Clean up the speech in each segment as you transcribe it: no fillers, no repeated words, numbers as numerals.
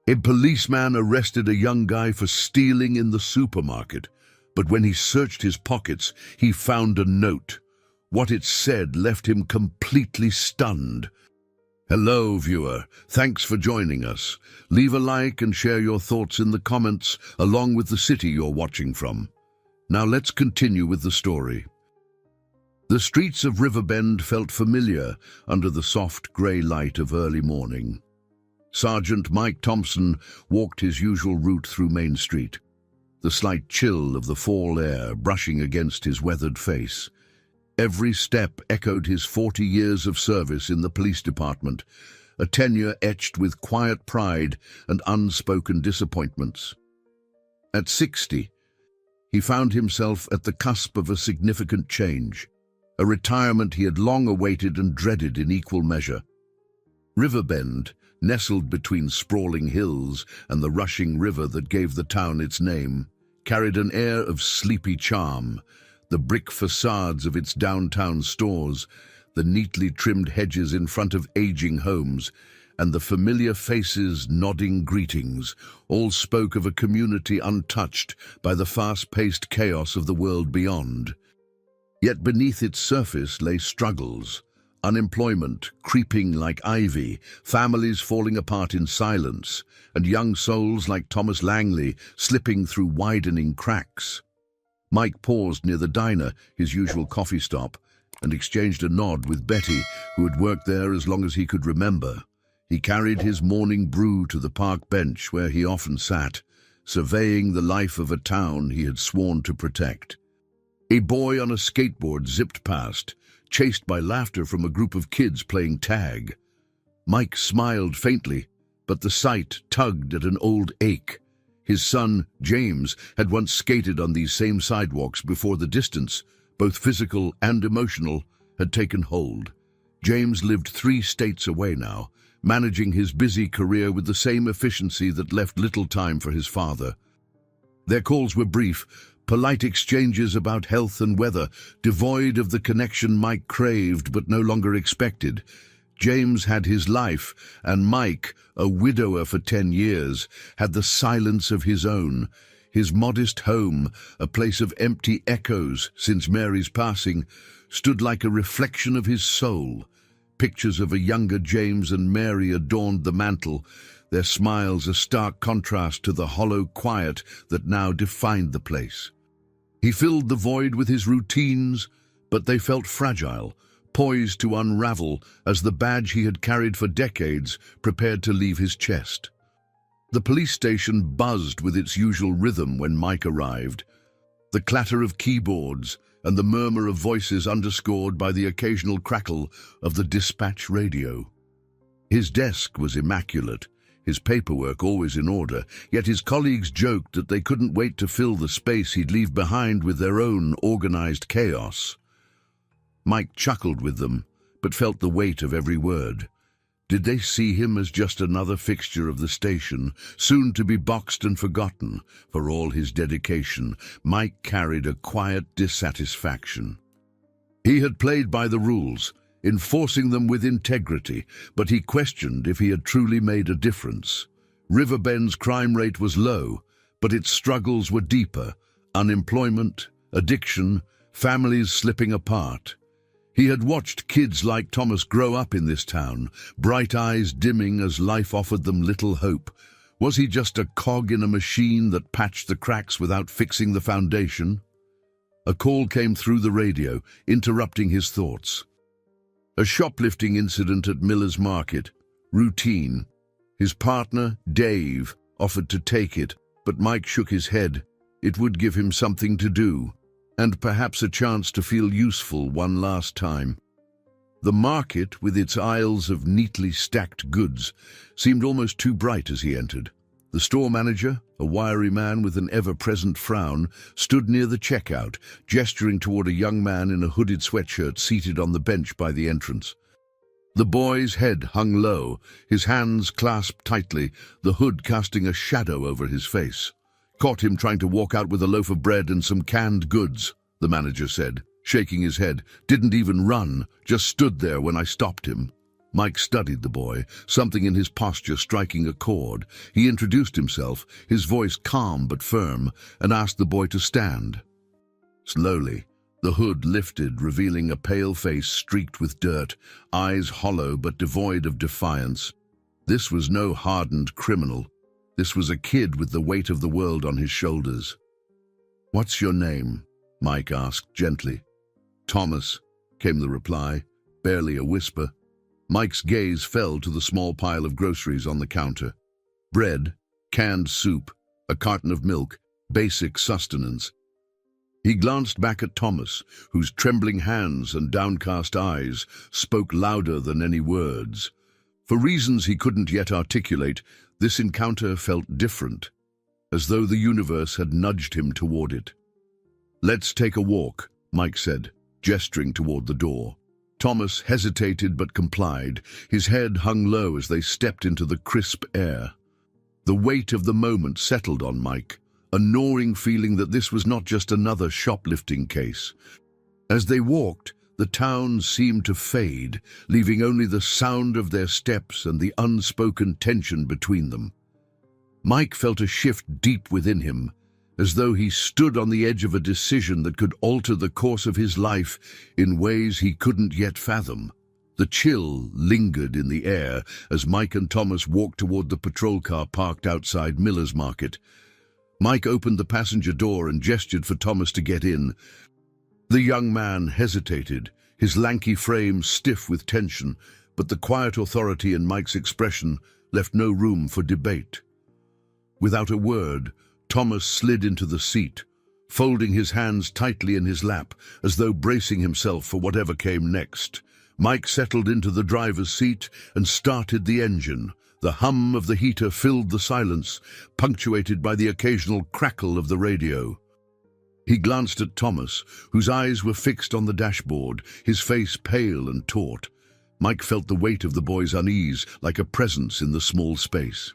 A policeman arrested a young guy for stealing in the supermarket, but when he searched his pockets, he found a note. What it said left him completely stunned. Hello, viewer. Thanks for joining us. Leave a like and share your thoughts in the comments, along with the city you're watching from. Now let's continue with the story. The streets of Riverbend felt familiar under the soft grey light of early morning. Sergeant Mike Thompson walked his usual route through Main Street, the slight chill of the fall air brushing against his weathered face. Every step echoed his 40 years of service in the police department, a tenure etched with quiet pride and unspoken disappointments. At 60, he found himself at the cusp of a significant change, a retirement he had long awaited and dreaded in equal measure. Riverbend, nestled between sprawling hills and the rushing river that gave the town its name, carried an air of sleepy charm. The brick facades of its downtown stores, the neatly trimmed hedges in front of aging homes, and the familiar faces nodding greetings, all spoke of a community untouched by the fast-paced chaos of the world beyond. Yet beneath its surface lay struggles, unemployment creeping like ivy, families falling apart in silence, and young souls like Thomas Langley slipping through widening cracks. Mike paused near the diner, his usual coffee stop, and exchanged a nod with Betty, who had worked there as long as he could remember. He carried his morning brew to the park bench where he often sat, surveying the life of a town he had sworn to protect. A boy on a skateboard zipped past, chased by laughter from a group of kids playing tag. Mike smiled faintly, but the sight tugged at an old ache. His son, James, had once skated on these same sidewalks before the distance, both physical and emotional, had taken hold. James lived 3 states away now, managing his busy career with the same efficiency that left little time for his father. Their calls were brief, polite exchanges about health and weather, devoid of the connection Mike craved but no longer expected. James had his life, and Mike, a widower for 10 years, had the silence of his own. His modest home, a place of empty echoes since Mary's passing, stood like a reflection of his soul. Pictures of a younger James and Mary adorned the mantel, their smiles a stark contrast to the hollow quiet that now defined the place. He filled the void with his routines, but they felt fragile, poised to unravel as the badge he had carried for decades prepared to leave his chest. The police station buzzed with its usual rhythm when Mike arrived, the clatter of keyboards and the murmur of voices underscored by the occasional crackle of the dispatch radio. His desk was immaculate, his paperwork always in order, yet his colleagues joked that they couldn't wait to fill the space he'd leave behind with their own organized chaos. Mike chuckled with them, but felt the weight of every word. Did they see him as just another fixture of the station, soon to be boxed and forgotten? For all his dedication, Mike carried a quiet dissatisfaction. He had played by the rules, enforcing them with integrity, but he questioned if he had truly made a difference. Riverbend's crime rate was low, but its struggles were deeper: unemployment, addiction, families slipping apart. He had watched kids like Thomas grow up in this town, bright eyes dimming as life offered them little hope. Was he just a cog in a machine that patched the cracks without fixing the foundation? A call came through the radio, interrupting his thoughts. A shoplifting incident at Miller's Market. Routine. His partner, Dave, offered to take it, but Mike shook his head. It would give him something to do, and perhaps a chance to feel useful one last time. The market, with its aisles of neatly stacked goods, seemed almost too bright as he entered. The store manager, a wiry man with an ever-present frown, stood near the checkout, gesturing toward a young man in a hooded sweatshirt seated on the bench by the entrance. The boy's head hung low, his hands clasped tightly, the hood casting a shadow over his face. "Caught him trying to walk out with a loaf of bread and some canned goods," the manager said, shaking his head. "Didn't even run, just stood there when I stopped him." Mike studied the boy, something in his posture striking a chord. He introduced himself, his voice calm but firm, and asked the boy to stand. Slowly, the hood lifted, revealing a pale face streaked with dirt, eyes hollow but devoid of defiance. This was no hardened criminal. This was a kid with the weight of the world on his shoulders. "What's your name?" Mike asked gently. "Thomas," came the reply, barely a whisper. Mike's gaze fell to the small pile of groceries on the counter. Bread, canned soup, a carton of milk, basic sustenance. He glanced back at Thomas, whose trembling hands and downcast eyes spoke louder than any words. For reasons he couldn't yet articulate, this encounter felt different, as though the universe had nudged him toward it. "Let's take a walk," Mike said, gesturing toward the door. Thomas hesitated but complied. His head hung low as they stepped into the crisp air. The weight of the moment settled on Mike, a gnawing feeling that this was not just another shoplifting case. As they walked, the town seemed to fade, leaving only the sound of their steps and the unspoken tension between them. Mike felt a shift deep within him, as though he stood on the edge of a decision that could alter the course of his life in ways he couldn't yet fathom. The chill lingered in the air as Mike and Thomas walked toward the patrol car parked outside Miller's Market. Mike opened the passenger door and gestured for Thomas to get in. The young man hesitated, his lanky frame stiff with tension, but the quiet authority in Mike's expression left no room for debate. Without a word, Thomas slid into the seat, folding his hands tightly in his lap, as though bracing himself for whatever came next. Mike settled into the driver's seat and started the engine. The hum of the heater filled the silence, punctuated by the occasional crackle of the radio. He glanced at Thomas, whose eyes were fixed on the dashboard, his face pale and taut. Mike felt the weight of the boy's unease, like a presence in the small space.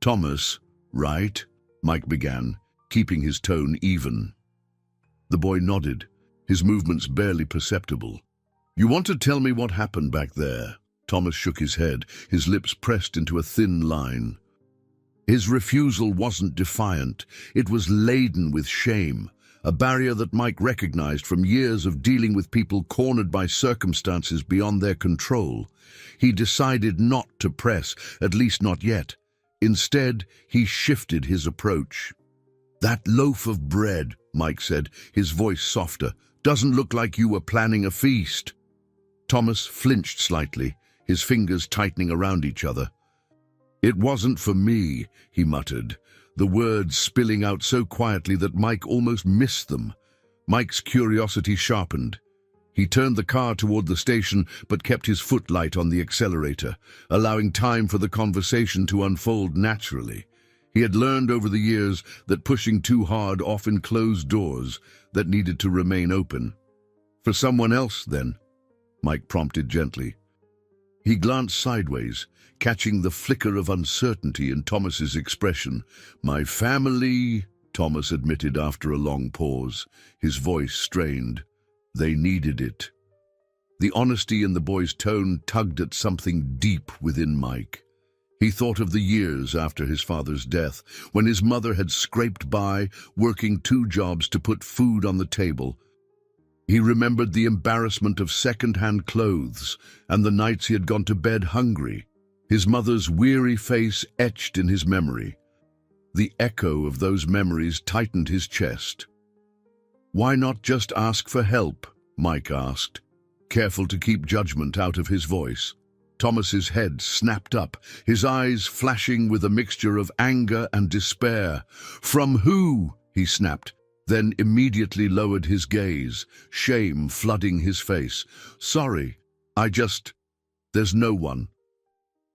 "Thomas, right?" Mike began, keeping his tone even. The boy nodded, his movements barely perceptible. "You want to tell me what happened back there?" Thomas shook his head, his lips pressed into a thin line. His refusal wasn't defiant, it was laden with shame, a barrier that Mike recognized from years of dealing with people cornered by circumstances beyond their control. He decided not to press, at least not yet. Instead, he shifted his approach. "That loaf of bread," Mike said, his voice softer, "doesn't look like you were planning a feast." Thomas flinched slightly, his fingers tightening around each other. "It wasn't for me," he muttered, the words spilling out so quietly that Mike almost missed them. Mike's curiosity sharpened. He turned the car toward the station but kept his foot light on the accelerator, allowing time for the conversation to unfold naturally. He had learned over the years that pushing too hard often closed doors that needed to remain open. "For someone else, then?" Mike prompted gently. He glanced sideways, catching the flicker of uncertainty in Thomas's expression. "My family," Thomas admitted after a long pause, his voice strained. "They needed it." The honesty in the boy's tone tugged at something deep within Mike. He thought of the years after his father's death, when his mother had scraped by, working 2 jobs to put food on the table. He remembered the embarrassment of second-hand clothes and the nights he had gone to bed hungry, his mother's weary face etched in his memory. The echo of those memories tightened his chest. "Why not just ask for help?" Mike asked, careful to keep judgment out of his voice. Thomas's head snapped up, his eyes flashing with a mixture of anger and despair. "From who?" he snapped, then immediately lowered his gaze, shame flooding his face. "Sorry, there's no one."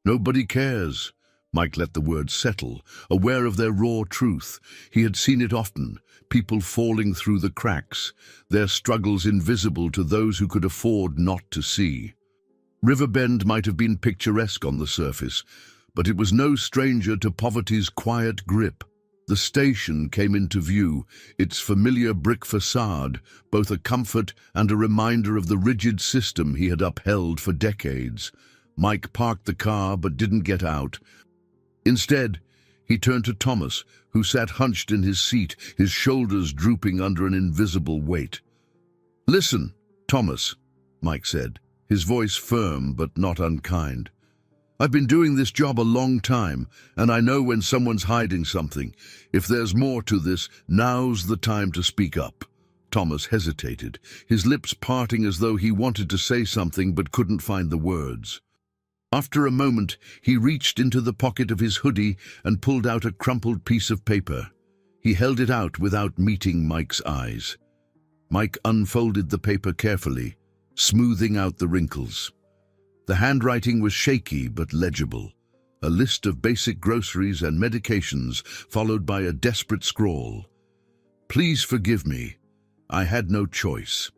"Nobody cares." Mike let the words settle, aware of their raw truth. He had seen it often, people falling through the cracks, their struggles invisible to those who could afford not to see. Riverbend might have been picturesque on the surface, but it was no stranger to poverty's quiet grip. The station came into view, its familiar brick facade, both a comfort and a reminder of the rigid system he had upheld for decades. Mike parked the car but didn't get out. Instead, he turned to Thomas, who sat hunched in his seat, his shoulders drooping under an invisible weight. "Listen, Thomas," Mike said, his voice firm but not unkind. "I've been doing this job a long time, and I know when someone's hiding something. If there's more to this, now's the time to speak up." Thomas hesitated, his lips parting as though he wanted to say something but couldn't find the words. After a moment, he reached into the pocket of his hoodie and pulled out a crumpled piece of paper. He held it out without meeting Mike's eyes. Mike unfolded the paper carefully, smoothing out the wrinkles. The handwriting was shaky but legible, a list of basic groceries and medications followed by a desperate scrawl. "Please forgive me. I had no choice."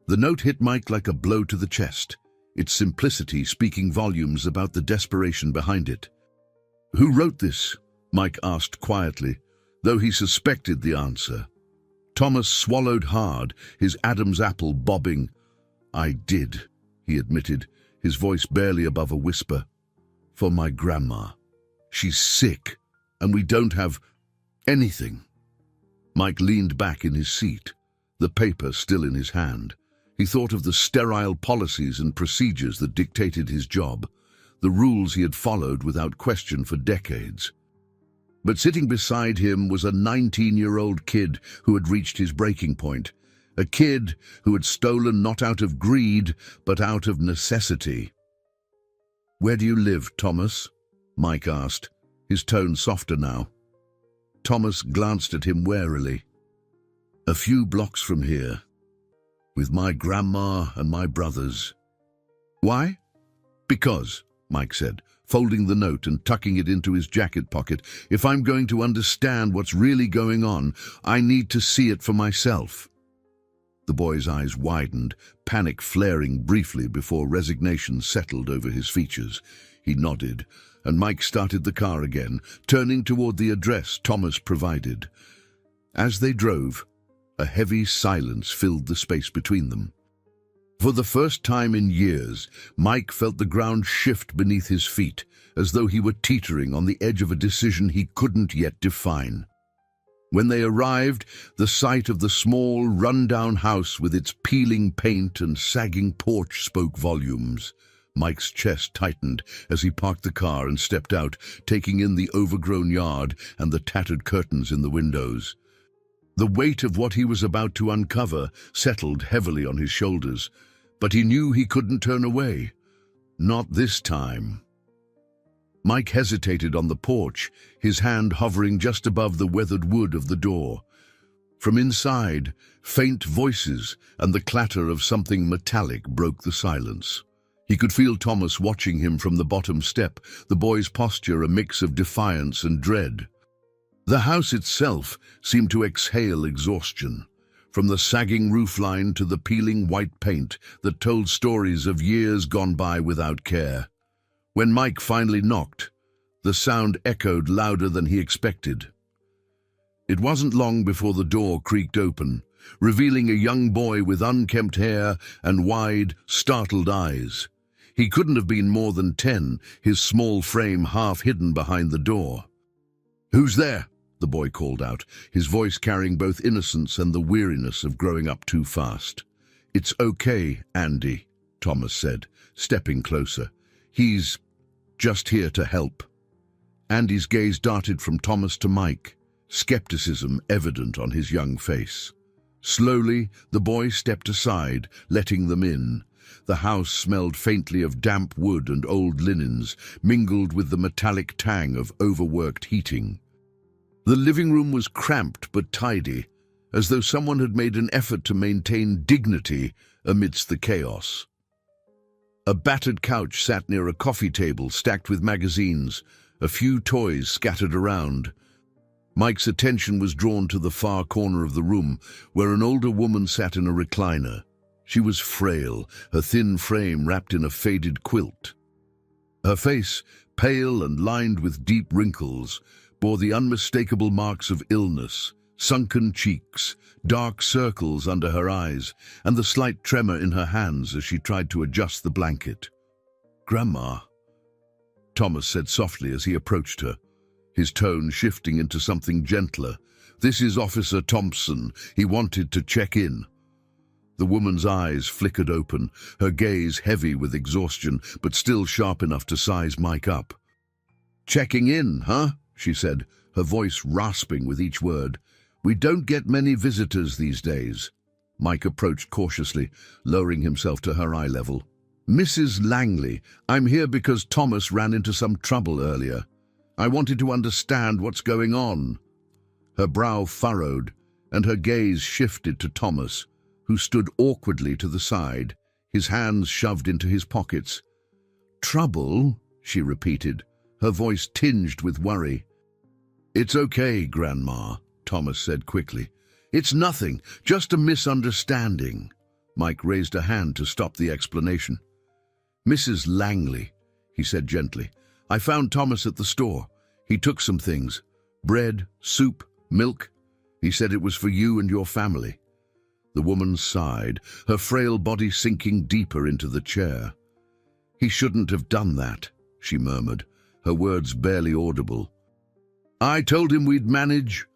The note hit Mike like a blow to the chest, its simplicity speaking volumes about the desperation behind it. "Who wrote this?" Mike asked quietly, though he suspected the answer. Thomas swallowed hard, his Adam's apple bobbing. "I did," he admitted, his voice barely above a whisper. "For my grandma. She's sick, and we don't have anything." Mike leaned back in his seat, the paper still in his hand. He thought of the sterile policies and procedures that dictated his job, the rules he had followed without question for decades. But sitting beside him was a 19-year-old kid who had reached his breaking point, a kid who had stolen not out of greed, but out of necessity. "Where do you live, Thomas?" Mike asked, his tone softer now. Thomas glanced at him warily. "A few blocks from here, with my grandma and my brothers." "Why?" "Because," Mike said, folding the note and tucking it into his jacket pocket, "if I'm going to understand what's really going on, I need to see it for myself." The boy's eyes widened, panic flaring briefly before resignation settled over his features. He nodded, and Mike started the car again, turning toward the address Thomas provided. As they drove, a heavy silence filled the space between them. For the first time in years, Mike felt the ground shift beneath his feet, as though he were teetering on the edge of a decision he couldn't yet define. When they arrived, the sight of the small, run-down house with its peeling paint and sagging porch spoke volumes. Mike's chest tightened as he parked the car and stepped out, taking in the overgrown yard and the tattered curtains in the windows. The weight of what he was about to uncover settled heavily on his shoulders, but he knew he couldn't turn away. Not this time. Mike hesitated on the porch, his hand hovering just above the weathered wood of the door. From inside, faint voices and the clatter of something metallic broke the silence. He could feel Thomas watching him from the bottom step, the boy's posture a mix of defiance and dread. The house itself seemed to exhale exhaustion, from the sagging roofline to the peeling white paint that told stories of years gone by without care. When Mike finally knocked, the sound echoed louder than he expected. It wasn't long before the door creaked open, revealing a young boy with unkempt hair and wide, startled eyes. He couldn't have been more than 10, his small frame half hidden behind the door. "Who's there?" the boy called out, his voice carrying both innocence and the weariness of growing up too fast. "It's okay, Andy," Thomas said, stepping closer. "He's just here to help." Andy's gaze darted from Thomas to Mike, skepticism evident on his young face. Slowly, the boy stepped aside, letting them in. The house smelled faintly of damp wood and old linens, mingled with the metallic tang of overworked heating. The living room was cramped but tidy, as though someone had made an effort to maintain dignity amidst the chaos. A battered couch sat near a coffee table stacked with magazines, a few toys scattered around. Mike's attention was drawn to the far corner of the room, where an older woman sat in a recliner. She was frail, her thin frame wrapped in a faded quilt. Her face, pale and lined with deep wrinkles, bore the unmistakable marks of illness, sunken cheeks, dark circles under her eyes, and the slight tremor in her hands as she tried to adjust the blanket. "Grandma," Thomas said softly as he approached her, his tone shifting into something gentler. "This is Officer Thompson. He wanted to check in." The woman's eyes flickered open, her gaze heavy with exhaustion, but still sharp enough to size Mike up. "Checking in, huh?" she said, her voice rasping with each word. "We don't get many visitors these days." Mike approached cautiously, lowering himself to her eye level. "Mrs. Langley, I'm here because Thomas ran into some trouble earlier. I wanted to understand what's going on." Her brow furrowed, and her gaze shifted to Thomas, who stood awkwardly to the side, his hands shoved into his pockets. "Trouble?" she repeated, her voice tinged with worry. "It's okay, Grandma," Thomas said quickly. "It's nothing, just a misunderstanding." Mike raised a hand to stop the explanation. "Mrs. Langley," he said gently, "I found Thomas at the store. He took some things. Bread, soup, milk. He said it was for you and your family." The woman sighed, her frail body sinking deeper into the chair. "He shouldn't have done that," she murmured, her words barely audible. "I told him we'd manage."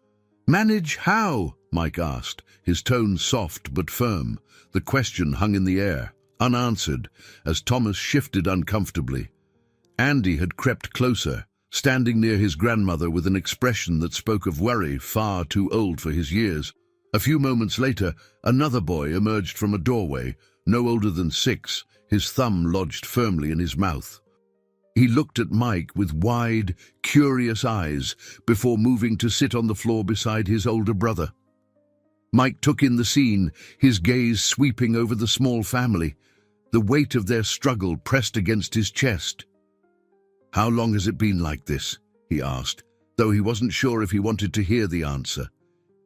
"Manage how?" Mike asked, his tone soft but firm. The question hung in the air, unanswered, as Thomas shifted uncomfortably. Andy had crept closer, standing near his grandmother with an expression that spoke of worry far too old for his years. A few moments later, another boy emerged from a doorway, no older than 6, his thumb lodged firmly in his mouth. He looked at Mike with wide, curious eyes before moving to sit on the floor beside his older brother. Mike took in the scene, his gaze sweeping over the small family, the weight of their struggle pressed against his chest. "How long has it been like this?" he asked, though he wasn't sure if he wanted to hear the answer.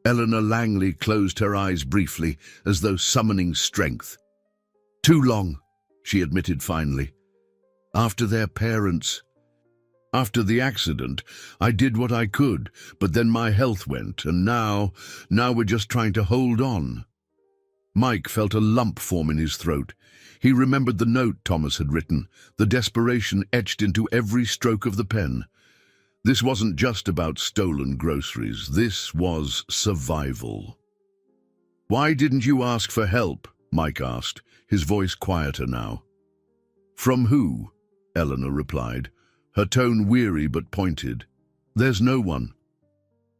Eleanor Langley closed her eyes briefly, as though summoning strength. "Too long," she admitted finally. "After their parents. After the accident, I did what I could, but then my health went, and now we're just trying to hold on." Mike felt a lump form in his throat. He remembered the note Thomas had written, the desperation etched into every stroke of the pen. This wasn't just about stolen groceries. This was survival. "Why didn't you ask for help?" Mike asked, his voice quieter now. "From who?" Eleanor replied, her tone weary but pointed. "There's no one.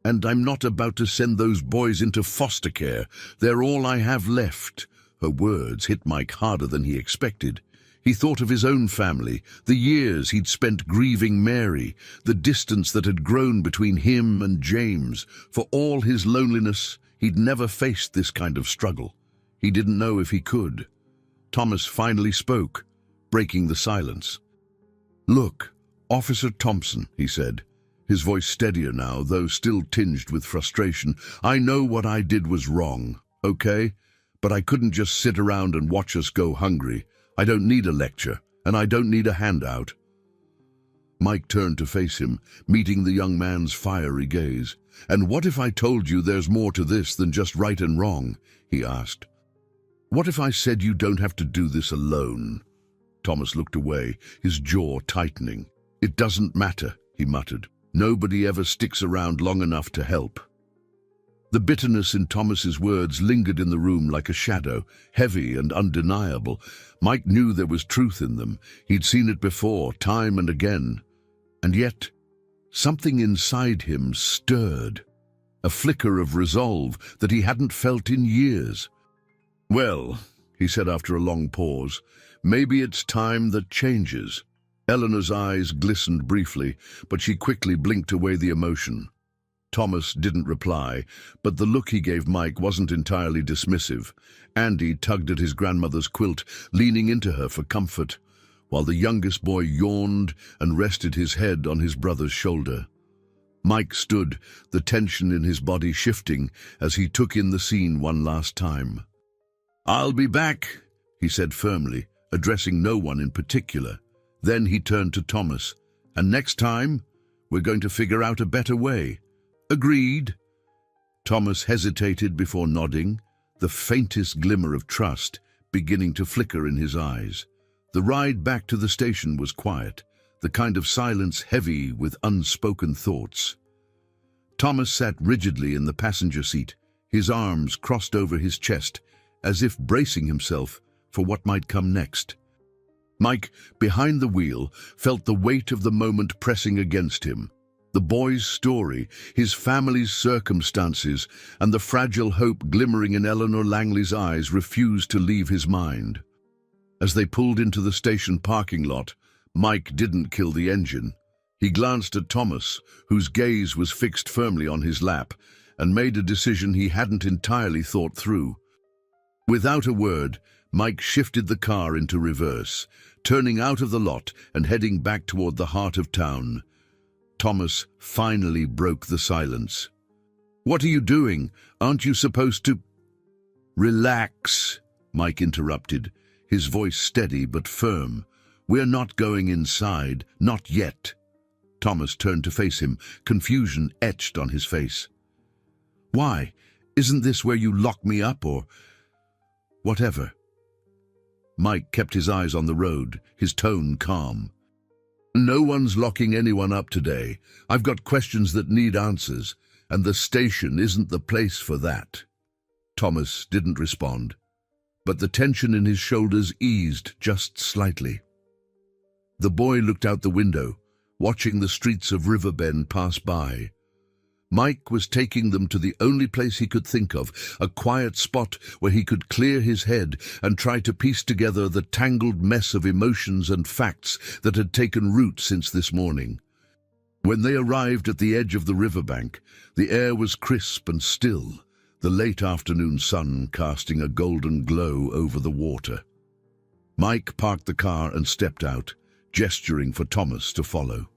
And I'm not about to send those boys into foster care. They're all I have left." Her words hit Mike harder than he expected. He thought of his own family, the years he'd spent grieving Mary, the distance that had grown between him and James. For all his loneliness, he'd never faced this kind of struggle. He didn't know if he could. Thomas finally spoke, breaking the silence. "Look, Officer Thompson," he said, his voice steadier now, though still tinged with frustration. "I know what I did was wrong, okay? But I couldn't just sit around and watch us go hungry. I don't need a lecture, and I don't need a handout." Mike turned to face him, meeting the young man's fiery gaze. "And what if I told you there's more to this than just right and wrong?" he asked. "What if I said you don't have to do this alone?" Thomas looked away, his jaw tightening. "It doesn't matter," he muttered. "Nobody ever sticks around long enough to help." The bitterness in Thomas's words lingered in the room like a shadow, heavy and undeniable. Mike knew there was truth in them. He'd seen it before, time and again. And yet, something inside him stirred, a flicker of resolve that he hadn't felt in years. "Well," he said after a long pause, "maybe it's time that changes." Eleanor's eyes glistened briefly, but she quickly blinked away the emotion. Thomas didn't reply, but the look he gave Mike wasn't entirely dismissive. Andy tugged at his grandmother's quilt, leaning into her for comfort, while the youngest boy yawned and rested his head on his brother's shoulder. Mike stood, the tension in his body shifting as he took in the scene one last time. "I'll be back," he said firmly, addressing no one in particular. Then he turned to Thomas. "And next time, we're going to figure out a better way." "Agreed." Thomas hesitated before nodding, the faintest glimmer of trust beginning to flicker in his eyes. The ride back to the station was quiet, the kind of silence heavy with unspoken thoughts. Thomas sat rigidly in the passenger seat, his arms crossed over his chest, as if bracing himself for what might come next. Mike, behind the wheel, felt the weight of the moment pressing against him. The boy's story, his family's circumstances, and the fragile hope glimmering in Eleanor Langley's eyes refused to leave his mind. As they pulled into the station parking lot, Mike didn't kill the engine. He glanced at Thomas, whose gaze was fixed firmly on his lap, and made a decision he hadn't entirely thought through. Without a word, Mike shifted the car into reverse, turning out of the lot and heading back toward the heart of town. Thomas finally broke the silence. "What are you doing? Aren't you supposed to—" "Relax," Mike interrupted, his voice steady but firm. "We're not going inside, not yet." Thomas turned to face him, confusion etched on his face. "Why? Isn't this where you lock me up or whatever?" Mike kept his eyes on the road, his tone calm. "No one's locking anyone up today. I've got questions that need answers, and the station isn't the place for that." Thomas didn't respond, but the tension in his shoulders eased just slightly. The boy looked out the window, watching the streets of Riverbend pass by. Mike was taking them to the only place he could think of, a quiet spot where he could clear his head and try to piece together the tangled mess of emotions and facts that had taken root since this morning. When they arrived at the edge of the riverbank, the air was crisp and still, the late afternoon sun casting a golden glow over the water. Mike parked the car and stepped out, gesturing for Thomas to follow.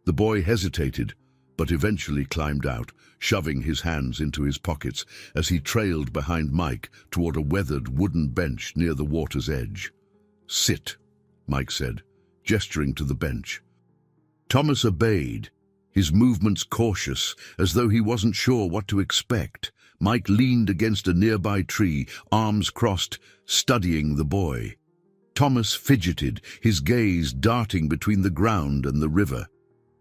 The boy hesitated, but eventually climbed out, shoving his hands into his pockets as he trailed behind Mike toward a weathered wooden bench near the water's edge. "Sit," Mike said, gesturing to the bench. Thomas obeyed, his movements cautious, as though he wasn't sure what to expect. Mike leaned against a nearby tree, arms crossed, studying the boy. Thomas fidgeted, his gaze darting between the ground and the river.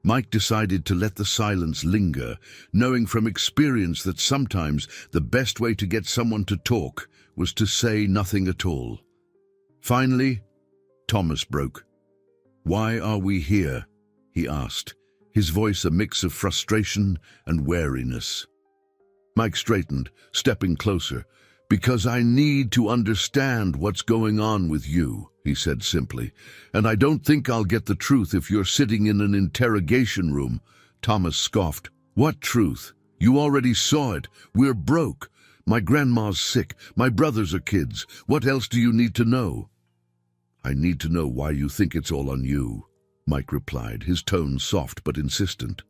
Mike decided to let the silence linger, knowing from experience that sometimes the best way to get someone to talk was to say nothing at all. Finally, Thomas broke. "Why are we here?" he asked, his voice a mix of frustration and wariness. Mike straightened, stepping closer. "Because I need to understand what's going on with you," he said simply. "And I don't think I'll get the truth if you're sitting in an interrogation room." Thomas scoffed. "What truth? You already saw it. We're broke. My grandma's sick. My brothers are kids. What else do you need to know?" "I need to know why you think it's all on you," Mike replied, his tone soft but insistent.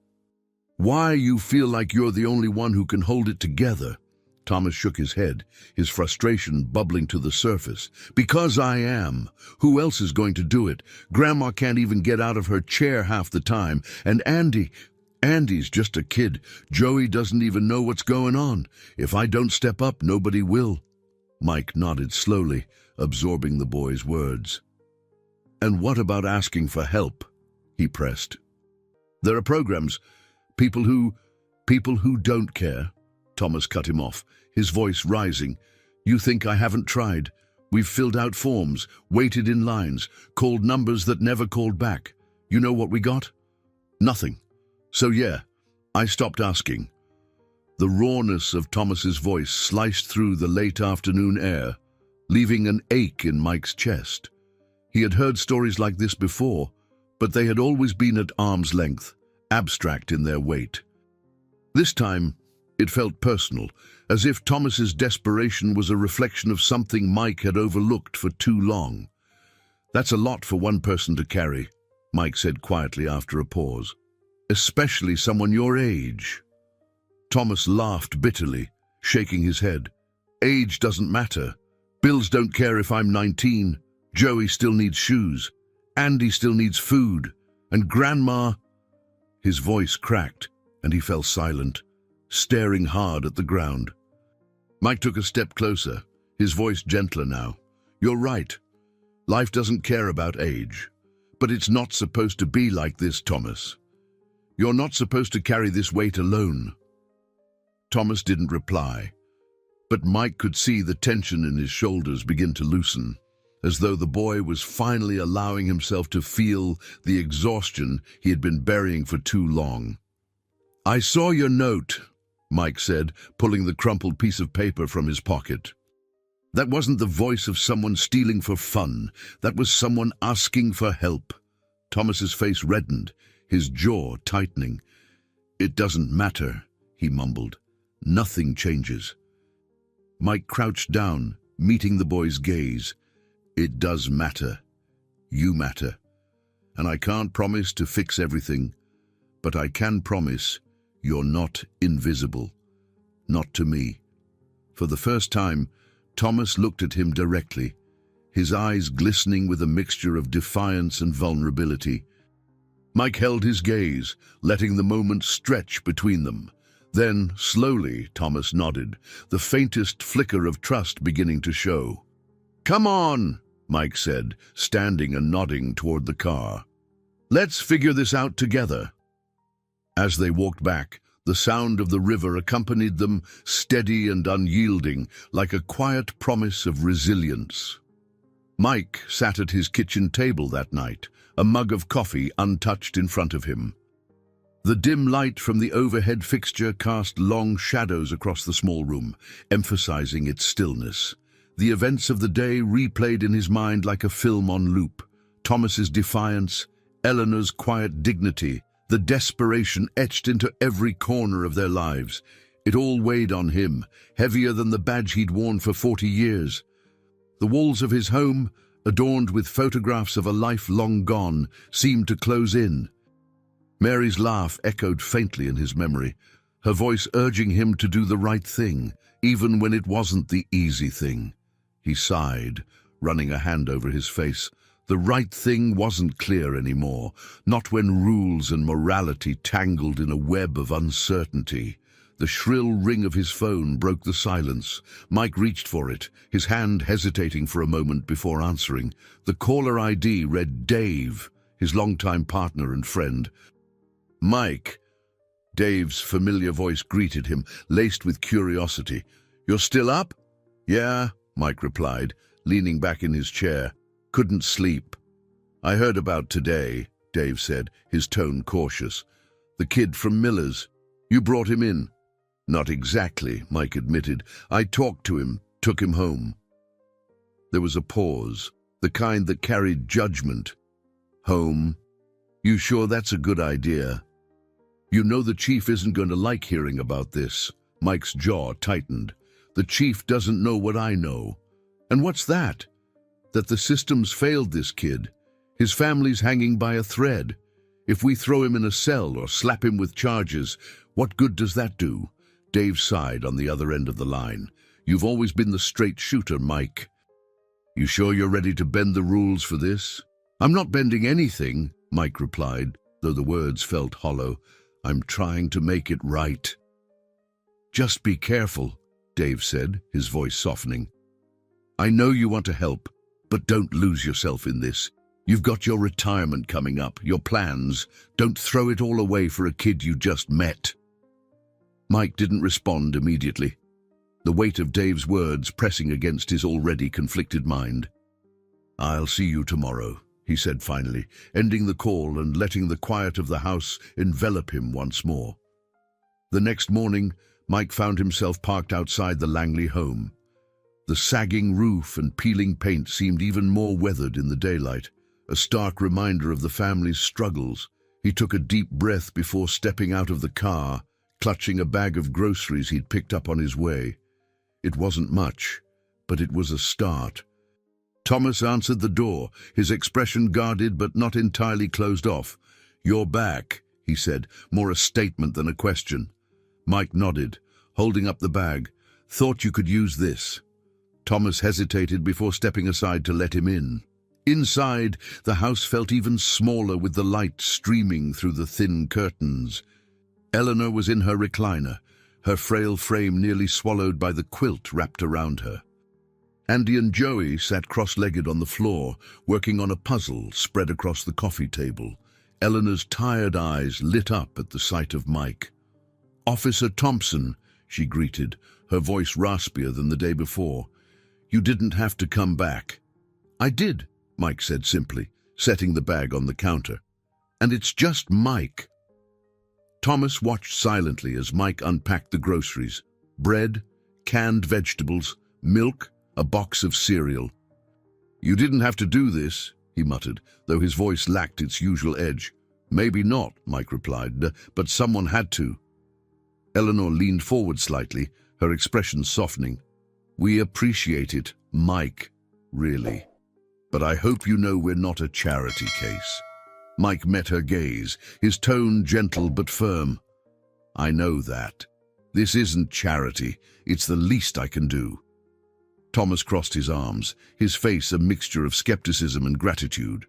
"Why you feel like you're the only one who can hold it together." Thomas shook his head, his frustration bubbling to the surface. "Because I am. Who else is going to do it? Grandma can't even get out of her chair half the time. And Andy's just a kid. Joey doesn't even know what's going on. If I don't step up, nobody will." Mike nodded slowly, absorbing the boy's words. "And what about asking for help?" he pressed. "There are programs. People who don't care." Thomas cut him off, his voice rising. "You think I haven't tried? We've filled out forms, waited in lines, called numbers that never called back. You know what we got? Nothing. So yeah, I stopped asking." The rawness of Thomas's voice sliced through the late afternoon air, leaving an ache in Mike's chest. He had heard stories like this before, but they had always been at arm's length, abstract in their weight. This time, it felt personal, as if Thomas's desperation was a reflection of something Mike had overlooked for too long. "That's a lot for one person to carry," Mike said quietly after a pause. "Especially someone your age." Thomas laughed bitterly, shaking his head. "Age doesn't matter. Bills don't care if I'm 19. Joey still needs shoes. Andy still needs food. And Grandma—" His voice cracked, and he fell silent, staring hard at the ground. Mike took a step closer, his voice gentler now. "You're right. Life doesn't care about age. But it's not supposed to be like this, Thomas. You're not supposed to carry this weight alone. Thomas didn't reply, but Mike could see the tension in his shoulders begin to loosen, as though the boy was finally allowing himself to feel the exhaustion he had been burying for too long. "I saw your note," Mike said, pulling the crumpled piece of paper from his pocket. That wasn't the voice of someone stealing for fun. That was someone asking for help. Thomas's face reddened, his jaw tightening. "It doesn't matter," he mumbled. "Nothing changes." Mike crouched down, meeting the boy's gaze. "It does matter. You matter. And I can't promise to fix everything, but I can promise you're not invisible. Not to me." For the first time, Thomas looked at him directly, his eyes glistening with a mixture of defiance and vulnerability. Mike held his gaze, letting the moment stretch between them. Then, slowly, Thomas nodded, the faintest flicker of trust beginning to show. "Come on," Mike said, standing and nodding toward the car. "Let's figure this out together." As they walked back, the sound of the river accompanied them, steady and unyielding, like a quiet promise of resilience. Mike sat at his kitchen table that night, a mug of coffee untouched in front of him. The dim light from the overhead fixture cast long shadows across the small room, emphasizing its stillness. The events of the day replayed in his mind like a film on loop. Thomas's defiance, Eleanor's quiet dignity, the desperation etched into every corner of their lives. It all weighed on him, heavier than the badge he'd worn for 40 years. The walls of his home, adorned with photographs of a life long gone, seemed to close in. Mary's laugh echoed faintly in his memory, her voice urging him to do the right thing, even when it wasn't the easy thing. He sighed, running a hand over his face. The right thing wasn't clear anymore, not when rules and morality tangled in a web of uncertainty. The shrill ring of his phone broke the silence. Mike reached for it, his hand hesitating for a moment before answering. The caller ID read Dave, his longtime partner and friend. "Mike," Dave's familiar voice greeted him, laced with curiosity. "You're still up?" "Yeah," Mike replied, leaning back in his chair. "Couldn't sleep." "I heard about today," Dave said, his tone cautious. "The kid from Miller's. You brought him in." "Not exactly," Mike admitted. "I talked to him, took him home." There was a pause, the kind that carried judgment. "Home? You sure that's a good idea?" "You know the chief isn't going to like hearing about this." Mike's jaw tightened. "The chief doesn't know what I know." "And what's that?" "That the system's failed this kid. His family's hanging by a thread. If we throw him in a cell or slap him with charges, what good does that do?" Dave sighed on the other end of the line. "You've always been the straight shooter, Mike." "You sure you're ready to bend the rules for this?" "I'm not bending anything," Mike replied, though the words felt hollow. "I'm trying to make it right." "Just be careful," Dave said, his voice softening. "I know you want to help, but don't lose yourself in this. You've got your retirement coming up, your plans. Don't throw it all away for a kid you just met." Mike didn't respond immediately, the weight of Dave's words pressing against his already conflicted mind. "I'll see you tomorrow," he said finally, ending the call and letting the quiet of the house envelop him once more. The next morning, Mike found himself parked outside the Langley home. The sagging roof and peeling paint seemed even more weathered in the daylight, a stark reminder of the family's struggles. He took a deep breath before stepping out of the car, clutching a bag of groceries he'd picked up on his way. It wasn't much, but it was a start. Thomas answered the door, his expression guarded but not entirely closed off. "You're back," he said, more a statement than a question. Mike nodded, holding up the bag. "Thought you could use this." Thomas hesitated before stepping aside to let him in. Inside, the house felt even smaller with the light streaming through the thin curtains. Eleanor was in her recliner, her frail frame nearly swallowed by the quilt wrapped around her. Andy and Joey sat cross-legged on the floor, working on a puzzle spread across the coffee table. Eleanor's tired eyes lit up at the sight of Mike. "Officer Thompson," she greeted, her voice raspier than the day before. "You didn't have to come back." "I did," Mike said simply, setting the bag on the counter. "And it's just Mike." Thomas watched silently as Mike unpacked the groceries. Bread, canned vegetables, milk, a box of cereal. "You didn't have to do this," he muttered, though his voice lacked its usual edge. "Maybe not," Mike replied, "but someone had to." Eleanor leaned forward slightly, her expression softening. "We appreciate it, Mike, really. But I hope you know we're not a charity case." Mike met her gaze, his tone gentle but firm. "I know that. This isn't charity. It's the least I can do." Thomas crossed his arms, his face a mixture of skepticism and gratitude.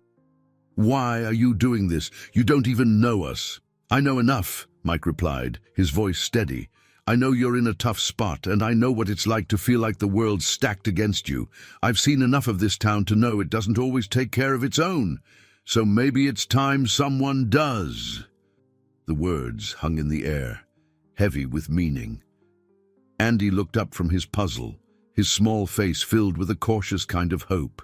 "Why are you doing this? You don't even know us." "I know enough," Mike replied, his voice steady. "I know you're in a tough spot, and I know what it's like to feel like the world's stacked against you. I've seen enough of this town to know it doesn't always take care of its own. So maybe it's time someone does." The words hung in the air, heavy with meaning. Andy looked up from his puzzle, his small face filled with a cautious kind of hope.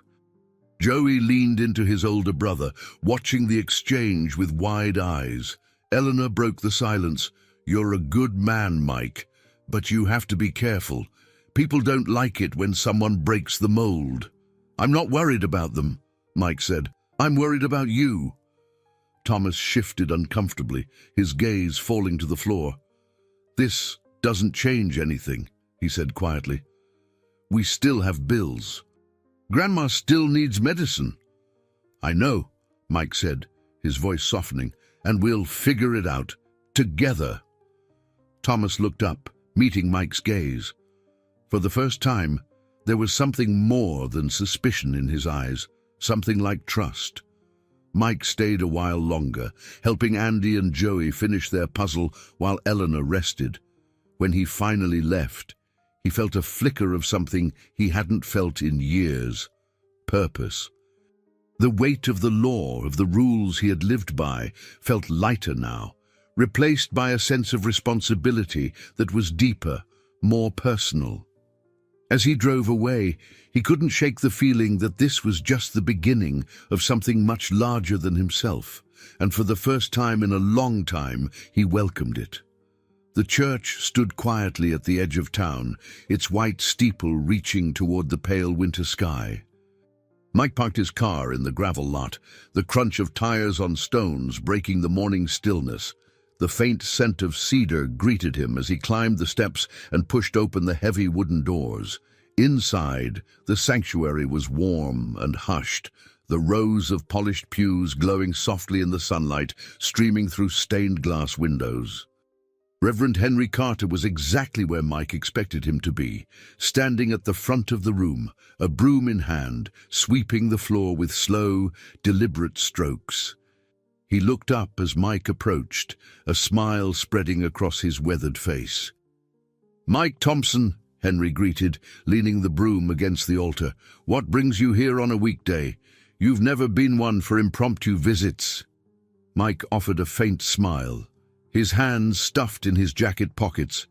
Joey leaned into his older brother, watching the exchange with wide eyes. Eleanor broke the silence. "You're a good man, Mike, but you have to be careful. People don't like it when someone breaks the mold." "I'm not worried about them," Mike said. "I'm worried about you." Thomas shifted uncomfortably, his gaze falling to the floor. "This doesn't change anything," he said quietly. "We still have bills. Grandma still needs medicine." "I know," Mike said, his voice softening, "and we'll figure it out. Together." Thomas looked up, meeting Mike's gaze. For the first time, there was something more than suspicion in his eyes, something like trust. Mike stayed a while longer, helping Andy and Joey finish their puzzle while Eleanor rested. When he finally left, he felt a flicker of something he hadn't felt in years: purpose. The weight of the law, of the rules he had lived by, felt lighter now, replaced by a sense of responsibility that was deeper, more personal. As he drove away, he couldn't shake the feeling that this was just the beginning of something much larger than himself, and for the first time in a long time, he welcomed it. The church stood quietly at the edge of town, its white steeple reaching toward the pale winter sky. Mike parked his car in the gravel lot, the crunch of tires on stones breaking the morning stillness. The faint scent of cedar greeted him as he climbed the steps and pushed open the heavy wooden doors. Inside, the sanctuary was warm and hushed, the rows of polished pews glowing softly in the sunlight, streaming through stained glass windows. Reverend Henry Carter was exactly where Mike expected him to be, standing at the front of the room, a broom in hand, sweeping the floor with slow, deliberate strokes. He looked up as Mike approached, a smile spreading across his weathered face. "Mike Thompson," Henry greeted, leaning the broom against the altar. "What brings you here on a weekday? You've never been one for impromptu visits." Mike offered a faint smile, his hands stuffed in his jacket pockets.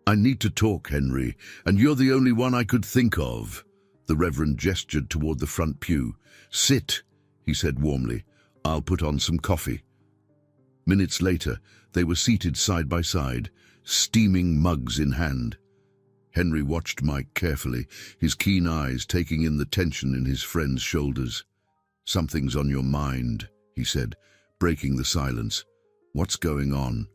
"I need to talk, Henry, and you're the only one I could think of." The Reverend gestured toward the front pew. "Sit," he said warmly. "I'll put on some coffee." Minutes later, they were seated side by side, steaming mugs in hand. Henry watched Mike carefully, his keen eyes taking in the tension in his friend's shoulders. "Something's on your mind," he said, breaking the silence. "What's going on?"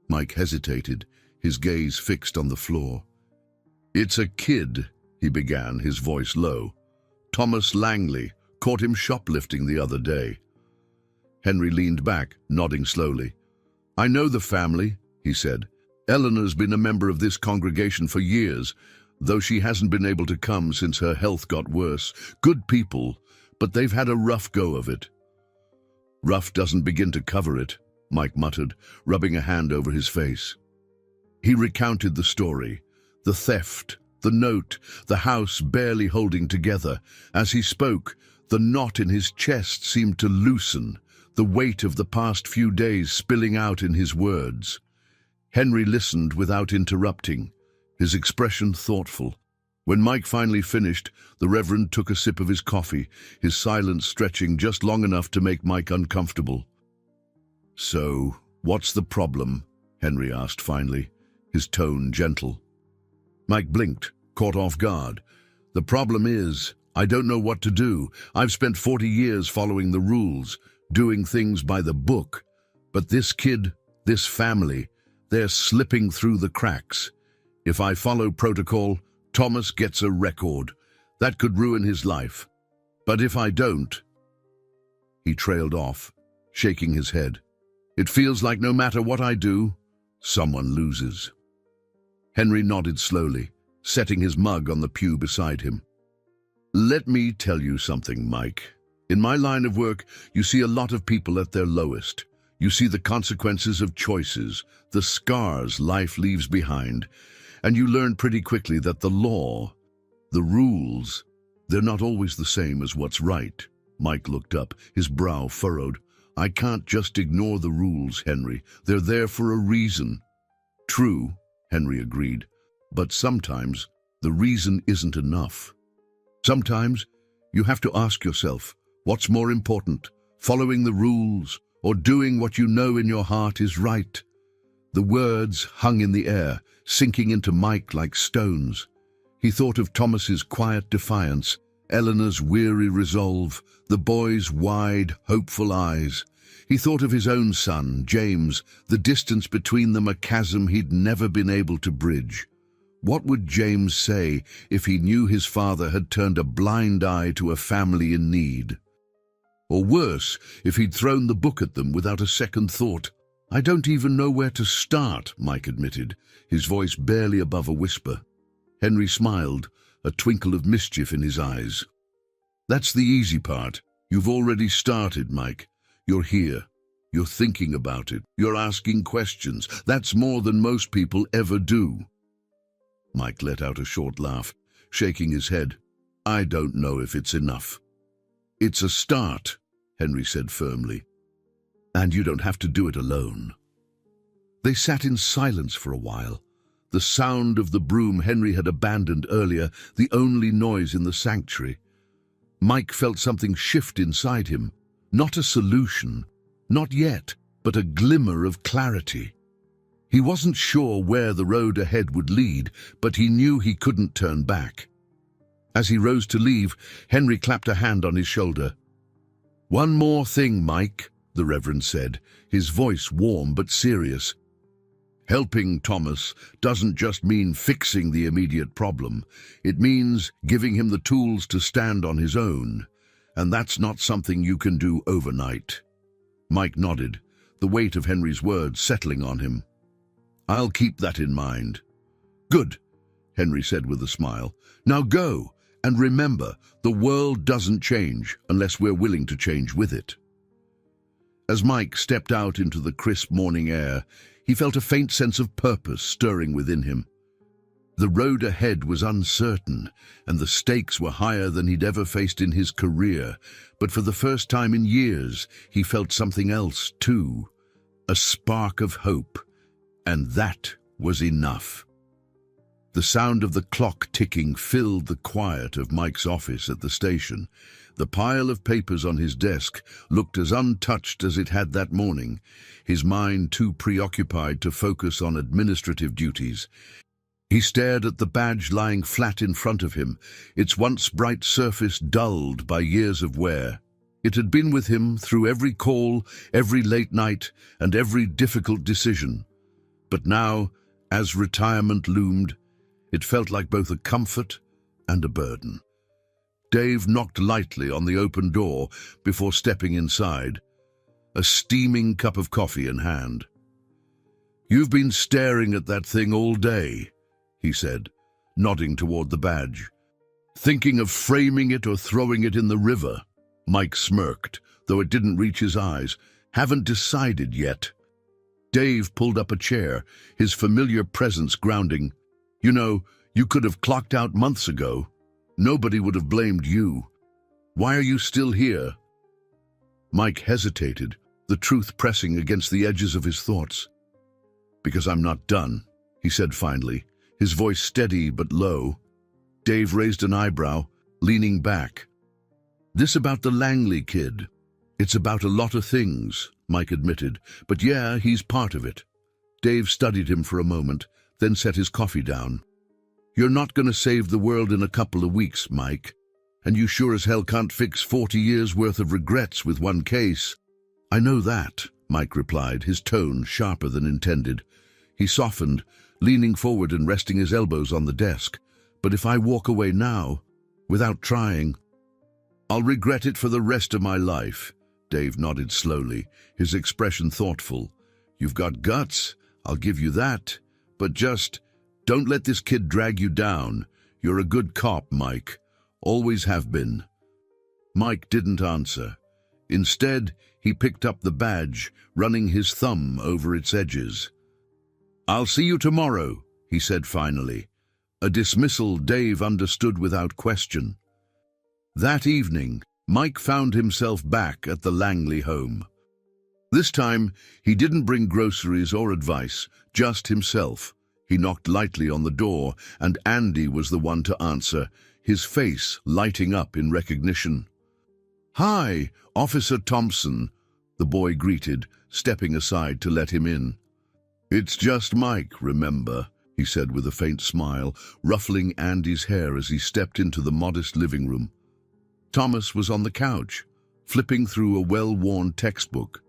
Mike hesitated, his gaze fixed on the floor. "It's a kid," he began, his voice low. "Thomas Langley caught him shoplifting the other day." Henry leaned back, nodding slowly. "I know the family," he said. "Eleanor's been a member of this congregation for years, though she hasn't been able to come since her health got worse. Good people, but they've had a rough go of it." "Rough doesn't begin to cover it," Mike muttered, rubbing a hand over his face. He recounted the story: the theft, The note, the house barely holding together. As he spoke, the knot in his chest seemed to loosen, the weight of the past few days spilling out in his words. Henry listened without interrupting, his expression thoughtful. When Mike finally finished, the Reverend took a sip of his coffee, his silence stretching just long enough to make Mike uncomfortable. "So, what's the problem?" Henry asked finally, his tone gentle. Mike blinked, caught off guard. "The problem is, I don't know what to do. I've spent 40 years following the rules, doing things by the book. But this kid, this family, they're slipping through the cracks. If I follow protocol, Thomas gets a record. That could ruin his life. But if I don't—" He trailed off, shaking his head. "It feels like no matter what I do, someone loses." Henry nodded slowly, setting his mug on the pew beside him. "Let me tell you something, Mike. In my line of work, you see a lot of people at their lowest. You see the consequences of choices, the scars life leaves behind, and you learn pretty quickly that the law, the rules, they're not always the same as what's right." Mike looked up, his brow furrowed. "I can't just ignore the rules, Henry. They're there for a reason." "True," Henry agreed, "but sometimes the reason isn't enough. Sometimes you have to ask yourself, what's more important, following the rules or doing what you know in your heart is right?" The words hung in the air, sinking into Mike like stones. He thought of Thomas's quiet defiance, Eleanor's weary resolve, the boy's wide, hopeful eyes. He thought of his own son, James, the distance between them a chasm he'd never been able to bridge. What would James say if he knew his father had turned a blind eye to a family in need? Or worse, if he'd thrown the book at them without a second thought? "I don't even know where to start," Mike admitted, his voice barely above a whisper. Henry smiled, a twinkle of mischief in his eyes. "That's the easy part. You've already started, Mike. You're here. You're thinking about it. You're asking questions. That's more than most people ever do." Mike let out a short laugh, shaking his head. "I don't know if it's enough." "It's a start," Henry said firmly. "And you don't have to do it alone." They sat in silence for a while, the sound of the broom Henry had abandoned earlier, the only noise in the sanctuary. Mike felt something shift inside him. Not a solution, not yet, but a glimmer of clarity. He wasn't sure where the road ahead would lead, but he knew he couldn't turn back. As he rose to leave, Henry clapped a hand on his shoulder. "One more thing, Mike," the Reverend said, his voice warm but serious. "Helping Thomas doesn't just mean fixing the immediate problem. It means giving him the tools to stand on his own. And that's not something you can do overnight." Mike nodded, the weight of Henry's words settling on him. "I'll keep that in mind." "Good," Henry said with a smile. "Now go, and remember, the world doesn't change unless we're willing to change with it." As Mike stepped out into the crisp morning air, he felt a faint sense of purpose stirring within him. The road ahead was uncertain, and the stakes were higher than he'd ever faced in his career, but for the first time in years, he felt something else too, a spark of hope, and that was enough. The sound of the clock ticking filled the quiet of Mike's office at the station. The pile of papers on his desk looked as untouched as it had that morning, his mind too preoccupied to focus on administrative duties. He stared at the badge lying flat in front of him, its once bright surface dulled by years of wear. It had been with him through every call, every late night, and every difficult decision. But now, as retirement loomed, it felt like both a comfort and a burden. Dave knocked lightly on the open door before stepping inside, a steaming cup of coffee in hand. "You've been staring at that thing all day," he said, nodding toward the badge. "Thinking of framing it or throwing it in the river?" Mike smirked, though it didn't reach his eyes. "Haven't decided yet." Dave pulled up a chair, his familiar presence grounding. "You know, You could have clocked out months ago. Nobody would have blamed you. Why are you still here?" Mike hesitated, the truth pressing against the edges of his thoughts. "Because I'm not done," he said finally, his voice steady but low. Dave raised an eyebrow, leaning back. "This about the Langley kid. It's about a lot of things," Mike admitted, "but yeah, he's part of it." Dave studied him for a moment, then set his coffee down. "You're not going to save the world in a couple of weeks, Mike. And you sure as hell can't fix 40 years' worth of regrets with one case." "I know that," Mike replied, his tone sharper than intended. He softened, leaning forward and resting his elbows on the desk. "But if I walk away now, without trying, I'll regret it for the rest of my life." Dave nodded slowly, his expression thoughtful. "You've got guts, I'll give you that. But just don't let this kid drag you down. You're a good cop, Mike. Always have been." Mike didn't answer. Instead, he picked up the badge, running his thumb over its edges. "I'll see you tomorrow," he said finally. A dismissal Dave understood without question. That evening, Mike found himself back at the Langley home. This time, he didn't bring groceries or advice, just himself. He knocked lightly on the door, and Andy was the one to answer, his face lighting up in recognition. "Hi, Officer Thompson," the boy greeted, stepping aside to let him in. "It's just Mike, remember," he said with a faint smile, ruffling Andy's hair as he stepped into the modest living room. Thomas was on the couch, flipping through a well-worn textbook.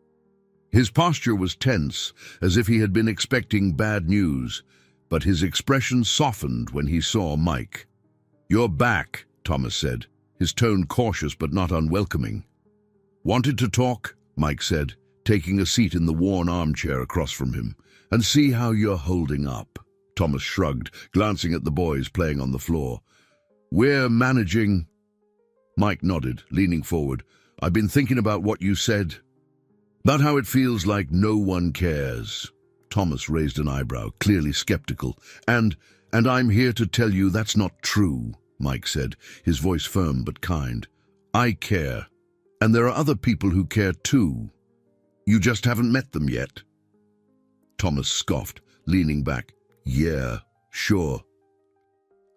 His posture was tense, as if he had been expecting bad news, but his expression softened when he saw Mike. "You're back," Thomas said, his tone cautious but not unwelcoming. "Wanted to talk?" Mike said, taking a seat in the worn armchair across from him. "And see how you're holding up." Thomas shrugged, glancing at the boys playing on the floor. "We're managing." Mike nodded, leaning forward. "I've been thinking about what you said. About how it feels like no one cares." Thomas raised an eyebrow, clearly skeptical. And I'm here to tell you that's not true," Mike said, his voice firm but kind. "I care. And there are other people who care too. You just haven't met them yet." Thomas scoffed, leaning back. "Yeah, sure."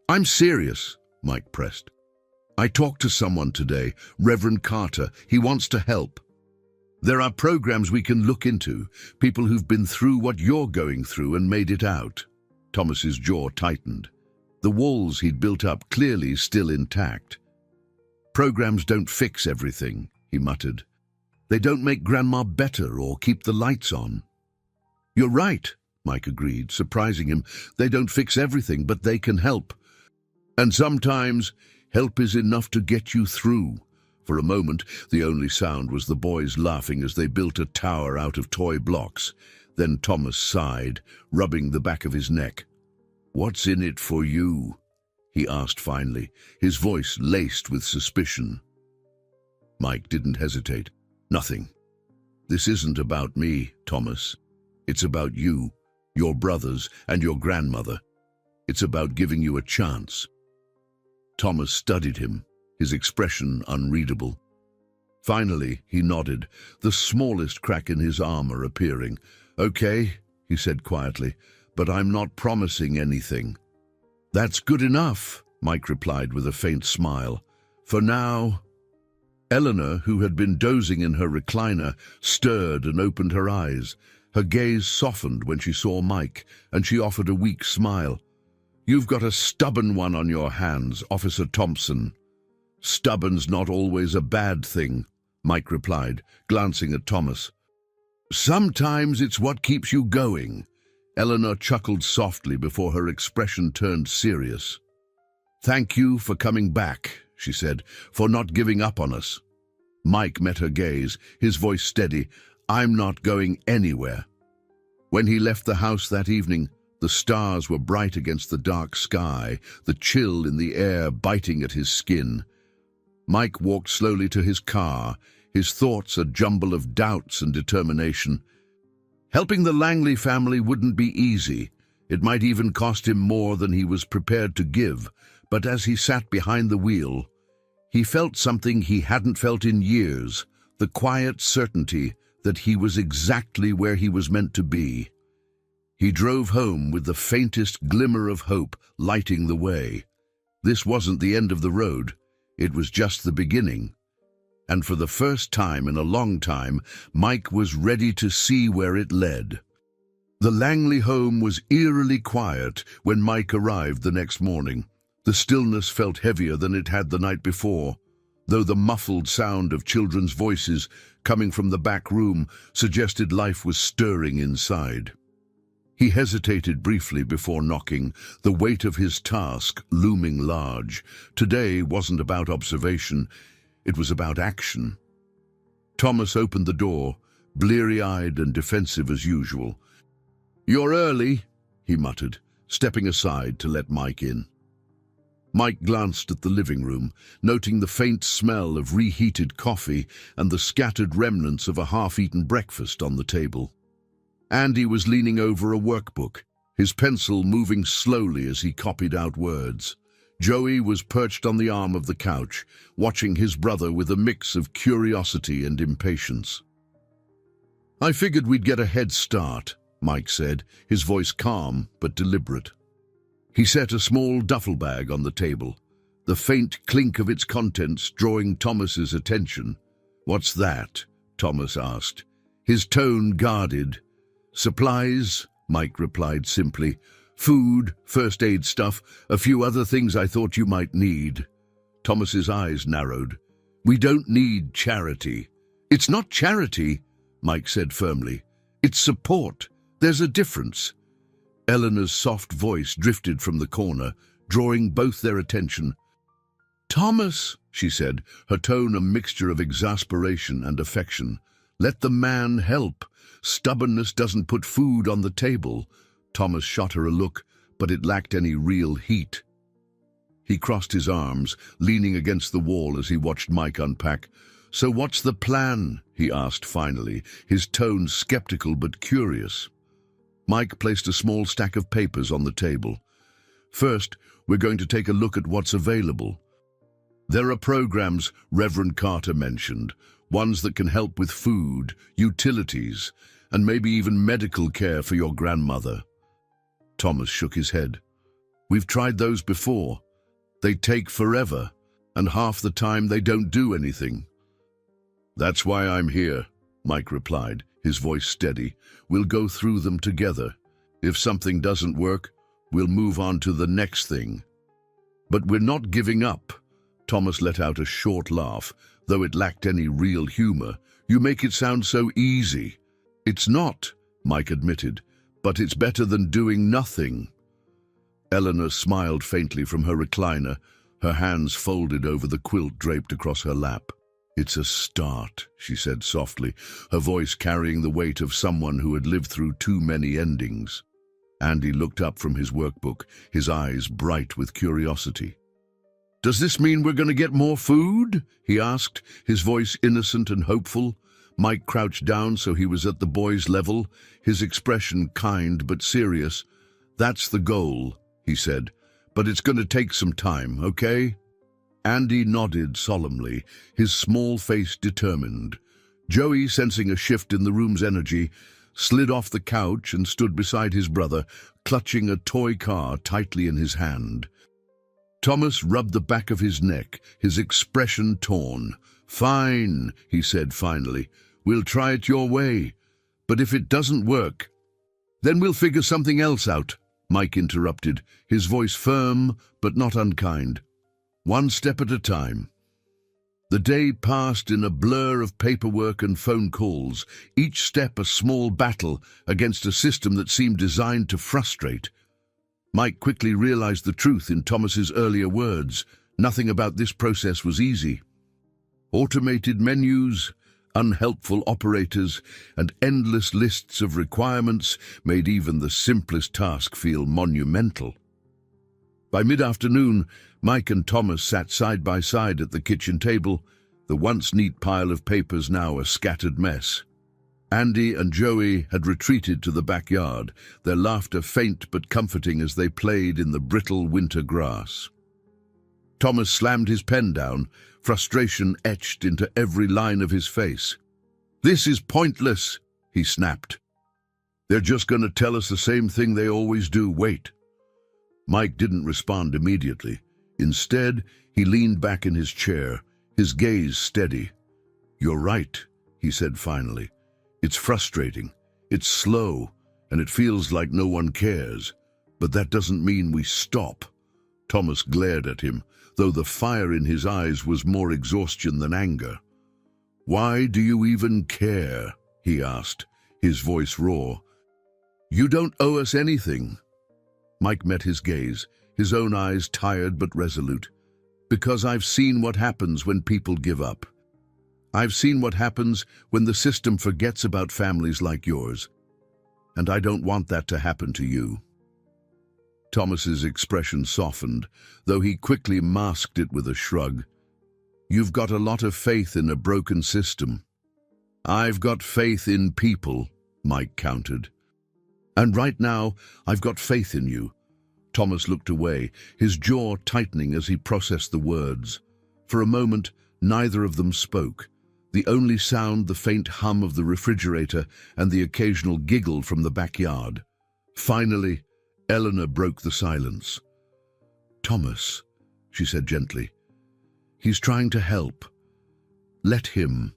"I'm serious," Mike pressed. "I talked to someone today, Reverend Carter. He wants to help. There are programs we can look into, people who've been through what you're going through and made it out." Thomas's jaw tightened. The walls he'd built up clearly still intact. "Programs don't fix everything," he muttered. "They don't make Grandma better or keep the lights on." "You're right," Mike agreed, surprising him. "They don't fix everything, but they can help. And sometimes help is enough to get you through." For a moment, the only sound was the boys laughing as they built a tower out of toy blocks. Then Thomas sighed, rubbing the back of his neck. "What's in it for you?" he asked finally, his voice laced with suspicion. Mike didn't hesitate. "Nothing. This isn't about me, Thomas. It's about you, your brothers, and your grandmother. It's about giving you a chance." Thomas studied him, his expression unreadable. Finally, he nodded, the smallest crack in his armor appearing. "Okay," he said quietly, "but I'm not promising anything." "That's good enough," Mike replied with a faint smile. "For now." Eleanor, who had been dozing in her recliner, stirred and opened her eyes. Her gaze softened when she saw Mike, and she offered a weak smile. "You've got a stubborn one on your hands, Officer Thompson." "Stubborn's not always a bad thing," Mike replied, glancing at Thomas. "Sometimes it's what keeps you going." Eleanor chuckled softly before her expression turned serious. "Thank you for coming back," she said, "for not giving up on us." Mike met her gaze, his voice steady. "I'm not going anywhere." When he left the house that evening, the stars were bright against the dark sky, the chill in the air biting at his skin. Mike walked slowly to his car, his thoughts a jumble of doubts and determination. Helping the Langley family wouldn't be easy. It might even cost him more than he was prepared to give, but as he sat behind the wheel, he felt something he hadn't felt in years, the quiet certainty that he was exactly where he was meant to be. He drove home with the faintest glimmer of hope lighting the way. This wasn't the end of the road, it was just the beginning. And for the first time in a long time, Mike was ready to see where it led. The Langley home was eerily quiet when Mike arrived the next morning. The stillness felt heavier than it had the night before, though the muffled sound of children's voices coming from the back room suggested life was stirring inside. He hesitated briefly before knocking, the weight of his task looming large. Today wasn't about observation, it was about action. Thomas opened the door, bleary-eyed and defensive as usual. "You're early," he muttered, stepping aside to let Mike in. Mike glanced at the living room, noting the faint smell of reheated coffee and the scattered remnants of a half-eaten breakfast on the table. Andy was leaning over a workbook, his pencil moving slowly as he copied out words. Joey was perched on the arm of the couch, watching his brother with a mix of curiosity and impatience. "I figured we'd get a head start," Mike said, his voice calm but deliberate. He set a small duffel bag on the table, the faint clink of its contents drawing Thomas's attention. "What's that?" Thomas asked, his tone guarded. "Supplies," Mike replied simply. "Food, first aid stuff, a few other things I thought you might need." Thomas's eyes narrowed. "We don't need charity." "It's not charity," Mike said firmly. "It's support. There's a difference." Eleanor's soft voice drifted from the corner, drawing both their attention. "Thomas," she said, her tone a mixture of exasperation and affection. "Let the man help. Stubbornness doesn't put food on the table." Thomas shot her a look, but it lacked any real heat. He crossed his arms, leaning against the wall as he watched Mike unpack. "So what's the plan?" he asked finally, his tone skeptical but curious. Mike placed a small stack of papers on the table. "First, we're going to take a look at what's available. There are programs Reverend Carter mentioned, ones that can help with food, utilities, and maybe even medical care for your grandmother." Thomas shook his head. "We've tried those before. They take forever, and half the time they don't do anything." "That's why I'm here," Mike replied, his voice steady. "We'll go through them together. If something doesn't work, we'll move on to the next thing." "But we're not giving up." Thomas let out a short laugh, though it lacked any real humor. "You make it sound so easy." "It's not," Mike admitted, "but it's better than doing nothing." Eleanor smiled faintly from her recliner, her hands folded over the quilt draped across her lap. "It's a start," she said softly, her voice carrying the weight of someone who had lived through too many endings. Andy looked up from his workbook, his eyes bright with curiosity. "Does this mean we're going to get more food?" he asked, his voice innocent and hopeful. Mike crouched down so he was at the boy's level, his expression kind but serious. "That's the goal," he said, "but it's going to take some time, okay?" Andy nodded solemnly, his small face determined. Joey, sensing a shift in the room's energy, slid off the couch and stood beside his brother, clutching a toy car tightly in his hand. Thomas rubbed the back of his neck, his expression torn. "Fine," he said finally. "We'll try it your way. But if it doesn't work, then we'll figure something else out," Mike interrupted, his voice firm but not unkind. "One step at a time." The day passed in a blur of paperwork and phone calls, each step a small battle against a system that seemed designed to frustrate. Mike quickly realized the truth in Thomas's earlier words. Nothing about this process was easy. Automated menus, unhelpful operators, and endless lists of requirements made even the simplest task feel monumental. By mid-afternoon, Mike and Thomas sat side by side at the kitchen table, the once neat pile of papers now a scattered mess. Andy and Joey had retreated to the backyard, their laughter faint but comforting as they played in the brittle winter grass. Thomas slammed his pen down, frustration etched into every line of his face. "This is pointless," he snapped. "They're just going to tell us the same thing they always do. Wait." Mike didn't respond immediately. Instead, he leaned back in his chair, his gaze steady. "You're right," he said finally. "It's frustrating, it's slow, and it feels like no one cares. But that doesn't mean we stop." Thomas glared at him, though the fire in his eyes was more exhaustion than anger. "Why do you even care?" he asked, his voice raw. "You don't owe us anything." Mike met his gaze, his own eyes tired but resolute. "Because I've seen what happens when people give up. I've seen what happens when the system forgets about families like yours. And I don't want that to happen to you." Thomas's expression softened, though he quickly masked it with a shrug. "You've got a lot of faith in a broken system." "I've got faith in people," Mike countered. "And right now, I've got faith in you." Thomas looked away, his jaw tightening as he processed the words. For a moment, neither of them spoke. The only sound the faint hum of the refrigerator and the occasional giggle from the backyard. Finally, Eleanor broke the silence. "Thomas," she said gently, "he's trying to help. Let him."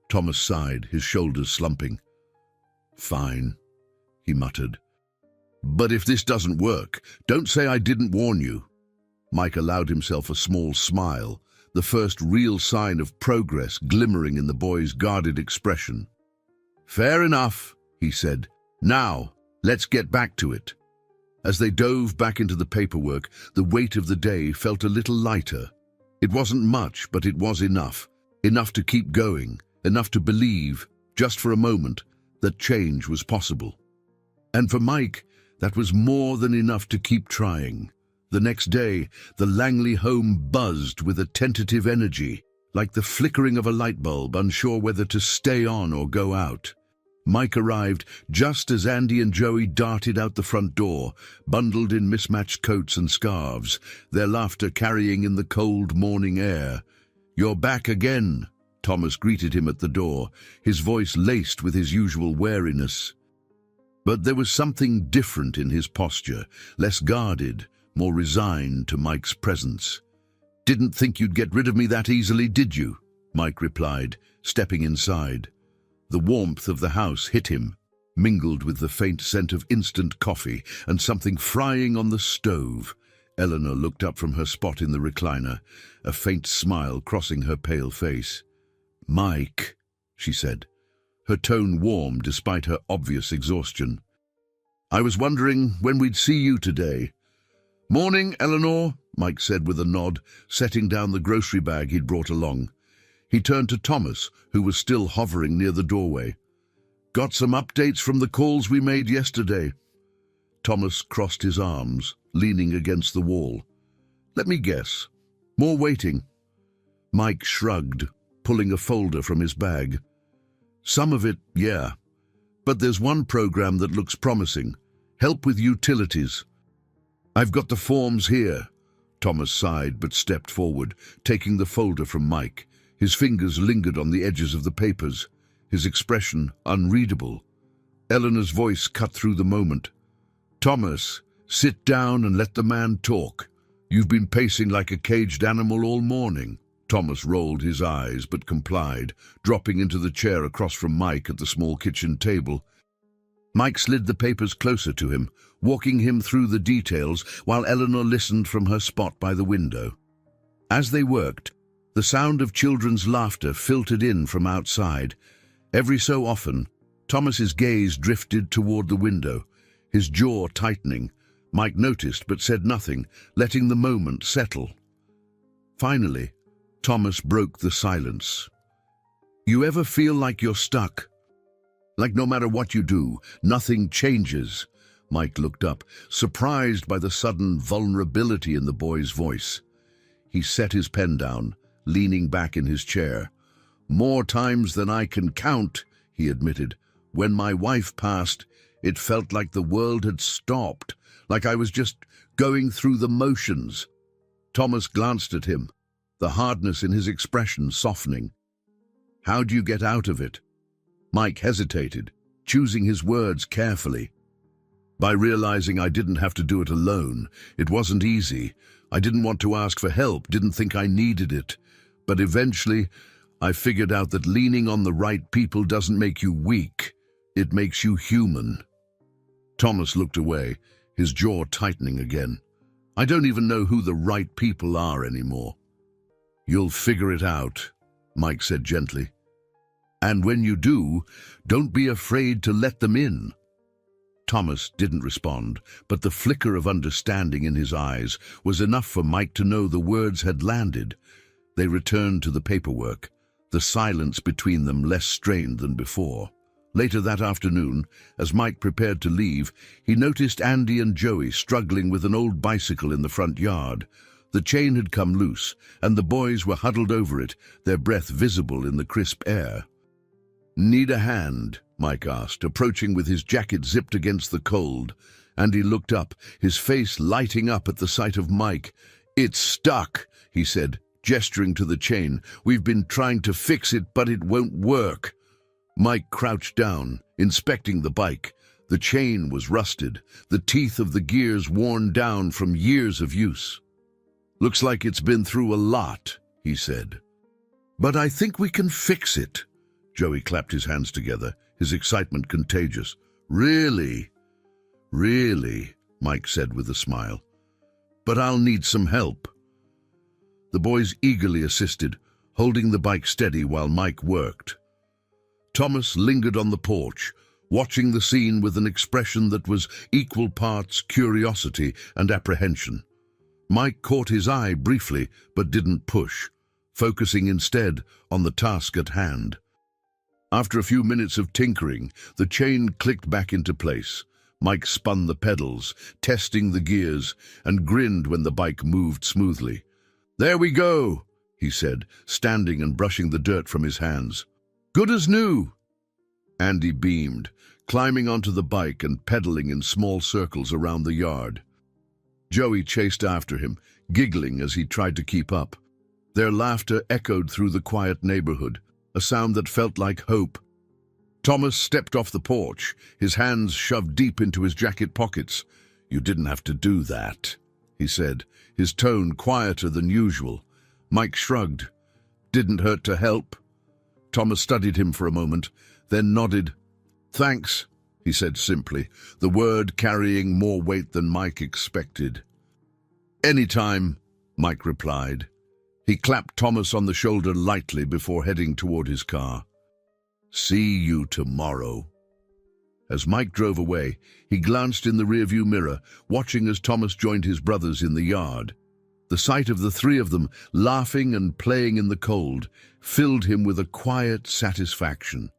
Thomas sighed, his shoulders slumping. "Fine," he muttered. "But if this doesn't work, don't say I didn't warn you." Mike allowed himself a small smile, the first real sign of progress glimmering in the boy's guarded expression. "Fair enough," he said. "Now, let's get back to it." As they dove back into the paperwork, the weight of the day felt a little lighter. It wasn't much, but it was enough. Enough to keep going, enough to believe, just for a moment, that change was possible. And for Mike, that was more than enough to keep trying. The next day, the Langley home buzzed with a tentative energy, like the flickering of a light bulb, unsure whether to stay on or go out. Mike arrived just as Andy and Joey darted out the front door, bundled in mismatched coats and scarves, their laughter carrying in the cold morning air. "You're back again," Thomas greeted him at the door, his voice laced with his usual wariness. But there was something different in his posture, less guarded, more resigned to Mike's presence. "Didn't think you'd get rid of me that easily, did you?" Mike replied, stepping inside. The warmth of the house hit him, mingled with the faint scent of instant coffee and something frying on the stove. Eleanor looked up from her spot in the recliner, a faint smile crossing her pale face. "Mike," she said, her tone warm despite her obvious exhaustion. "I was wondering when we'd see you today." "Morning, Eleanor," Mike said with a nod, setting down the grocery bag he'd brought along. He turned to Thomas, who was still hovering near the doorway. "Got some updates from the calls we made yesterday?" Thomas crossed his arms, leaning against the wall. "Let me guess. More waiting." Mike shrugged, pulling a folder from his bag. "Some of it, yeah. But there's one program that looks promising. Help with utilities." "I've got the forms here." Thomas sighed but stepped forward, taking the folder from Mike. His fingers lingered on the edges of the papers, his expression unreadable. Eleanor's voice cut through the moment. "Thomas, sit down and let the man talk. You've been pacing like a caged animal all morning." Thomas rolled his eyes but complied, dropping into the chair across from Mike at the small kitchen table. Mike slid the papers closer to him, walking him through the details while Eleanor listened from her spot by the window. As they worked, the sound of children's laughter filtered in from outside. Every so often, Thomas's gaze drifted toward the window, his jaw tightening. Mike noticed but said nothing, letting the moment settle. Finally, Thomas broke the silence. "You ever feel like you're stuck? Like no matter what you do, nothing changes?" Mike looked up, surprised by the sudden vulnerability in the boy's voice. He set his pen down, leaning back in his chair. "More times than I can count," he admitted. "When my wife passed, it felt like the world had stopped, like I was just going through the motions." Thomas glanced at him, the hardness in his expression softening. "How do you get out of it?" Mike hesitated, choosing his words carefully. "By realizing I didn't have to do it alone. It wasn't easy. I didn't want to ask for help, didn't think I needed it. But eventually, I figured out that leaning on the right people doesn't make you weak. It makes you human." Thomas looked away, his jaw tightening again. "I don't even know who the right people are anymore." "You'll figure it out," Mike said gently. "And when you do, don't be afraid to let them in." Thomas didn't respond, but the flicker of understanding in his eyes was enough for Mike to know the words had landed. They returned to the paperwork, the silence between them less strained than before. Later that afternoon, as Mike prepared to leave, he noticed Andy and Joey struggling with an old bicycle in the front yard. The chain had come loose, and the boys were huddled over it, their breath visible in the crisp air. "Need a hand?" Mike asked, approaching with his jacket zipped against the cold. Andy looked up, his face lighting up at the sight of Mike. "It's stuck," he said, gesturing to the chain. "We've been trying to fix it, but it won't work." Mike crouched down, inspecting the bike. The chain was rusted, the teeth of the gears worn down from years of use. "Looks like it's been through a lot," he said. "But I think we can fix it." Joey clapped his hands together, his excitement contagious. "Really?" "Really," Mike said with a smile. "But I'll need some help." The boys eagerly assisted, holding the bike steady while Mike worked. Thomas lingered on the porch, watching the scene with an expression that was equal parts curiosity and apprehension. Mike caught his eye briefly, but didn't push, focusing instead on the task at hand. After a few minutes of tinkering, the chain clicked back into place. Mike spun the pedals, testing the gears, and grinned when the bike moved smoothly. "There we go," he said, standing and brushing the dirt from his hands. "Good as new." Andy beamed, climbing onto the bike and pedaling in small circles around the yard. Joey chased after him, giggling as he tried to keep up. Their laughter echoed through the quiet neighborhood, a sound that felt like hope. Thomas stepped off the porch, his hands shoved deep into his jacket pockets. "You didn't have to do that," he said, his tone quieter than usual. Mike shrugged. "Didn't hurt to help." Thomas studied him for a moment, then nodded. "Thanks," he said simply, the word carrying more weight than Mike expected. "Anytime," Mike replied. He clapped Thomas on the shoulder lightly before heading toward his car. "See you tomorrow." As Mike drove away, he glanced in the rearview mirror, watching as Thomas joined his brothers in the yard. The sight of the three of them, laughing and playing in the cold, filled him with a quiet satisfaction.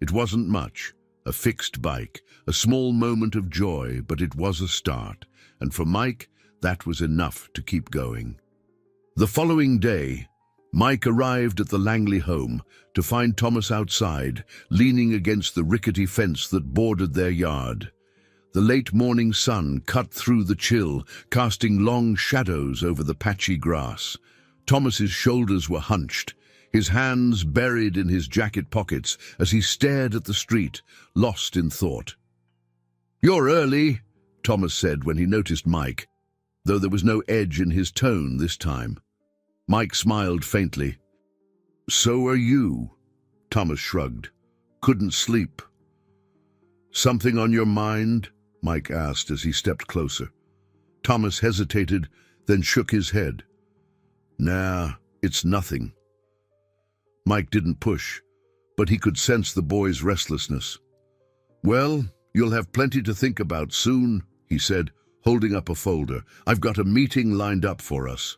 It wasn't much, a fixed bike, a small moment of joy, but it was a start, and for Mike, that was enough to keep going. The following day, Mike arrived at the Langley home to find Thomas outside, leaning against the rickety fence that bordered their yard. The late morning sun cut through the chill, casting long shadows over the patchy grass. Thomas's shoulders were hunched, his hands buried in his jacket pockets as he stared at the street, lost in thought. "You're early," Thomas said when he noticed Mike, though there was no edge in his tone this time. Mike smiled faintly. "So are you," Thomas shrugged. "Couldn't sleep." "Something on your mind?" Mike asked as he stepped closer. Thomas hesitated, then shook his head. "Nah, it's nothing." Mike didn't push, but he could sense the boy's restlessness. "Well, you'll have plenty to think about soon," he said, holding up a folder. "I've got a meeting lined up for us."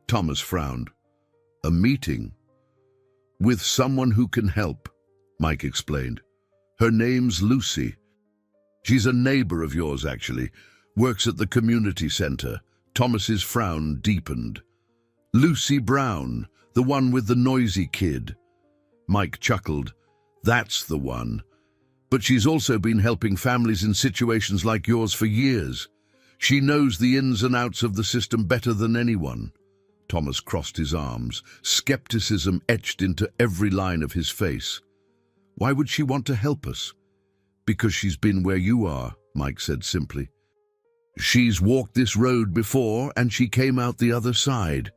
Thomas frowned. "A meeting?" "With someone who can help," Mike explained. "Her name's Lucy. She's a neighbor of yours, actually. Works at the community center." Thomas's frown deepened. "Lucy Brown, the one with the noisy kid." Mike chuckled. That's the one. But she's also been helping families in situations like yours for years. She knows the ins and outs of the system better than anyone. Thomas crossed his arms, skepticism etched into every line of his face. Why would she want to help us? Because she's been where you are, Mike said simply. She's walked this road before and she came out the other side.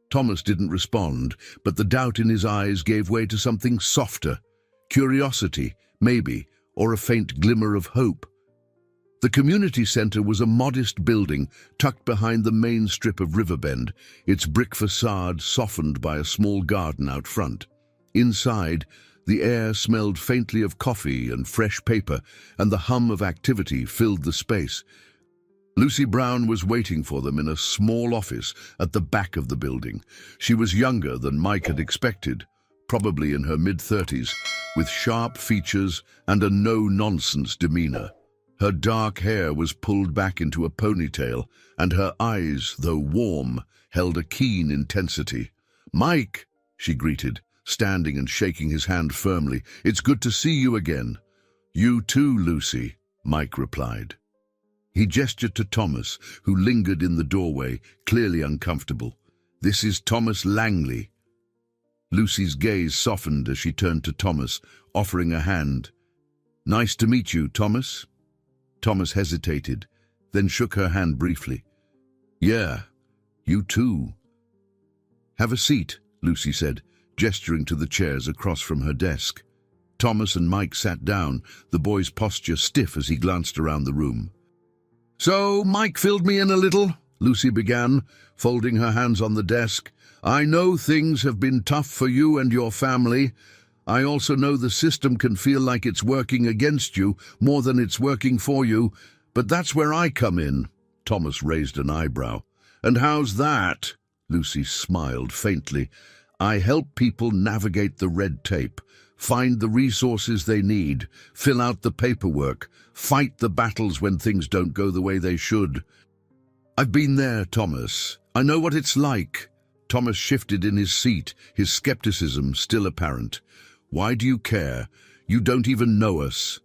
Thomas didn't respond, but the doubt in his eyes gave way to something softer. Curiosity, maybe, or a faint glimmer of hope. The community center was a modest building tucked behind the main strip of Riverbend, its brick facade softened by a small garden out front. Inside, the air smelled faintly of coffee and fresh paper, and the hum of activity filled the space. Lucy Brown was waiting for them in a small office at the back of the building. She was younger than Mike had expected, probably in her mid-30s, with sharp features and a no-nonsense demeanor. Her dark hair was pulled back into a ponytail, and her eyes, though warm, held a keen intensity. "Mike," she greeted, standing and shaking his hand firmly. "It's good to see you again." "You too, Lucy," Mike replied. He gestured to Thomas, who lingered in the doorway, clearly uncomfortable. "This is Thomas Langley." Lucy's gaze softened as she turned to Thomas, offering a hand. "Nice to meet you, Thomas." Thomas hesitated, then shook her hand briefly. "Yeah, you too." "Have a seat," Lucy said, gesturing to the chairs across from her desk. Thomas and Mike sat down, the boy's posture stiff as he glanced around the room. "So, Mike filled me in a little," Lucy began, folding her hands on the desk. "I know things have been tough for you and your family. I also know the system can feel like it's working against you more than it's working for you, but that's where I come in." Thomas raised an eyebrow. "And how's that?" Lucy smiled faintly. "I help people navigate the red tape, find the resources they need, fill out the paperwork, fight the battles when things don't go the way they should." "I've been there, Thomas. I know what it's like." Thomas shifted in his seat, his skepticism still apparent. "Why do you care? You don't even know us."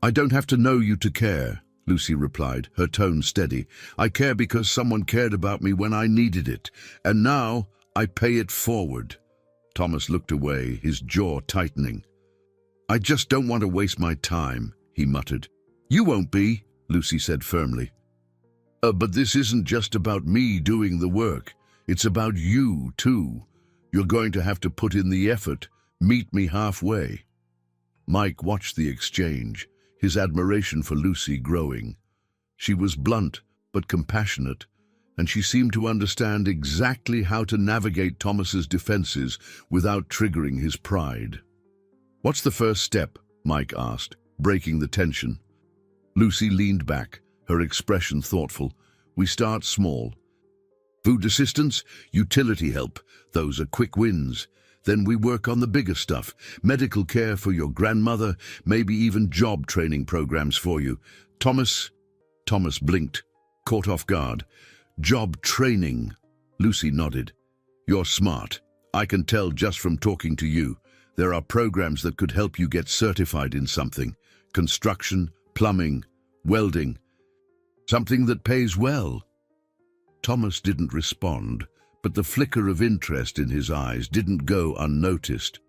"I don't have to know you to care," Lucy replied, her tone steady. "I care because someone cared about me when I needed it, and now I pay it forward." Thomas looked away, his jaw tightening. "I just don't want to waste my time," he muttered. "You won't be," Lucy said firmly. But this isn't just about me doing the work. It's about you, too. You're going to have to put in the effort. Meet me halfway." Mike watched the exchange, his admiration for Lucy growing. She was blunt but compassionate, and she seemed to understand exactly how to navigate Thomas's defenses without triggering his pride. "What's the first step?" Mike asked, breaking the tension. Lucy leaned back, her expression thoughtful. "We start small. Food assistance, utility help, those are quick wins. Then we work on the bigger stuff, medical care for your grandmother, maybe even job training programs for you." Thomas blinked, caught off guard. "Job training?" Lucy nodded. "You're smart. I can tell just from talking to you. There are programs that could help you get certified in something. Construction, plumbing, welding. Something that pays well." Thomas didn't respond, but the flicker of interest in his eyes didn't go unnoticed.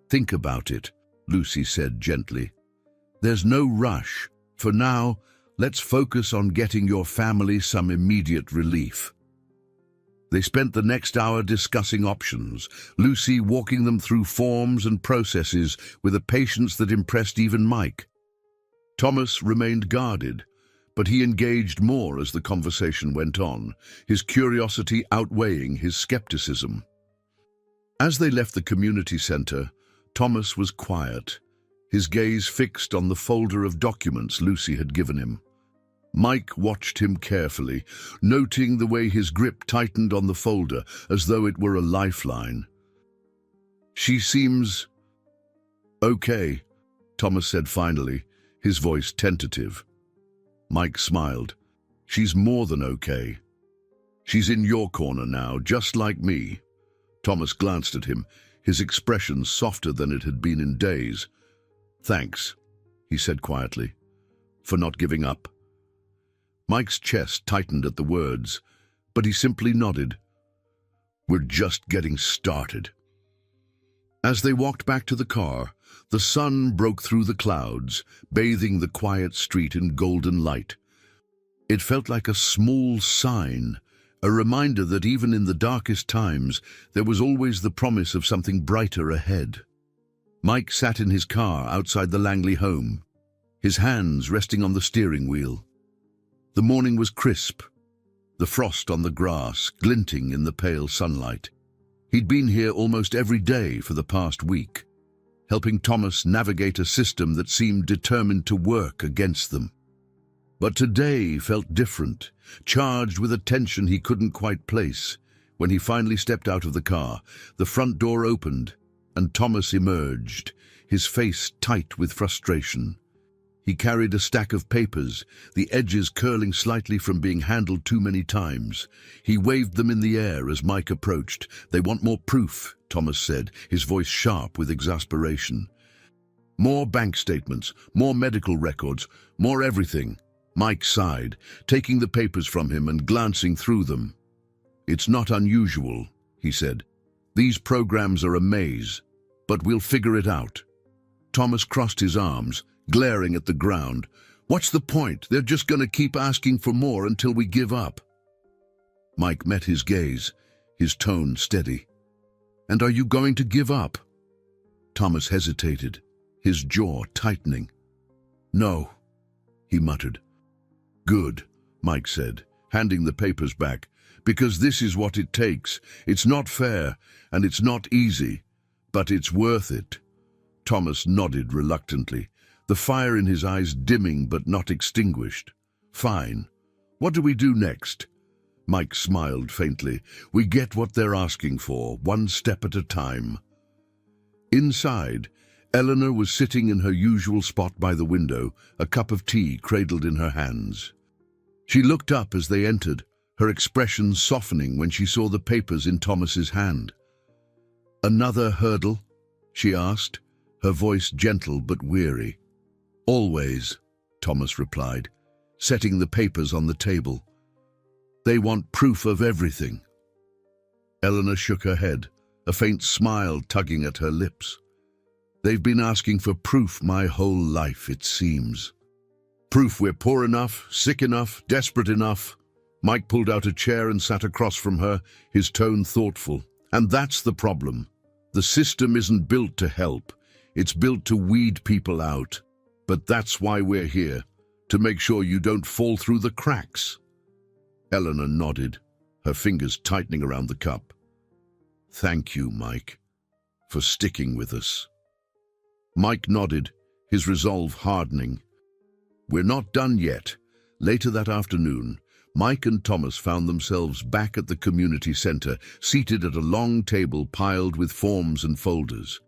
"Think about it," Lucy said gently. "There's no rush. For now, let's focus on getting your family some immediate relief." They spent the next hour discussing options, Lucy walking them through forms and processes with a patience that impressed even Mike. Thomas remained guarded, but he engaged more as the conversation went on, his curiosity outweighing his skepticism. As they left the community center, Thomas was quiet, his gaze fixed on the folder of documents Lucy had given him. Mike watched him carefully, noting the way his grip tightened on the folder as though it were a lifeline. "She seems okay," Thomas said finally, his voice tentative. Mike smiled. "She's more than okay. She's in your corner now, just like me." Thomas glanced at him, his expression softer than it had been in days. "Thanks," he said quietly, "for not giving up." Mike's chest tightened at the words, but he simply nodded. "We're just getting started." As they walked back to the car, the sun broke through the clouds, bathing the quiet street in golden light. It felt like a small sign, a reminder that even in the darkest times, there was always the promise of something brighter ahead. Mike sat in his car outside the Langley home, his hands resting on the steering wheel. The morning was crisp, the frost on the grass glinting in the pale sunlight. He'd been here almost every day for the past week, helping Thomas navigate a system that seemed determined to work against them. But today felt different, charged with a tension he couldn't quite place. When he finally stepped out of the car, the front door opened, and Thomas emerged, his face tight with frustration. He carried a stack of papers, the edges curling slightly from being handled too many times. He waved them in the air as Mike approached. "They want more proof," Thomas said, his voice sharp with exasperation. "More bank statements, more medical records, more everything." Mike sighed, taking the papers from him and glancing through them. "It's not unusual," he said. "These programs are a maze, but we'll figure it out." Thomas crossed his arms, glaring at the ground. "What's the point? They're just going to keep asking for more until we give up." Mike met his gaze, his tone steady. "And are you going to give up?" Thomas hesitated, his jaw tightening. "No," he muttered. "Good," Mike said, handing the papers back, "because this is what it takes. It's not fair, and it's not easy, but it's worth it." Thomas nodded reluctantly, the fire in his eyes dimming but not extinguished. "Fine. What do we do next?" Mike smiled faintly. "We get what they're asking for, one step at a time." Inside, Eleanor was sitting in her usual spot by the window, a cup of tea cradled in her hands. She looked up as they entered, her expression softening when she saw the papers in Thomas's hand. "Another hurdle?" she asked, her voice gentle but weary. "Always," Thomas replied, setting the papers on the table. "They want proof of everything." Eleanor shook her head, a faint smile tugging at her lips. "They've been asking for proof my whole life, it seems. Proof we're poor enough, sick enough, desperate enough." Mike pulled out a chair and sat across from her, his tone thoughtful. "And that's the problem. The system isn't built to help. It's built to weed people out. But that's why we're here, to make sure you don't fall through the cracks." Eleanor nodded, her fingers tightening around the cup. "Thank you, Mike, for sticking with us." Mike nodded, his resolve hardening. "We're not done yet." Later that afternoon, Mike and Thomas found themselves back at the community center, seated at a long table piled with forms and folders.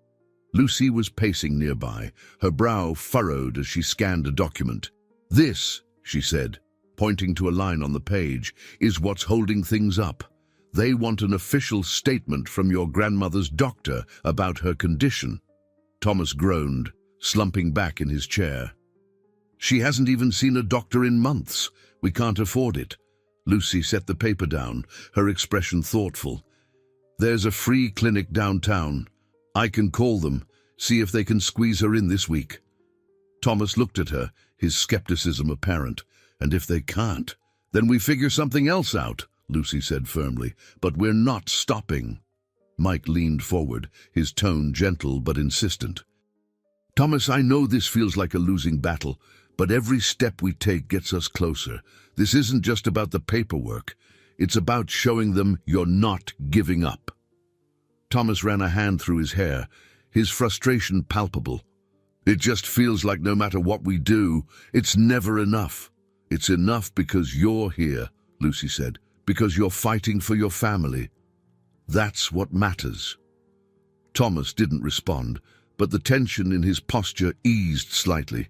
Lucy was pacing nearby, her brow furrowed as she scanned a document. "This," she said, pointing to a line on the page, "is what's holding things up. They want an official statement from your grandmother's doctor about her condition." Thomas groaned, slumping back in his chair. "She hasn't even seen a doctor in months. We can't afford it." Lucy set the paper down, her expression thoughtful. "There's a free clinic downtown. I can call them, see if they can squeeze her in this week." Thomas looked at her, his skepticism apparent. "And if they can't, then we figure something else out," Lucy said firmly. "But we're not stopping." Mike leaned forward, his tone gentle but insistent. "Thomas, I know this feels like a losing battle, but every step we take gets us closer. This isn't just about the paperwork. It's about showing them you're not giving up." Thomas ran a hand through his hair, his frustration palpable. "It just feels like no matter what we do, it's never enough." "It's enough because you're here," Lucy said, "because you're fighting for your family. That's what matters." Thomas didn't respond, but the tension in his posture eased slightly.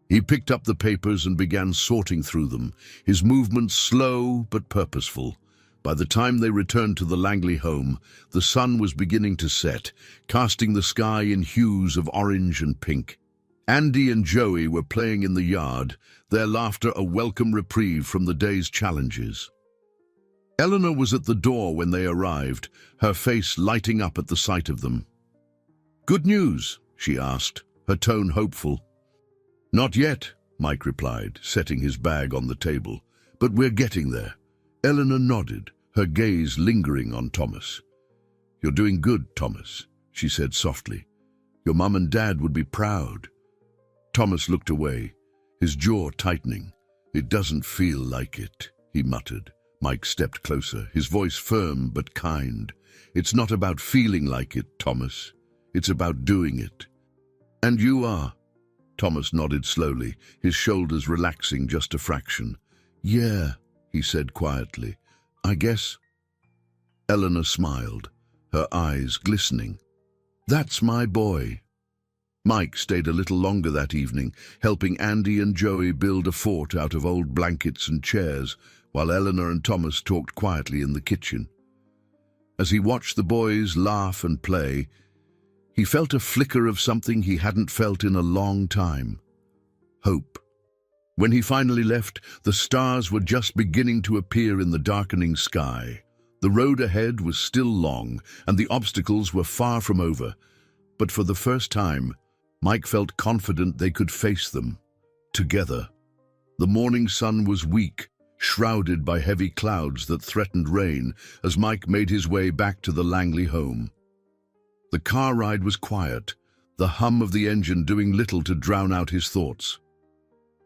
He picked up the papers and began sorting through them, his movements slow but purposeful. By the time they returned to the Langley home, the sun was beginning to set, casting the sky in hues of orange and pink. Andy and Joey were playing in the yard, their laughter a welcome reprieve from the day's challenges. Eleanor was at the door when they arrived, her face lighting up at the sight of them. "Good news?" she asked, her tone hopeful. "Not yet," Mike replied, setting his bag on the table. "But we're getting there." Eleanor nodded, her gaze lingering on Thomas. "You're doing good, Thomas," she said softly. "Your mum and dad would be proud." Thomas looked away, his jaw tightening. "It doesn't feel like it," he muttered. Mike stepped closer, his voice firm but kind. "It's not about feeling like it, Thomas. It's about doing it." "And you are?" Thomas nodded slowly, his shoulders relaxing just a fraction. "Yeah," he said quietly. "I guess." Eleanor smiled, her eyes glistening. "That's my boy." Mike stayed a little longer that evening, helping Andy and Joey build a fort out of old blankets and chairs, while Eleanor and Thomas talked quietly in the kitchen. As he watched the boys laugh and play, he felt a flicker of something he hadn't felt in a long time: hope. When he finally left, the stars were just beginning to appear in the darkening sky. The road ahead was still long, and the obstacles were far from over. But for the first time, Mike felt confident they could face them, together. The morning sun was weak, shrouded by heavy clouds that threatened rain, as Mike made his way back to the Langley home. The car ride was quiet, the hum of the engine doing little to drown out his thoughts.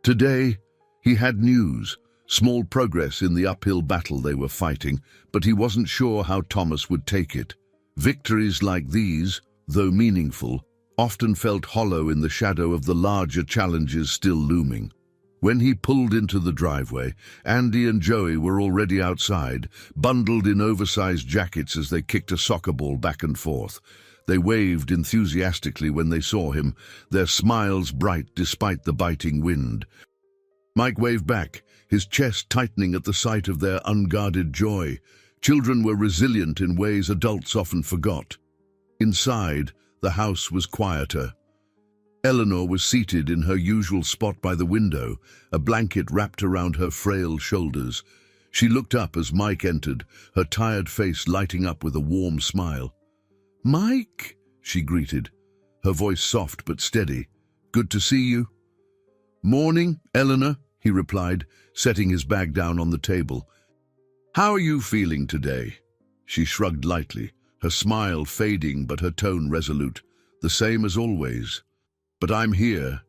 Today, he had news, small progress in the uphill battle they were fighting, but he wasn't sure how Thomas would take it. Victories like these, though meaningful, often felt hollow in the shadow of the larger challenges still looming. When he pulled into the driveway, Andy and Joey were already outside, bundled in oversized jackets as they kicked a soccer ball back and forth. They waved enthusiastically when they saw him, their smiles bright despite the biting wind. Mike waved back, his chest tightening at the sight of their unguarded joy. Children were resilient in ways adults often forgot. Inside, the house was quieter. Eleanor was seated in her usual spot by the window, a blanket wrapped around her frail shoulders. She looked up as Mike entered, her tired face lighting up with a warm smile. "Mike," she greeted, her voice soft but steady. "Good to see you." "Morning, Eleanor," he replied, setting his bag down on the table. "How are you feeling today?" She shrugged lightly, her smile fading but her tone resolute. "The same as always. But I'm here,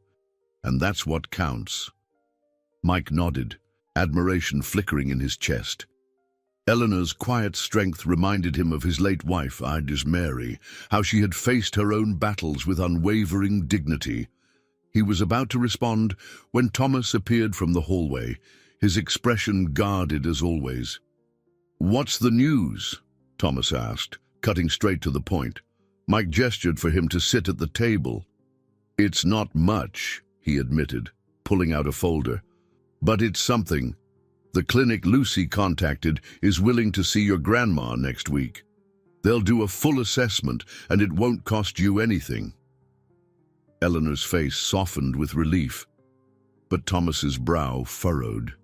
and that's what counts." Mike nodded, admiration flickering in his chest. Eleanor's quiet strength reminded him of his late wife, Ida's Mary, how she had faced her own battles with unwavering dignity. He was about to respond when Thomas appeared from the hallway, his expression guarded as always. "What's the news?" Thomas asked, cutting straight to the point. Mike gestured for him to sit at the table. "It's not much," he admitted, pulling out a folder. "But it's something. The clinic Lucy contacted is willing to see your grandma next week. They'll do a full assessment, and it won't cost you anything." Eleanor's face softened with relief, but Thomas's brow furrowed.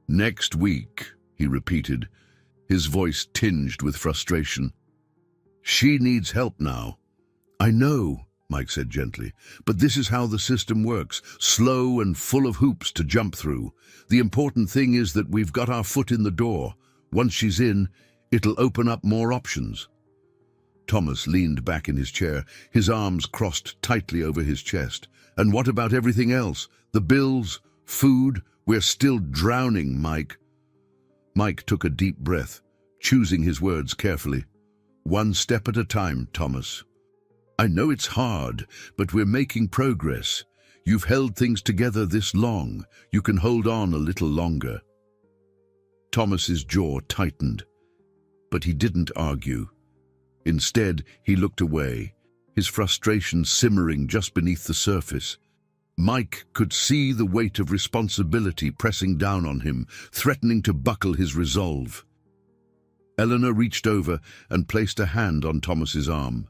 "Next week," he repeated, his voice tinged with frustration. "She needs help now." "I know," Mike said gently, "but this is how the system works, slow and full of hoops to jump through. The important thing is that we've got our foot in the door. Once she's in, it'll open up more options." Thomas leaned back in his chair, his arms crossed tightly over his chest. "And what about everything else? The bills, food? We're still drowning, Mike." Mike took a deep breath, choosing his words carefully. "One step at a time, Thomas. I know it's hard, but we're making progress. You've held things together this long. You can hold on a little longer." Thomas's jaw tightened, but he didn't argue. Instead, he looked away, his frustration simmering just beneath the surface. Mike could see the weight of responsibility pressing down on him, threatening to buckle his resolve. Eleanor reached over and placed a hand on Thomas's arm.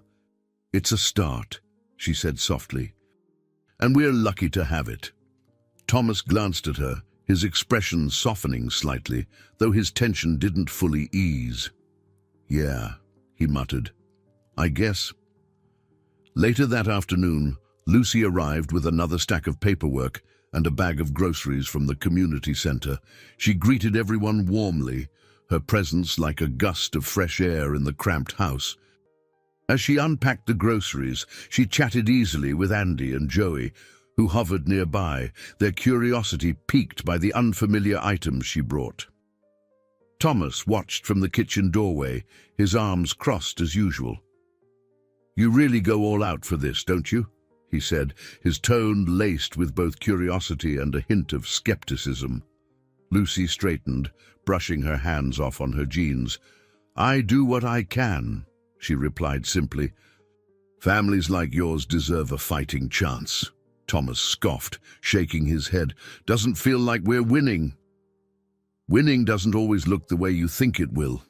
"It's a start," she said softly, "and we're lucky to have it." Thomas glanced at her, his expression softening slightly, though his tension didn't fully ease. "Yeah," he muttered. "I guess." Later that afternoon, Lucy arrived with another stack of paperwork and a bag of groceries from the community center. She greeted everyone warmly, her presence like a gust of fresh air in the cramped house. As she unpacked the groceries, she chatted easily with Andy and Joey, who hovered nearby, their curiosity piqued by the unfamiliar items she brought. Thomas watched from the kitchen doorway, his arms crossed as usual. "You really go all out for this, don't you?" he said, his tone laced with both curiosity and a hint of skepticism. Lucy straightened, brushing her hands off on her jeans. "I do what I can," she replied simply. "Families like yours deserve a fighting chance," Thomas scoffed, shaking his head. "Doesn't feel like we're winning." "Winning doesn't always look the way you think it will,"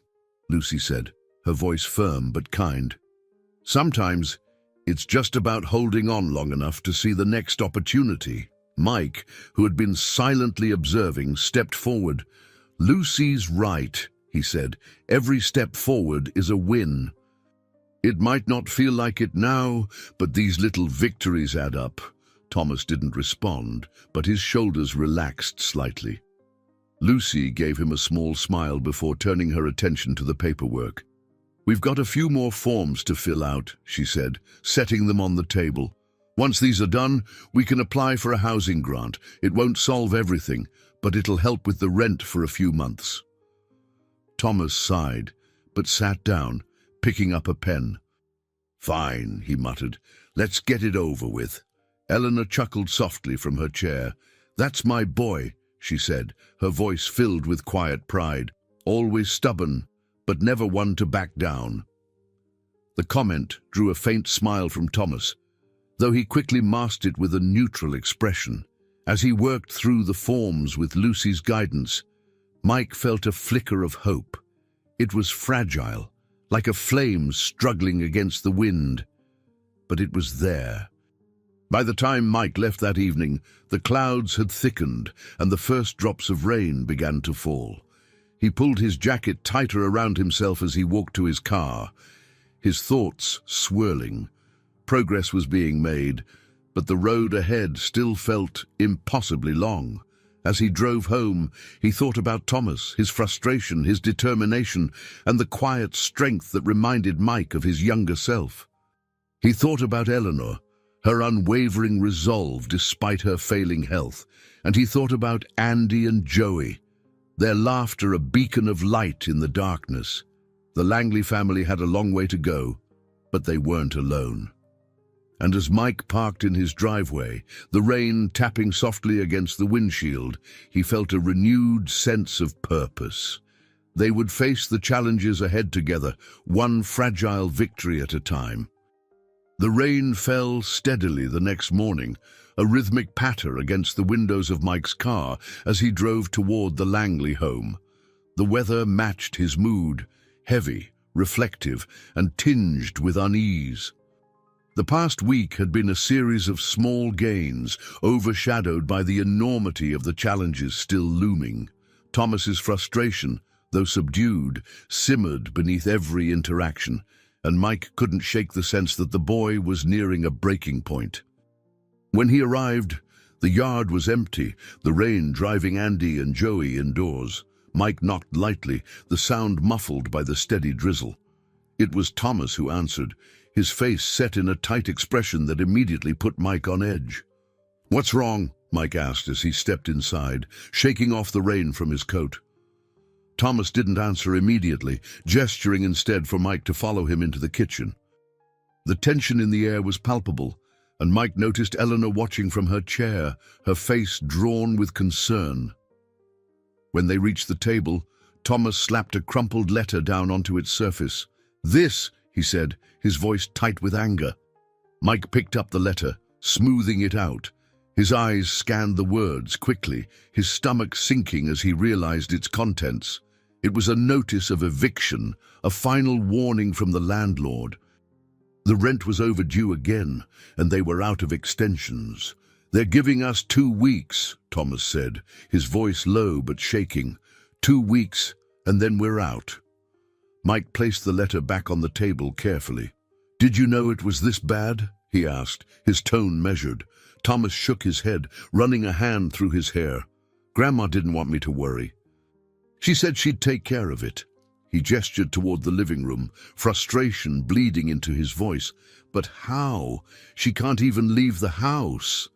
Lucy said, her voice firm but kind. "Sometimes it's just about holding on long enough to see the next opportunity." Mike, who had been silently observing, stepped forward. "Lucy's right," he said. "Every step forward is a win. It might not feel like it now, but these little victories add up." Thomas didn't respond, but his shoulders relaxed slightly. Lucy gave him a small smile before turning her attention to the paperwork. "We've got a few more forms to fill out," she said, setting them on the table. "Once these are done, we can apply for a housing grant. It won't solve everything, but it'll help with the rent for a few months." Thomas sighed, but sat down, picking up a pen. "Fine," he muttered. "Let's get it over with." Eleanor chuckled softly from her chair. "That's my boy," she said, her voice filled with quiet pride. "Always stubborn, but never one to back down." The comment drew a faint smile from Thomas, though he quickly masked it with a neutral expression. As he worked through the forms with Lucy's guidance, Mike felt a flicker of hope. It was fragile, like a flame struggling against the wind, but it was there. By the time Mike left that evening, the clouds had thickened and the first drops of rain began to fall. He pulled his jacket tighter around himself as he walked to his car, his thoughts swirling. Progress was being made, but the road ahead still felt impossibly long. As he drove home, he thought about Thomas, his frustration, his determination, and the quiet strength that reminded Mike of his younger self. He thought about Eleanor, her unwavering resolve despite her failing health, and he thought about Andy and Joey, their laughter a beacon of light in the darkness. The Langley family had a long way to go, but they weren't alone. And as Mike parked in his driveway, the rain tapping softly against the windshield, he felt a renewed sense of purpose. They would face the challenges ahead together, one fragile victory at a time. The rain fell steadily the next morning, a rhythmic patter against the windows of Mike's car as he drove toward the Langley home. The weather matched his mood, heavy, reflective, and tinged with unease. The past week had been a series of small gains, overshadowed by the enormity of the challenges still looming. Thomas's frustration, though subdued, simmered beneath every interaction, and Mike couldn't shake the sense that the boy was nearing a breaking point. When he arrived, the yard was empty, the rain driving Andy and Joey indoors. Mike knocked lightly, the sound muffled by the steady drizzle. It was Thomas who answered, his face set in a tight expression that immediately put Mike on edge. "What's wrong?" Mike asked as he stepped inside, shaking off the rain from his coat. Thomas didn't answer immediately, gesturing instead for Mike to follow him into the kitchen. The tension in the air was palpable, and Mike noticed Eleanor watching from her chair, her face drawn with concern. When they reached the table, Thomas slapped a crumpled letter down onto its surface. "This," he said, his voice tight with anger. Mike picked up the letter, smoothing it out. His eyes scanned the words quickly, his stomach sinking as he realized its contents. It was a notice of eviction, a final warning from the landlord. The rent was overdue again, and they were out of extensions. "They're giving us 2 weeks, Thomas said, his voice low but shaking. 2 weeks, and then we're out." Mike placed the letter back on the table carefully. "Did you know it was this bad?" he asked, his tone measured. Thomas shook his head, running a hand through his hair. "Grandma didn't want me to worry. She said she'd take care of it." He gestured toward the living room, frustration bleeding into his voice. "But how? She can't even leave the house."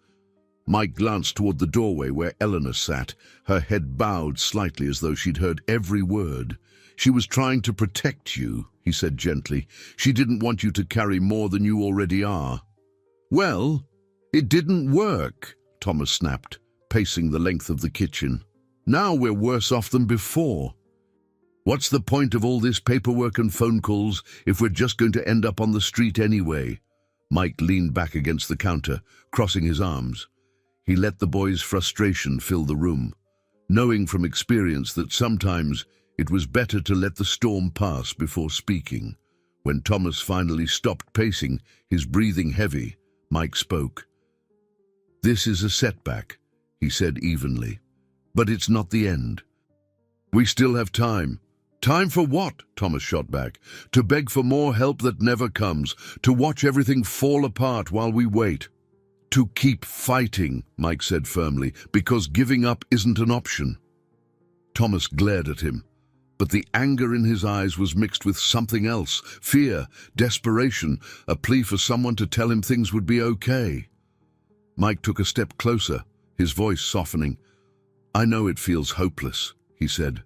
Mike glanced toward the doorway where Eleanor sat, her head bowed slightly as though she'd heard every word. "She was trying to protect you," he said gently. "She didn't want you to carry more than you already are." "Well, it didn't work," Thomas snapped, pacing the length of the kitchen. "Now we're worse off than before. What's the point of all this paperwork and phone calls if we're just going to end up on the street anyway?" Mike leaned back against the counter, crossing his arms. He let the boy's frustration fill the room, knowing from experience that sometimes it was better to let the storm pass before speaking. When Thomas finally stopped pacing, his breathing heavy, Mike spoke. "This is a setback," he said evenly, "but it's not the end. We still have time." "Time for what?" Thomas shot back. "To beg for more help that never comes, to watch everything fall apart while we wait." "To keep fighting," Mike said firmly, "because giving up isn't an option." Thomas glared at him, but the anger in his eyes was mixed with something else, fear, desperation, a plea for someone to tell him things would be okay. Mike took a step closer, his voice softening. "I know it feels hopeless," he said.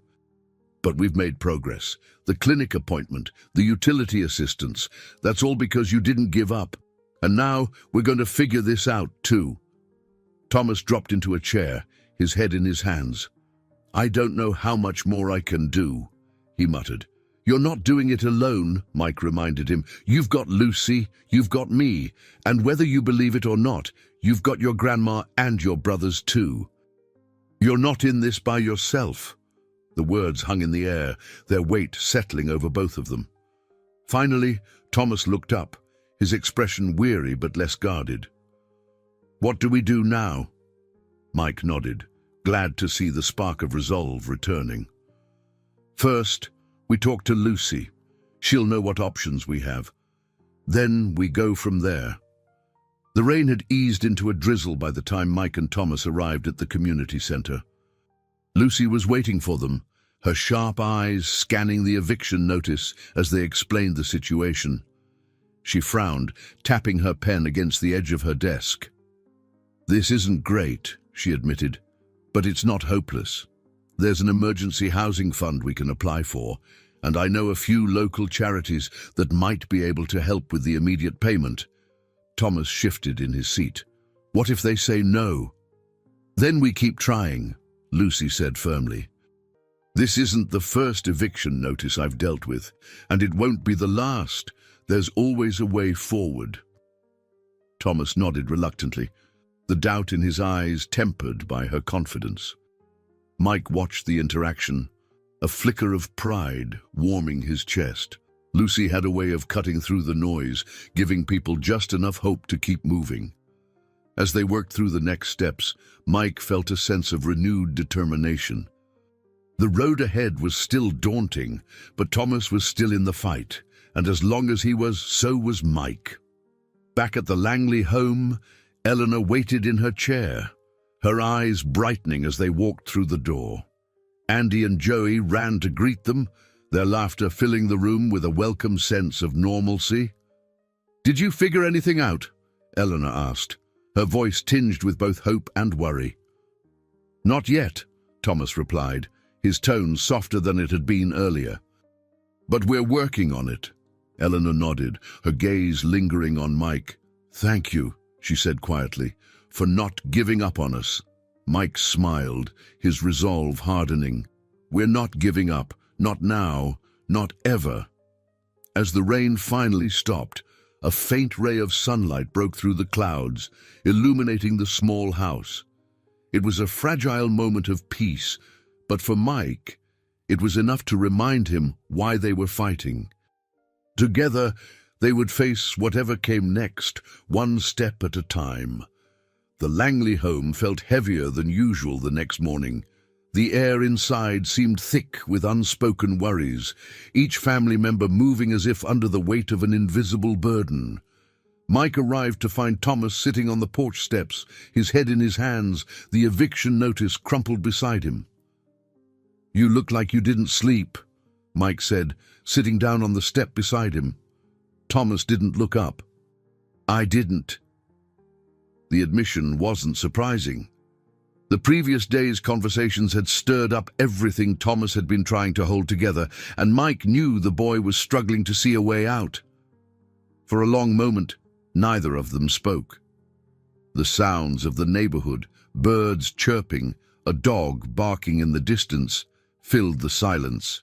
"But we've made progress. The clinic appointment, the utility assistance, that's all because you didn't give up. And now we're going to figure this out too." Thomas dropped into a chair, his head in his hands. "I don't know how much more I can do," he muttered. "You're not doing it alone," Mike reminded him. "You've got Lucy, you've got me, and whether you believe it or not, you've got your grandma and your brothers too. You're not in this by yourself." The words hung in the air, their weight settling over both of them. Finally, Thomas looked up, his expression weary but less guarded. "What do we do now?" Mike nodded, glad to see the spark of resolve returning. "First, we talk to Lucy. She'll know what options we have. Then we go from there." The rain had eased into a drizzle by the time Mike and Thomas arrived at the community center. Lucy was waiting for them, her sharp eyes scanning the eviction notice as they explained the situation. She frowned, tapping her pen against the edge of her desk. "This isn't great," she admitted, "but it's not hopeless. There's an emergency housing fund we can apply for, and I know a few local charities that might be able to help with the immediate payment." Thomas shifted in his seat. "What if they say no?" "Then we keep trying," Lucy said firmly. "This isn't the first eviction notice I've dealt with, and it won't be the last. There's always a way forward." Thomas nodded reluctantly, the doubt in his eyes tempered by her confidence. Mike watched the interaction, a flicker of pride warming his chest. Lucy had a way of cutting through the noise, giving people just enough hope to keep moving. As they worked through the next steps, Mike felt a sense of renewed determination. The road ahead was still daunting, but Thomas was still in the fight, and as long as he was, so was Mike. Back at the Langley home, Eleanor waited in her chair, her eyes brightening as they walked through the door. Andy and Joey ran to greet them, their laughter filling the room with a welcome sense of normalcy. "Did you figure anything out?" Eleanor asked, her voice tinged with both hope and worry. "Not yet," Thomas replied, his tone softer than it had been earlier. "But we're working on it." Eleanor nodded, her gaze lingering on Mike. "Thank you," she said quietly, "for not giving up on us." Mike smiled, his resolve hardening. "We're not giving up, not now, not ever." As the rain finally stopped, a faint ray of sunlight broke through the clouds, illuminating the small house. It was a fragile moment of peace, but for Mike, It was enough to remind him why they were fighting. Together, they would face whatever came next, one step at a time. The Langley home felt heavier than usual the next morning. The air inside seemed thick with unspoken worries, each family member moving as if under the weight of an invisible burden. Mike arrived to find Thomas sitting on the porch steps, his head in his hands, the eviction notice crumpled beside him. "You look like you didn't sleep," Mike said, sitting down on the step beside him. Thomas didn't look up. "I didn't." The admission wasn't surprising. The previous day's conversations had stirred up everything Thomas had been trying to hold together, and Mike knew the boy was struggling to see a way out. For a long moment, neither of them spoke. The sounds of the neighborhood, birds chirping, a dog barking in the distance, filled the silence.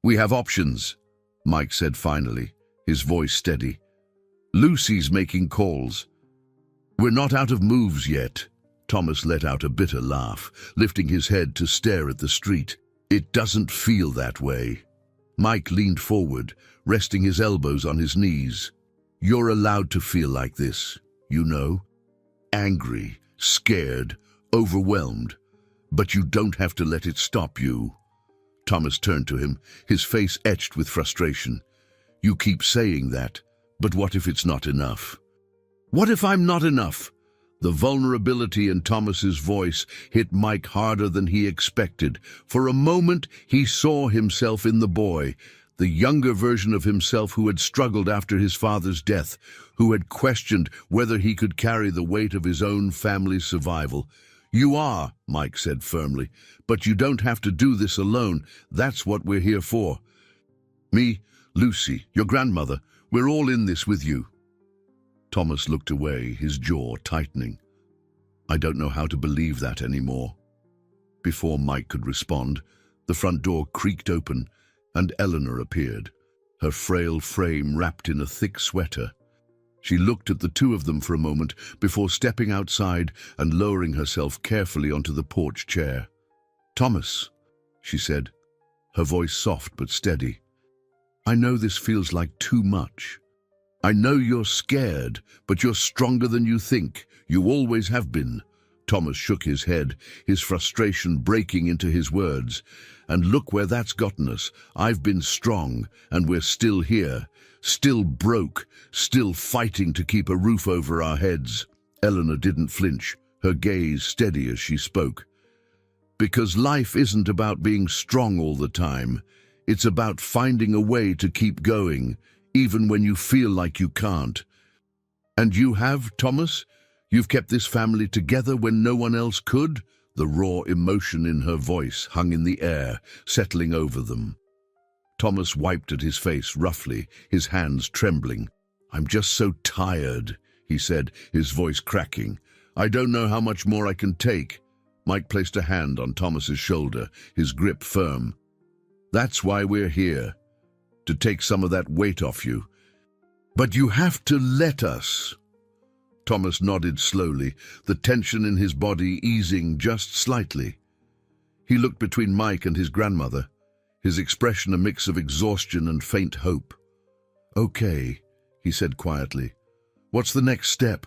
"We have options," Mike said finally, his voice steady. "Lucy's making calls." "We're not out of moves yet." Thomas let out a bitter laugh, lifting his head to stare at the street. "It doesn't feel that way." Mike leaned forward, resting his elbows on his knees. "You're allowed to feel like this, you know. Angry, scared, overwhelmed. But you don't have to let it stop you." Thomas turned to him, his face etched with frustration. "You keep saying that, but what if it's not enough?" "What if I'm not enough?" The vulnerability in Thomas's voice hit Mike harder than he expected. For a moment, he saw himself in the boy, the younger version of himself who had struggled after his father's death, who had questioned whether he could carry the weight of his own family's survival. "You are," Mike said firmly, "but you don't have to do this alone. That's what we're here for. Me, Lucy, your grandmother, we're all in this with you." Thomas looked away, his jaw tightening. "I don't know how to believe that anymore." Before Mike could respond, the front door creaked open, and Eleanor appeared, her frail frame wrapped in a thick sweater. She looked at the two of them for a moment before stepping outside and lowering herself carefully onto the porch chair. "Thomas," she said, her voice soft but steady, "I know this feels like too much. I know you're scared, but you're stronger than you think. You always have been." Thomas shook his head, his frustration breaking into his words. "And look where that's gotten us. I've been strong, and we're still here. Still broke, still fighting to keep a roof over our heads." Eleanor didn't flinch, her gaze steady as she spoke. "Because life isn't about being strong all the time. It's about finding a way to keep going, even when you feel like you can't. And you have, Thomas? You've kept this family together when no one else could?" The raw emotion in her voice hung in the air, settling over them. Thomas wiped at his face roughly, his hands trembling. "I'm just so tired," he said, his voice cracking. "I don't know how much more I can take." Mike placed a hand on Thomas's shoulder, his grip firm. "That's why we're here, to take some of that weight off you. But you have to let us." Thomas nodded slowly, the tension in his body easing just slightly. He looked between Mike and his grandmother, his expression a mix of exhaustion and faint hope. "Okay," he said quietly. "What's the next step?"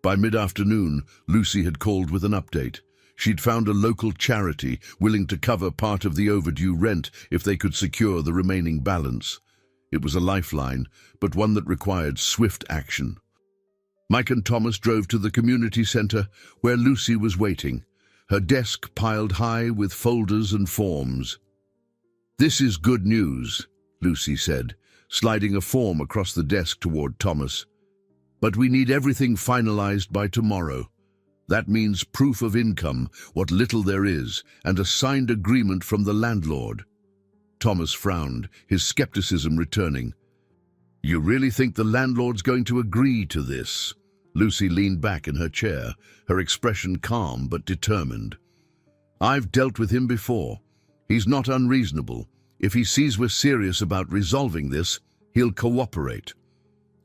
By mid-afternoon, Lucy had called with an update. She'd found a local charity willing to cover part of the overdue rent if they could secure the remaining balance. It was a lifeline, but one that required swift action. Mike and Thomas drove to the community center where Lucy was waiting, her desk piled high with folders and forms. "This is good news," Lucy said, sliding a form across the desk toward Thomas. "But we need everything finalized by tomorrow. That means proof of income, what little there is, and a signed agreement from the landlord." Thomas frowned, his skepticism returning. "You really think the landlord's going to agree to this?" Lucy leaned back in her chair, her expression calm but determined. "I've dealt with him before. He's not unreasonable. If he sees we're serious about resolving this, he'll cooperate."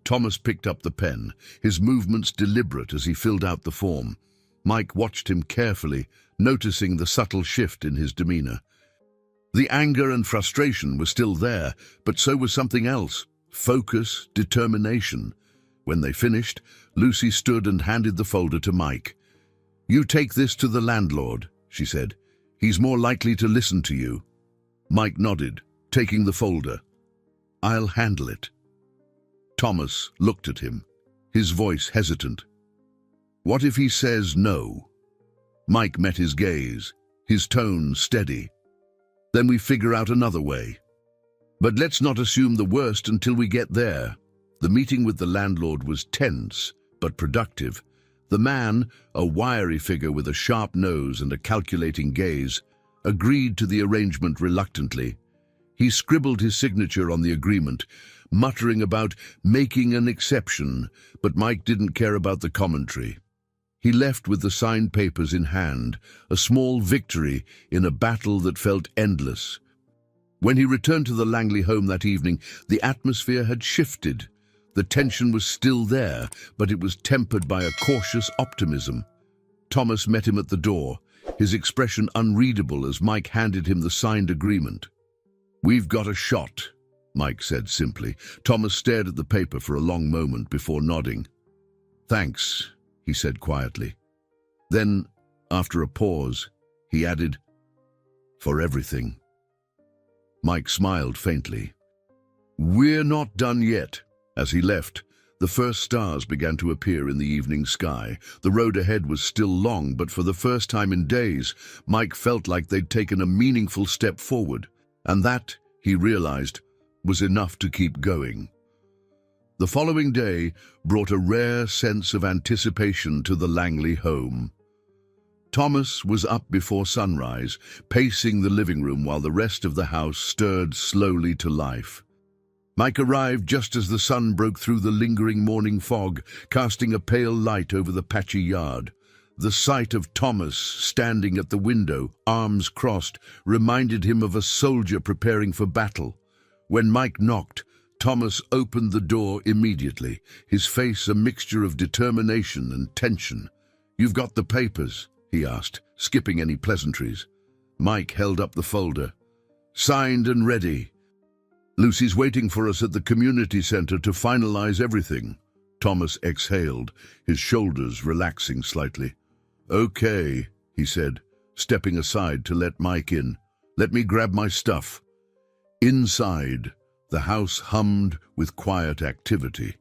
Thomas picked up the pen, his movements deliberate as he filled out the form. Mike watched him carefully, noticing the subtle shift in his demeanor. The anger and frustration were still there, but so was something else: focus, determination. When they finished, Lucy stood and handed the folder to Mike. "You take this to the landlord," she said. "He's more likely to listen to you." Mike nodded, taking the folder. "I'll handle it." Thomas looked at him, his voice hesitant. "What if he says no?" Mike met his gaze, his tone steady. "Then we figure out another way. But let's not assume the worst until we get there." The meeting with the landlord was tense, but productive. The man, a wiry figure with a sharp nose and a calculating gaze, agreed to the arrangement reluctantly. He scribbled his signature on the agreement, muttering about making an exception, but Mike didn't care about the commentary. He left with the signed papers in hand, a small victory in a battle that felt endless. When he returned to the Langley home that evening, the atmosphere had shifted. The tension was still there, but it was tempered by a cautious optimism. Thomas met him at the door, his expression unreadable as Mike handed him the signed agreement. "We've got a shot," Mike said simply. Thomas stared at the paper for a long moment before nodding. "Thanks," he said quietly. Then, after a pause, he added, "For everything." Mike smiled faintly. "We're not done yet." As he left, the first stars began to appear in the evening sky. The road ahead was still long, but for the first time in days, Mike felt like they'd taken a meaningful step forward, and that, he realized, was enough to keep going. The following day brought a rare sense of anticipation to the Langley home. Thomas was up before sunrise, pacing the living room while the rest of the house stirred slowly to life. Mike arrived just as the sun broke through the lingering morning fog, casting a pale light over the patchy yard. The sight of Thomas standing at the window, arms crossed, reminded him of a soldier preparing for battle. When Mike knocked, Thomas opened the door immediately, his face a mixture of determination and tension. "You've got the papers?" he asked, skipping any pleasantries. Mike held up the folder. "Signed and ready. Lucy's waiting for us at the community center to finalize everything." Thomas exhaled, his shoulders relaxing slightly. "Okay," he said, stepping aside to let Mike in. "Let me grab my stuff." Inside, the house hummed with quiet activity.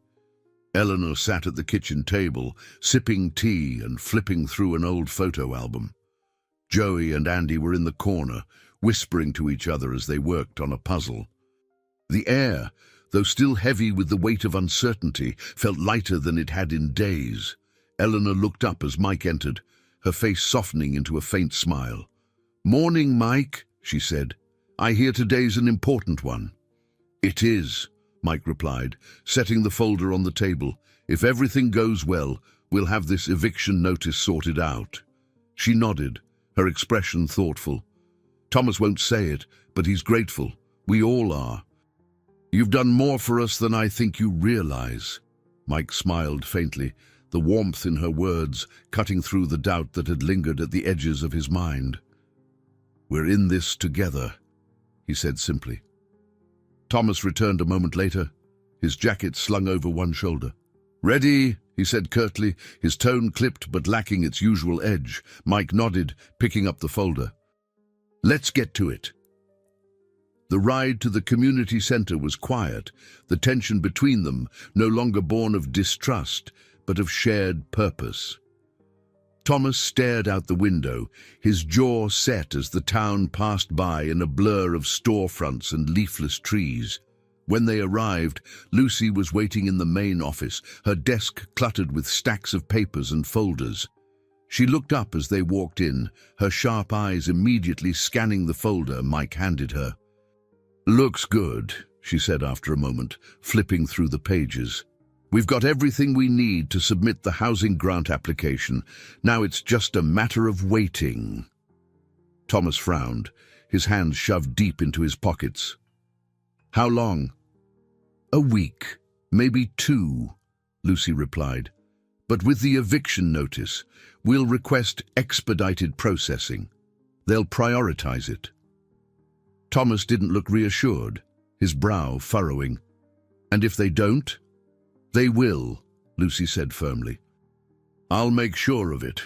Eleanor sat at the kitchen table, sipping tea and flipping through an old photo album. Joey and Andy were in the corner, whispering to each other as they worked on a puzzle. The air, though still heavy with the weight of uncertainty, felt lighter than it had in days. Eleanor looked up as Mike entered, her face softening into a faint smile. "Morning, Mike," she said. "I hear today's an important one." "It is," Mike replied, setting the folder on the table. "If everything goes well, we'll have this eviction notice sorted out." She nodded, her expression thoughtful. "Thomas won't say it, but he's grateful. We all are. You've done more for us than I think you realize." Mike smiled faintly, the warmth in her words cutting through the doubt that had lingered at the edges of his mind. "We're in this together," he said simply. Thomas returned a moment later, his jacket slung over one shoulder. "Ready?" he said curtly, his tone clipped but lacking its usual edge. Mike nodded, picking up the folder. "Let's get to it." The ride to the community center was quiet, the tension between them no longer born of distrust, but of shared purpose. Thomas stared out the window, his jaw set as the town passed by in a blur of storefronts and leafless trees. When they arrived, Lucy was waiting in the main office, her desk cluttered with stacks of papers and folders. She looked up as they walked in, her sharp eyes immediately scanning the folder Mike handed her. "Looks good," she said after a moment, flipping through the pages. "We've got everything we need to submit the housing grant application. Now it's just a matter of waiting." Thomas frowned, his hands shoved deep into his pockets. "How long?" "A week, maybe 2, Lucy replied. "But with the eviction notice, we'll request expedited processing. They'll prioritize it." Thomas didn't look reassured, his brow furrowing. "And if they don't?" "They will," Lucy said firmly. "I'll make sure of it."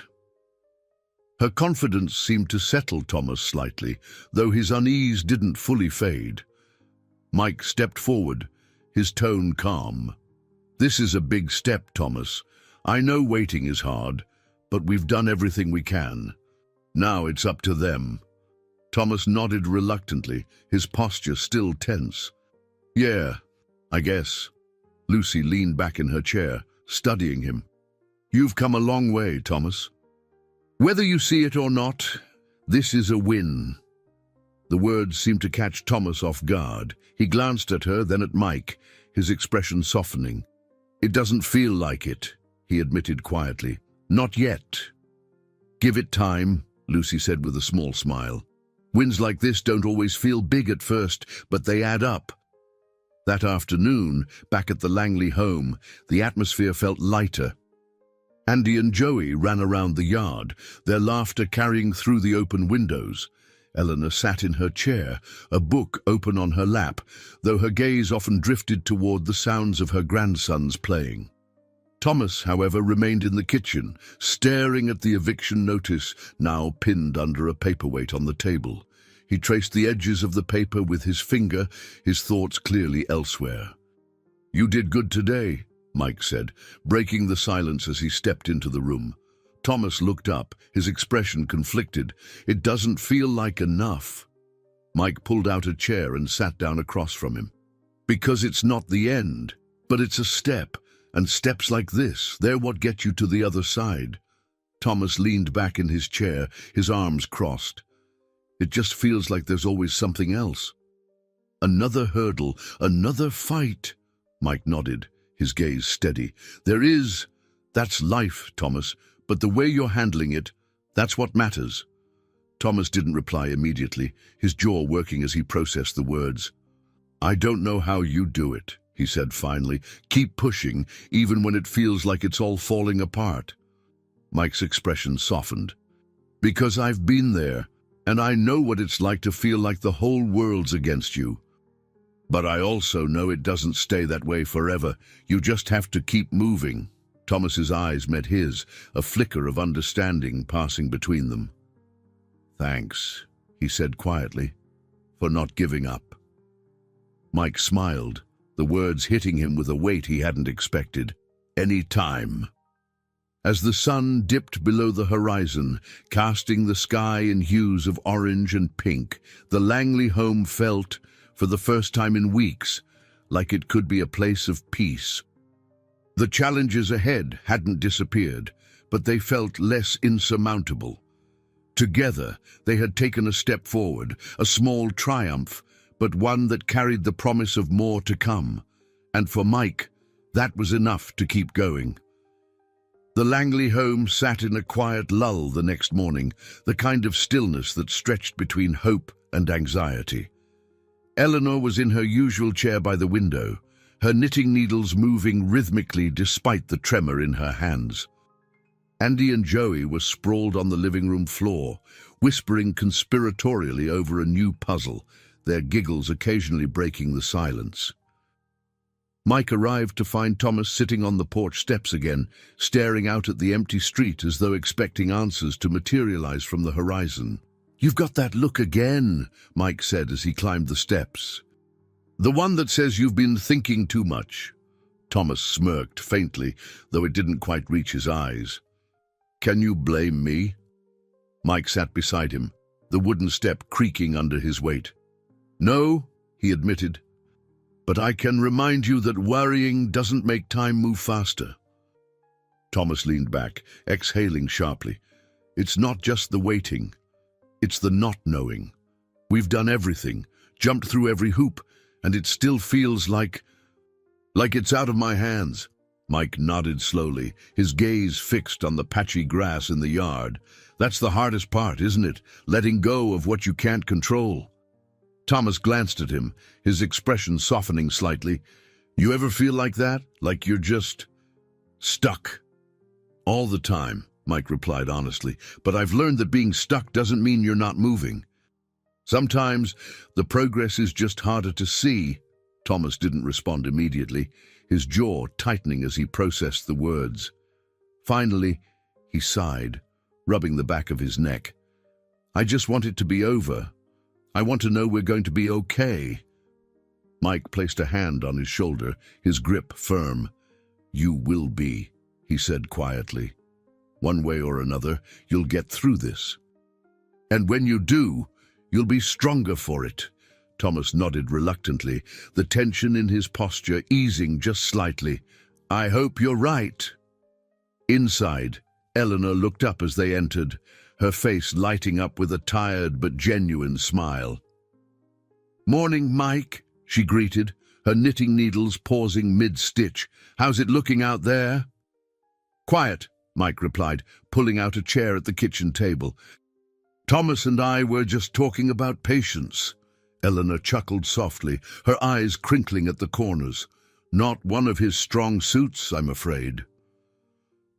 Her confidence seemed to settle Thomas slightly, though his unease didn't fully fade. Mike stepped forward, his tone calm. "This is a big step, Thomas. I know waiting is hard, but we've done everything we can. Now it's up to them." Thomas nodded reluctantly, his posture still tense. "Yeah, I guess." Lucy leaned back in her chair, studying him. "You've come a long way, Thomas. Whether you see it or not, this is a win." The words seemed to catch Thomas off guard. He glanced at her, then at Mike, his expression softening. "It doesn't feel like it," he admitted quietly. "Not yet." "Give it time," Lucy said with a small smile. "Wins like this don't always feel big at first, but they add up." That afternoon, back at the Langley home, the atmosphere felt lighter. Andy and Joey ran around the yard, their laughter carrying through the open windows. Eleanor sat in her chair, a book open on her lap, though her gaze often drifted toward the sounds of her grandsons playing. Thomas, however, remained in the kitchen, staring at the eviction notice, now pinned under a paperweight on the table. He traced the edges of the paper with his finger, his thoughts clearly elsewhere. "You did good today," Mike said, breaking the silence as he stepped into the room. Thomas looked up, his expression conflicted. "It doesn't feel like enough." Mike pulled out a chair and sat down across from him. "Because it's not the end, but it's a step, and steps like this, they're what get you to the other side." Thomas leaned back in his chair, his arms crossed. "It just feels like there's always something else." "Another hurdle, another fight." Mike nodded, his gaze steady. "There is. That's life, Thomas, but the way you're handling it, that's what matters." Thomas didn't reply immediately, his jaw working as he processed the words. "I don't know how you do it," he said finally. "Keep pushing, even when it feels like it's all falling apart." Mike's expression softened. "Because I've been there, and I know what it's like to feel like the whole world's against you. But I also know it doesn't stay that way forever. You just have to keep moving." Thomas's eyes met his, a flicker of understanding passing between them. "Thanks," he said quietly, "for not giving up." Mike smiled, the words hitting him with a weight he hadn't expected. "Any time." As the sun dipped below the horizon, casting the sky in hues of orange and pink, the Langley home felt, for the first time in weeks, like it could be a place of peace. The challenges ahead hadn't disappeared, but they felt less insurmountable. Together, they had taken a step forward, a small triumph, but one that carried the promise of more to come. And for Mike, that was enough to keep going. The Langley home sat in a quiet lull the next morning, the kind of stillness that stretched between hope and anxiety. Eleanor was in her usual chair by the window, her knitting needles moving rhythmically despite the tremor in her hands. Andy and Joey were sprawled on the living room floor, whispering conspiratorially over a new puzzle, their giggles occasionally breaking the silence. Mike arrived to find Thomas sitting on the porch steps again, staring out at the empty street as though expecting answers to materialize from the horizon. "You've got that look again," Mike said as he climbed the steps. "The one that says you've been thinking too much." Thomas smirked faintly, though it didn't quite reach his eyes. "Can you blame me?" Mike sat beside him, the wooden step creaking under his weight. "No," he admitted, "but I can remind you that worrying doesn't make time move faster." Thomas leaned back, exhaling sharply. "It's not just the waiting. It's the not knowing. We've done everything, jumped through every hoop, and it still feels like it's out of my hands." Mike nodded slowly, his gaze fixed on the patchy grass in the yard. "That's the hardest part, isn't it? Letting go of what you can't control." Thomas glanced at him, his expression softening slightly. "You ever feel like that? Like you're just stuck?" "All the time," Mike replied honestly, "but I've learned that being stuck doesn't mean you're not moving." Sometimes the progress is just harder to see. Thomas didn't respond immediately, his jaw tightening as he processed the words. Finally, he sighed, rubbing the back of his neck. I just want it to be over. I want to know we're going to be okay. Mike placed a hand on his shoulder, his grip firm. You will be, he said quietly. One way or another, you'll get through this. And when you do, you'll be stronger for it. Thomas nodded reluctantly, the tension in his posture easing just slightly. I hope you're right. Inside, Eleanor looked up as they entered, her face lighting up with a tired but genuine smile. Morning, Mike, she greeted, her knitting needles pausing mid-stitch. How's it looking out there? Quiet, Mike replied, pulling out a chair at the kitchen table. Thomas and I were just talking about patience. Eleanor chuckled softly, her eyes crinkling at the corners. Not one of his strong suits, I'm afraid.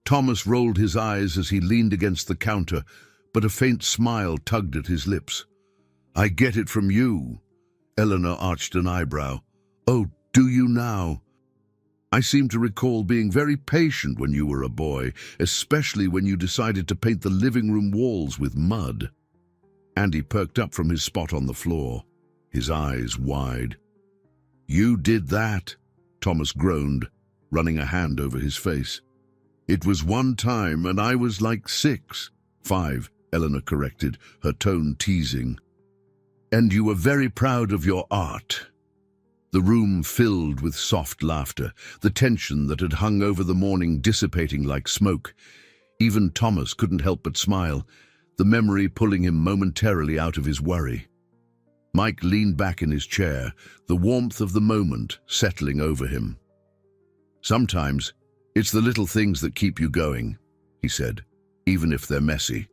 Thomas rolled his eyes as he leaned against the counter, but a faint smile tugged at his lips. I get it from you. Eleanor arched an eyebrow. Oh, do you now? I seem to recall being very patient when you were a boy, especially when you decided to paint the living room walls with mud. Andy perked up from his spot on the floor, his eyes wide. You did that, Thomas groaned, running a hand over his face. It was one time and I was like 6. 5, Eleanor corrected, her tone teasing. And you were very proud of your art. The room filled with soft laughter, the tension that had hung over the morning dissipating like smoke. Even Thomas couldn't help but smile, the memory pulling him momentarily out of his worry. Mike leaned back in his chair, the warmth of the moment settling over him. Sometimes it's the little things that keep you going, he said, even if they're messy.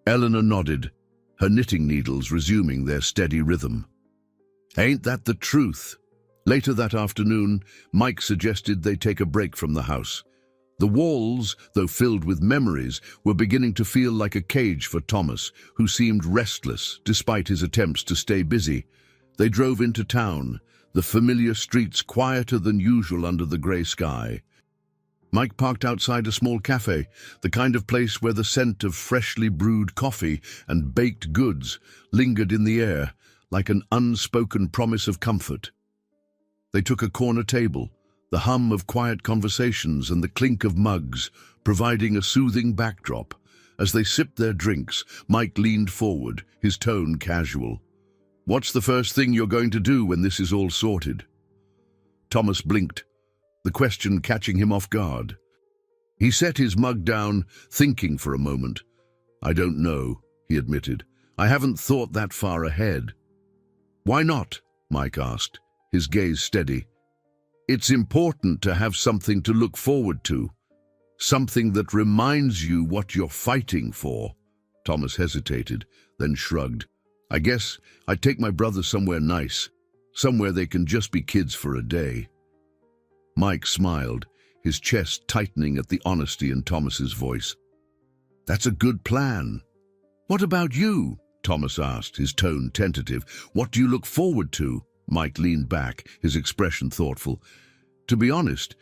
Eleanor nodded, her knitting needles resuming their steady rhythm. Ain't that the truth? Later that afternoon, Mike suggested they take a break from the house. The walls, though filled with memories, were beginning to feel like a cage for Thomas, who seemed restless despite his attempts to stay busy. They drove into town, the familiar streets quieter than usual under the grey sky. Mike parked outside a small cafe, the kind of place where the scent of freshly brewed coffee and baked goods lingered in the air, like an unspoken promise of comfort. They took a corner table, the hum of quiet conversations and the clink of mugs providing a soothing backdrop. As they sipped their drinks, Mike leaned forward, his tone casual. What's the first thing you're going to do when this is all sorted? Thomas blinked, the question catching him off guard. He set his mug down, thinking for a moment. I don't know, he admitted. I haven't thought that far ahead. Why not? Mike asked, his gaze steady. It's important to have something to look forward to, something that reminds you what you're fighting for. Thomas hesitated, then shrugged. I guess I'd take my brother somewhere nice, somewhere they can just be kids for a day. Mike smiled, his chest tightening at the honesty in Thomas's voice. That's a good plan. What about you? Thomas asked, his tone tentative. What do you look forward to? Mike leaned back, his expression thoughtful. To be honest,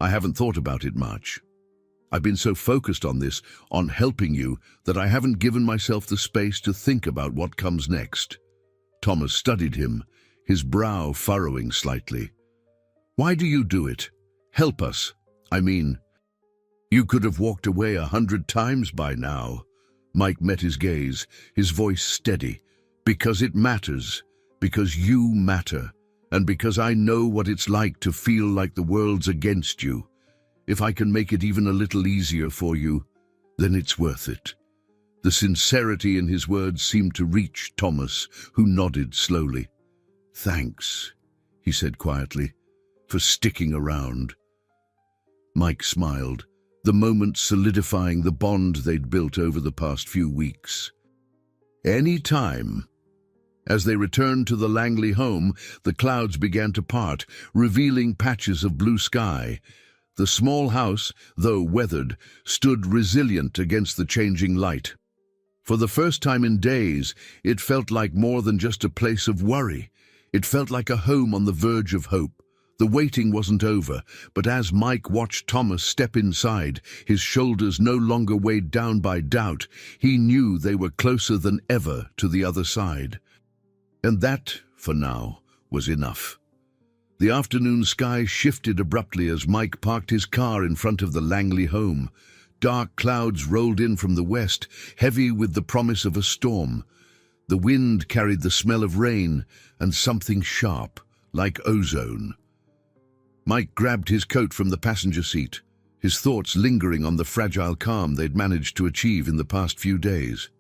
I haven't thought about it much. I've been so focused on this, on helping you, that I haven't given myself the space to think about what comes next. Thomas studied him, his brow furrowing slightly. Why do you do it? Help us. I mean, you could have walked away 100 times by now. Mike met his gaze, his voice steady. Because it matters. Because you matter, and because I know what it's like to feel like the world's against you. If I can make it even a little easier for you, then it's worth it. The sincerity in his words seemed to reach Thomas, who nodded slowly. Thanks, he said quietly, for sticking around. Mike smiled, the moment solidifying the bond they'd built over the past few weeks. Any time. As they returned to the Langley home, the clouds began to part, revealing patches of blue sky. The small house, though weathered, stood resilient against the changing light. For the first time in days, it felt like more than just a place of worry. It felt like a home on the verge of hope. The waiting wasn't over, but as Mike watched Thomas step inside, his shoulders no longer weighed down by doubt, he knew they were closer than ever to the other side. And that, for now, was enough. The afternoon sky shifted abruptly as Mike parked his car in front of the Langley home. Dark clouds rolled in from the west, heavy with the promise of a storm. The wind carried the smell of rain and something sharp, like ozone. Mike grabbed his coat from the passenger seat, his thoughts lingering on the fragile calm they'd managed to achieve in the past few days.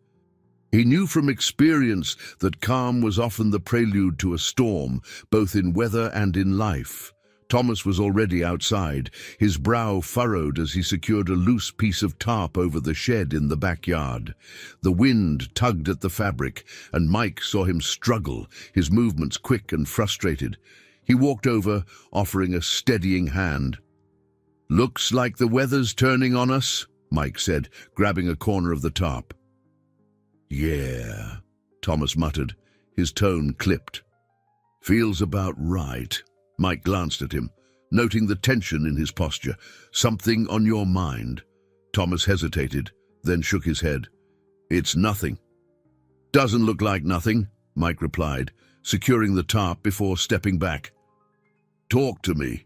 He knew from experience that calm was often the prelude to a storm, both in weather and in life. Thomas was already outside, his brow furrowed as he secured a loose piece of tarp over the shed in the backyard. The wind tugged at the fabric, and Mike saw him struggle, his movements quick and frustrated. He walked over, offering a steadying hand. "Looks like the weather's turning on us," Mike said, grabbing a corner of the tarp. "Yeah," Thomas muttered, his tone clipped. "Feels about right." Mike glanced at him, noting the tension in his posture. "Something on your mind?" Thomas hesitated, then shook his head. "It's nothing." "Doesn't look like nothing," Mike replied, securing the tarp before stepping back. "Talk to me."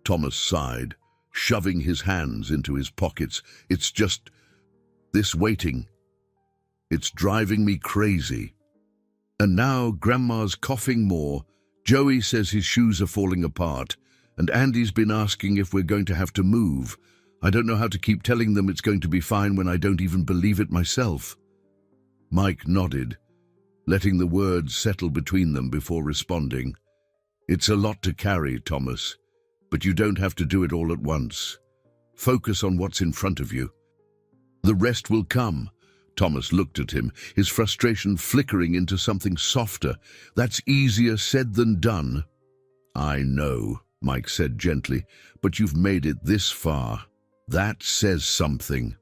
Thomas sighed, shoving his hands into his pockets. "It's just this waiting. It's driving me crazy. And now Grandma's coughing more. Joey says his shoes are falling apart, and Andy's been asking if we're going to have to move. I don't know how to keep telling them it's going to be fine when I don't even believe it myself." Mike nodded, letting the words settle between them before responding. "It's a lot to carry, Thomas, but you don't have to do it all at once. Focus on what's in front of you. The rest will come." Thomas looked at him, his frustration flickering into something softer. "That's easier said than done." "I know," Mike said gently, "but you've made it this far. That says something."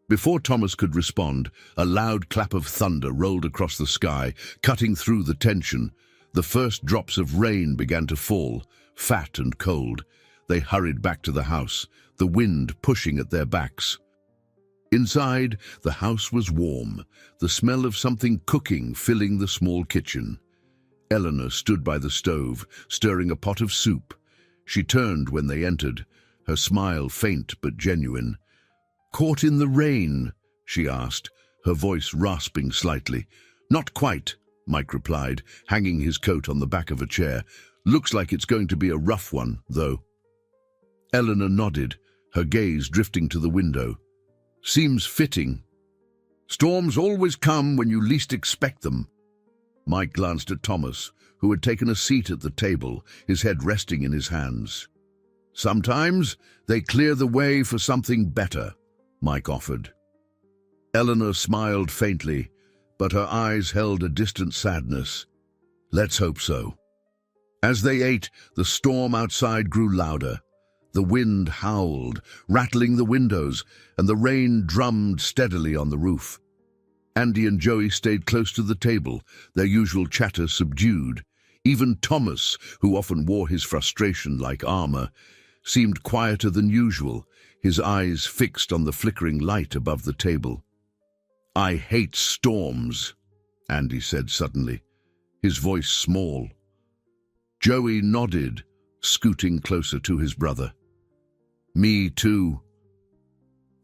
Before Thomas could respond, a loud clap of thunder rolled across the sky, cutting through the tension. The first drops of rain began to fall, fat and cold. They hurried back to the house, the wind pushing at their backs. Inside, the house was warm, the smell of something cooking filling the small kitchen. Eleanor stood by the stove, stirring a pot of soup. She turned when they entered, her smile faint but genuine. "Caught in the rain?" she asked, her voice rasping slightly. "Not quite," Mike replied, hanging his coat on the back of a chair. "Looks like it's going to be a rough one, though." Eleanor nodded, her gaze drifting to the window. "Seems fitting. Storms always come when you least expect them." Mike glanced at Thomas, who had taken a seat at the table, his head resting in his hands. "Sometimes they clear the way for something better," Mike offered. Eleanor smiled faintly, but her eyes held a distant sadness. "Let's hope so." As they ate, the storm outside grew louder. The wind howled, rattling the windows, and the rain drummed steadily on the roof. Andy and Joey stayed close to the table, their usual chatter subdued. Even Thomas, who often wore his frustration like armor, seemed quieter than usual, his eyes fixed on the flickering light above the table. "I hate storms," Andy said suddenly, his voice small. Joey nodded, scooting closer to his brother. "Me too."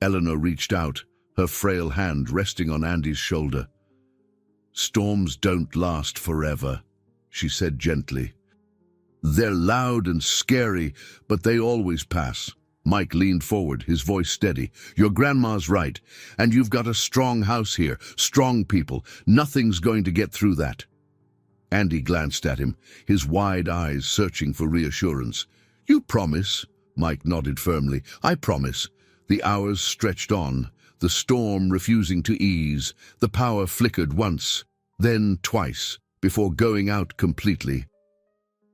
Eleanor reached out, her frail hand resting on Andy's shoulder. "Storms don't last forever," she said gently. "They're loud and scary, but they always pass." Mike leaned forward, his voice steady. "Your grandma's right, and you've got a strong house here, strong people. Nothing's going to get through that." Andy glanced at him, his wide eyes searching for reassurance. "You promise?" Mike nodded firmly. "I promise." The hours stretched on, the storm refusing to ease. The power flickered once, then twice, before going out completely.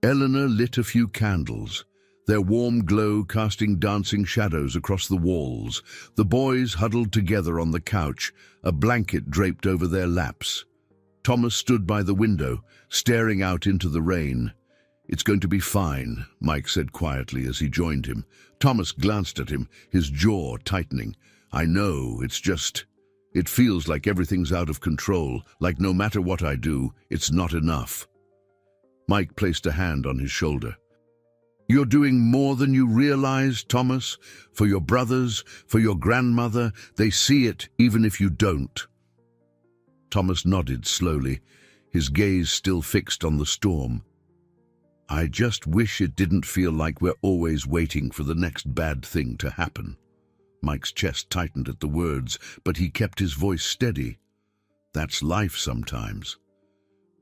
Eleanor lit a few candles. their warm glow casting dancing shadows across the walls. The boys huddled together on the couch, a blanket draped over their laps. Thomas stood by the window, staring out into the rain. "It's going to be fine," Mike said quietly as he joined him. Thomas glanced at him, his jaw tightening. "I know, it feels like everything's out of control, like no matter what I do, it's not enough." Mike placed a hand on his shoulder. "You're doing more than you realize, Thomas. For your brothers, for your grandmother, they see it even if you don't." Thomas nodded slowly, his gaze still fixed on the storm. "I just wish it didn't feel like we're always waiting for the next bad thing to happen." Mike's chest tightened at the words, but he kept his voice steady. "That's life sometimes.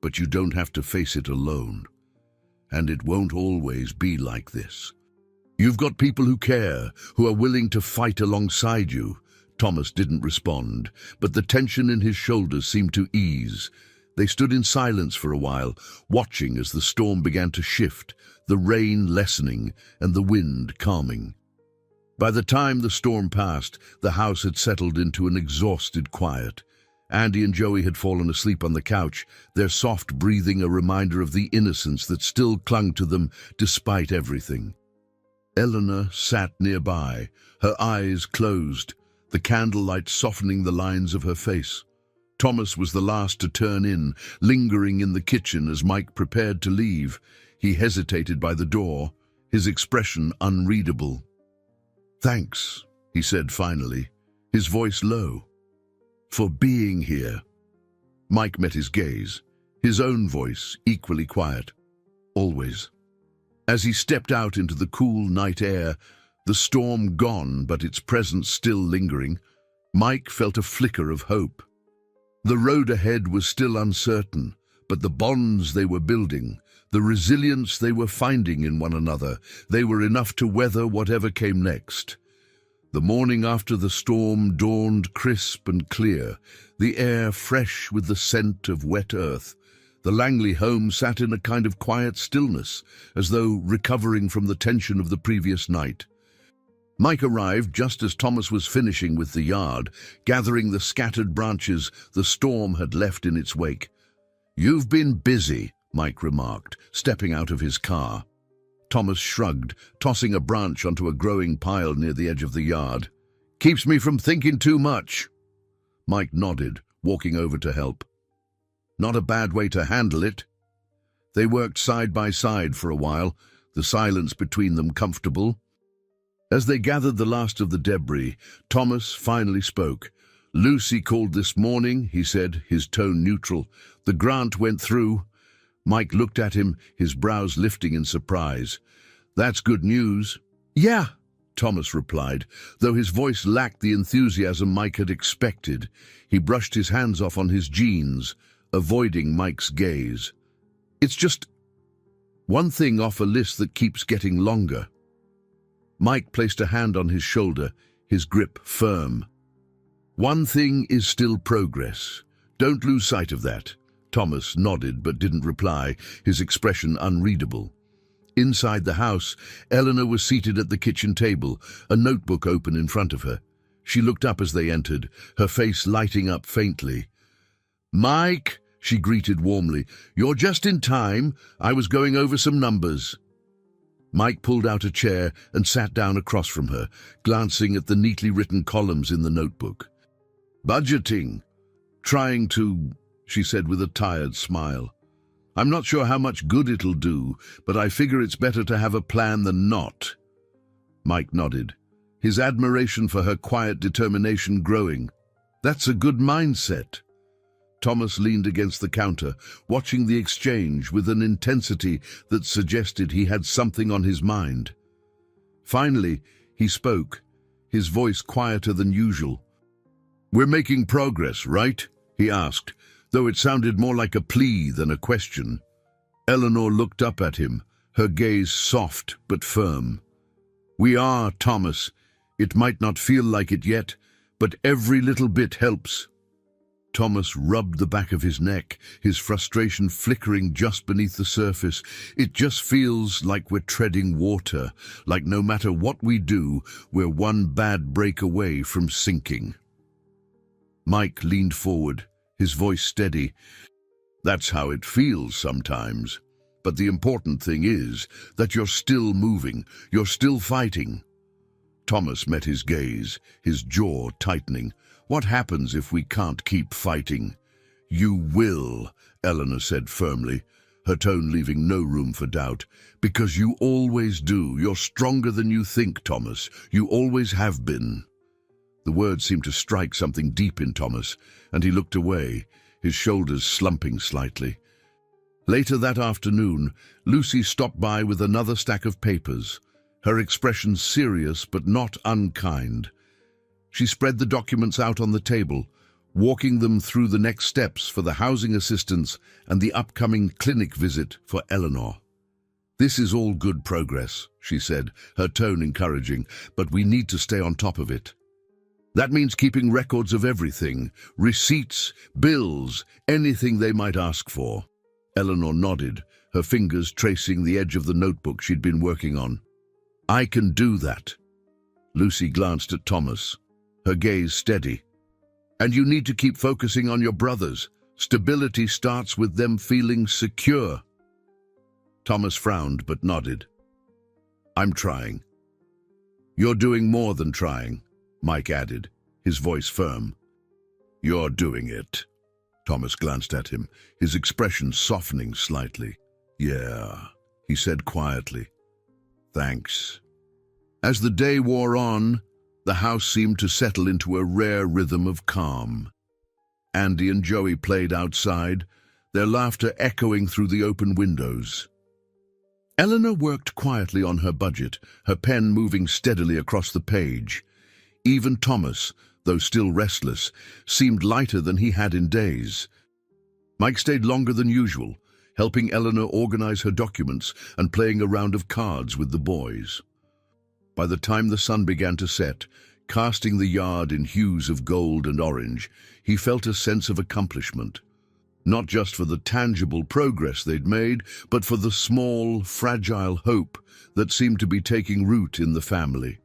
But you don't have to face it alone. And it won't always be like this. You've got people who care, who are willing to fight alongside you." Thomas didn't respond, but the tension in his shoulders seemed to ease. They stood in silence for a while, watching as the storm began to shift, the rain lessening and the wind calming. By the time the storm passed, the house had settled into an exhausted quiet. Andy and Joey had fallen asleep on the couch, their soft breathing a reminder of the innocence that still clung to them despite everything. Eleanor sat nearby, her eyes closed, the candlelight softening the lines of her face. Thomas was the last to turn in, lingering in the kitchen as Mike prepared to leave. He hesitated by the door, his expression unreadable. "Thanks," he said finally, his voice low, "for being here." Mike met his gaze, his own voice equally quiet. "Always." As he stepped out into the cool night air, the storm gone but its presence still lingering, Mike felt a flicker of hope. The road ahead was still uncertain, but the bonds they were building, the resilience they were finding in one another, they were enough to weather whatever came next. The morning after the storm dawned crisp and clear, the air fresh with the scent of wet earth. The Langley home sat in a kind of quiet stillness, as though recovering from the tension of the previous night. Mike arrived just as Thomas was finishing with the yard, gathering the scattered branches the storm had left in its wake. "You've been busy," Mike remarked, stepping out of his car. Thomas shrugged, tossing a branch onto a growing pile near the edge of the yard. "Keeps me from thinking too much." Mike nodded, walking over to help. "Not a bad way to handle it." They worked side by side for a while, the silence between them comfortable. As they gathered the last of the debris, Thomas finally spoke. "Lucy called this morning," he said, his tone neutral. "The grant went through." Mike looked at him, his brows lifting in surprise. "That's good news." "Yeah," Thomas replied, though his voice lacked the enthusiasm Mike had expected. He brushed his hands off on his jeans, avoiding Mike's gaze. "It's just one thing off a list that keeps getting longer." Mike placed a hand on his shoulder, his grip firm. "One thing is still progress. Don't lose sight of that." Thomas nodded but didn't reply, his expression unreadable. Inside the house, Eleanor was seated at the kitchen table, a notebook open in front of her. She looked up as they entered, her face lighting up faintly. "Mike," she greeted warmly, "you're just in time. I was going over some numbers." Mike pulled out a chair and sat down across from her, glancing at the neatly written columns in the notebook. "Budgeting. Trying to," she said with a tired smile. "I'm not sure how much good it'll do, but I figure it's better to have a plan than not." Mike nodded, his admiration for her quiet determination growing. "That's a good mindset." Thomas leaned against the counter, watching the exchange with an intensity that suggested he had something on his mind. Finally, he spoke, his voice quieter than usual. "We're making progress, right?" he asked, though it sounded more like a plea than a question. Eleanor looked up at him, her gaze soft but firm. "We are, Thomas. It might not feel like it yet, but every little bit helps." Thomas rubbed the back of his neck, his frustration flickering just beneath the surface. It just feels like we're treading water, like no matter what we do, we're one bad break away from sinking. Mike leaned forward, his voice steady. That's how it feels sometimes. But the important thing is that you're still moving, you're still fighting. Thomas met his gaze, his jaw tightening. What happens if we can't keep fighting? You will, Eleanor said firmly, her tone leaving no room for doubt. Because you always do. You're stronger than you think, Thomas. You always have been. The words seemed to strike something deep in Thomas, and he looked away, his shoulders slumping slightly. Later that afternoon, Lucy stopped by with another stack of papers, her expression serious but not unkind. She spread the documents out on the table, walking them through the next steps for the housing assistance and the upcoming clinic visit for Eleanor. This is all good progress, she said, her tone encouraging, but we need to stay on top of it. That means keeping records of everything, receipts, bills, anything they might ask for. Eleanor nodded, her fingers tracing the edge of the notebook she'd been working on. I can do that. Lucy glanced at Thomas, her gaze steady. And you need to keep focusing on your brothers. Stability starts with them feeling secure. Thomas frowned but nodded. I'm trying. You're doing more than trying, Mike added, his voice firm. You're doing it. Thomas glanced at him, his expression softening slightly. Yeah, he said quietly. Thanks. As the day wore on, the house seemed to settle into a rare rhythm of calm. Andy and Joey played outside, their laughter echoing through the open windows. Eleanor worked quietly on her budget, her pen moving steadily across the page. Even Thomas, though still restless, seemed lighter than he had in days. Mike stayed longer than usual, helping Eleanor organize her documents and playing a round of cards with the boys. By the time the sun began to set, casting the yard in hues of gold and orange, he felt a sense of accomplishment. Not just for the tangible progress they'd made, but for the small, fragile hope that seemed to be taking root in the family.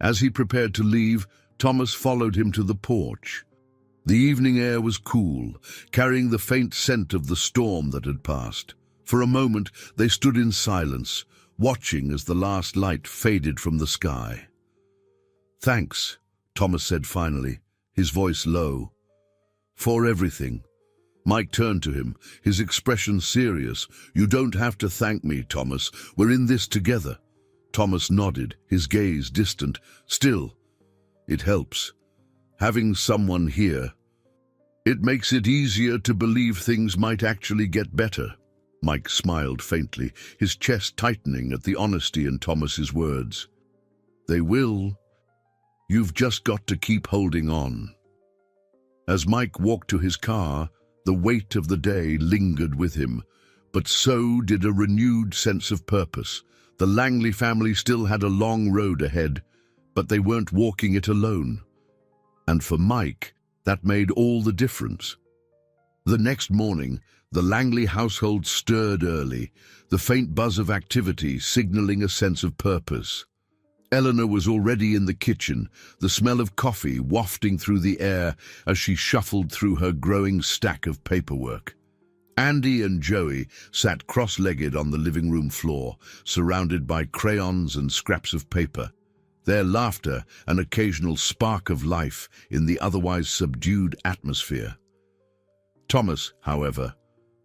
As he prepared to leave, Thomas followed him to the porch. The evening air was cool, carrying the faint scent of the storm that had passed. For a moment, they stood in silence, watching as the last light faded from the sky. Thanks, Thomas said finally, his voice low. For everything. Mike turned to him, his expression serious. You don't have to thank me, Thomas. We're in this together. Thomas nodded, his gaze distant. Still, it helps. Having someone here. It makes it easier to believe things might actually get better. Mike smiled faintly, his chest tightening at the honesty in Thomas's words. They will. You've just got to keep holding on. As Mike walked to his car, the weight of the day lingered with him, but so did a renewed sense of purpose. The Langley family still had a long road ahead, but they weren't walking it alone. And for Mike, that made all the difference. The next morning, the Langley household stirred early, the faint buzz of activity signaling a sense of purpose. Eleanor was already in the kitchen, the smell of coffee wafting through the air as she shuffled through her growing stack of paperwork. Andy and Joey sat cross-legged on the living room floor, surrounded by crayons and scraps of paper, their laughter an occasional spark of life in the otherwise subdued atmosphere. Thomas, however,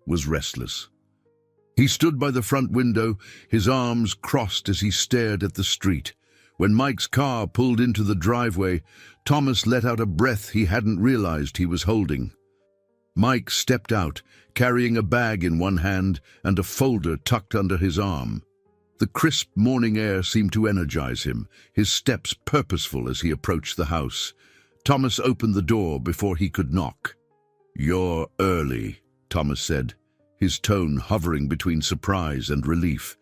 was restless. He stood by the front window, his arms crossed as he stared at the street. When Mike's car pulled into the driveway, Thomas let out a breath he hadn't realized he was holding. Mike stepped out, carrying a bag in one hand and a folder tucked under his arm. The crisp morning air seemed to energize him, his steps purposeful as he approached the house. Thomas opened the door before he could knock. "You're early," Thomas said, his tone hovering between surprise and relief.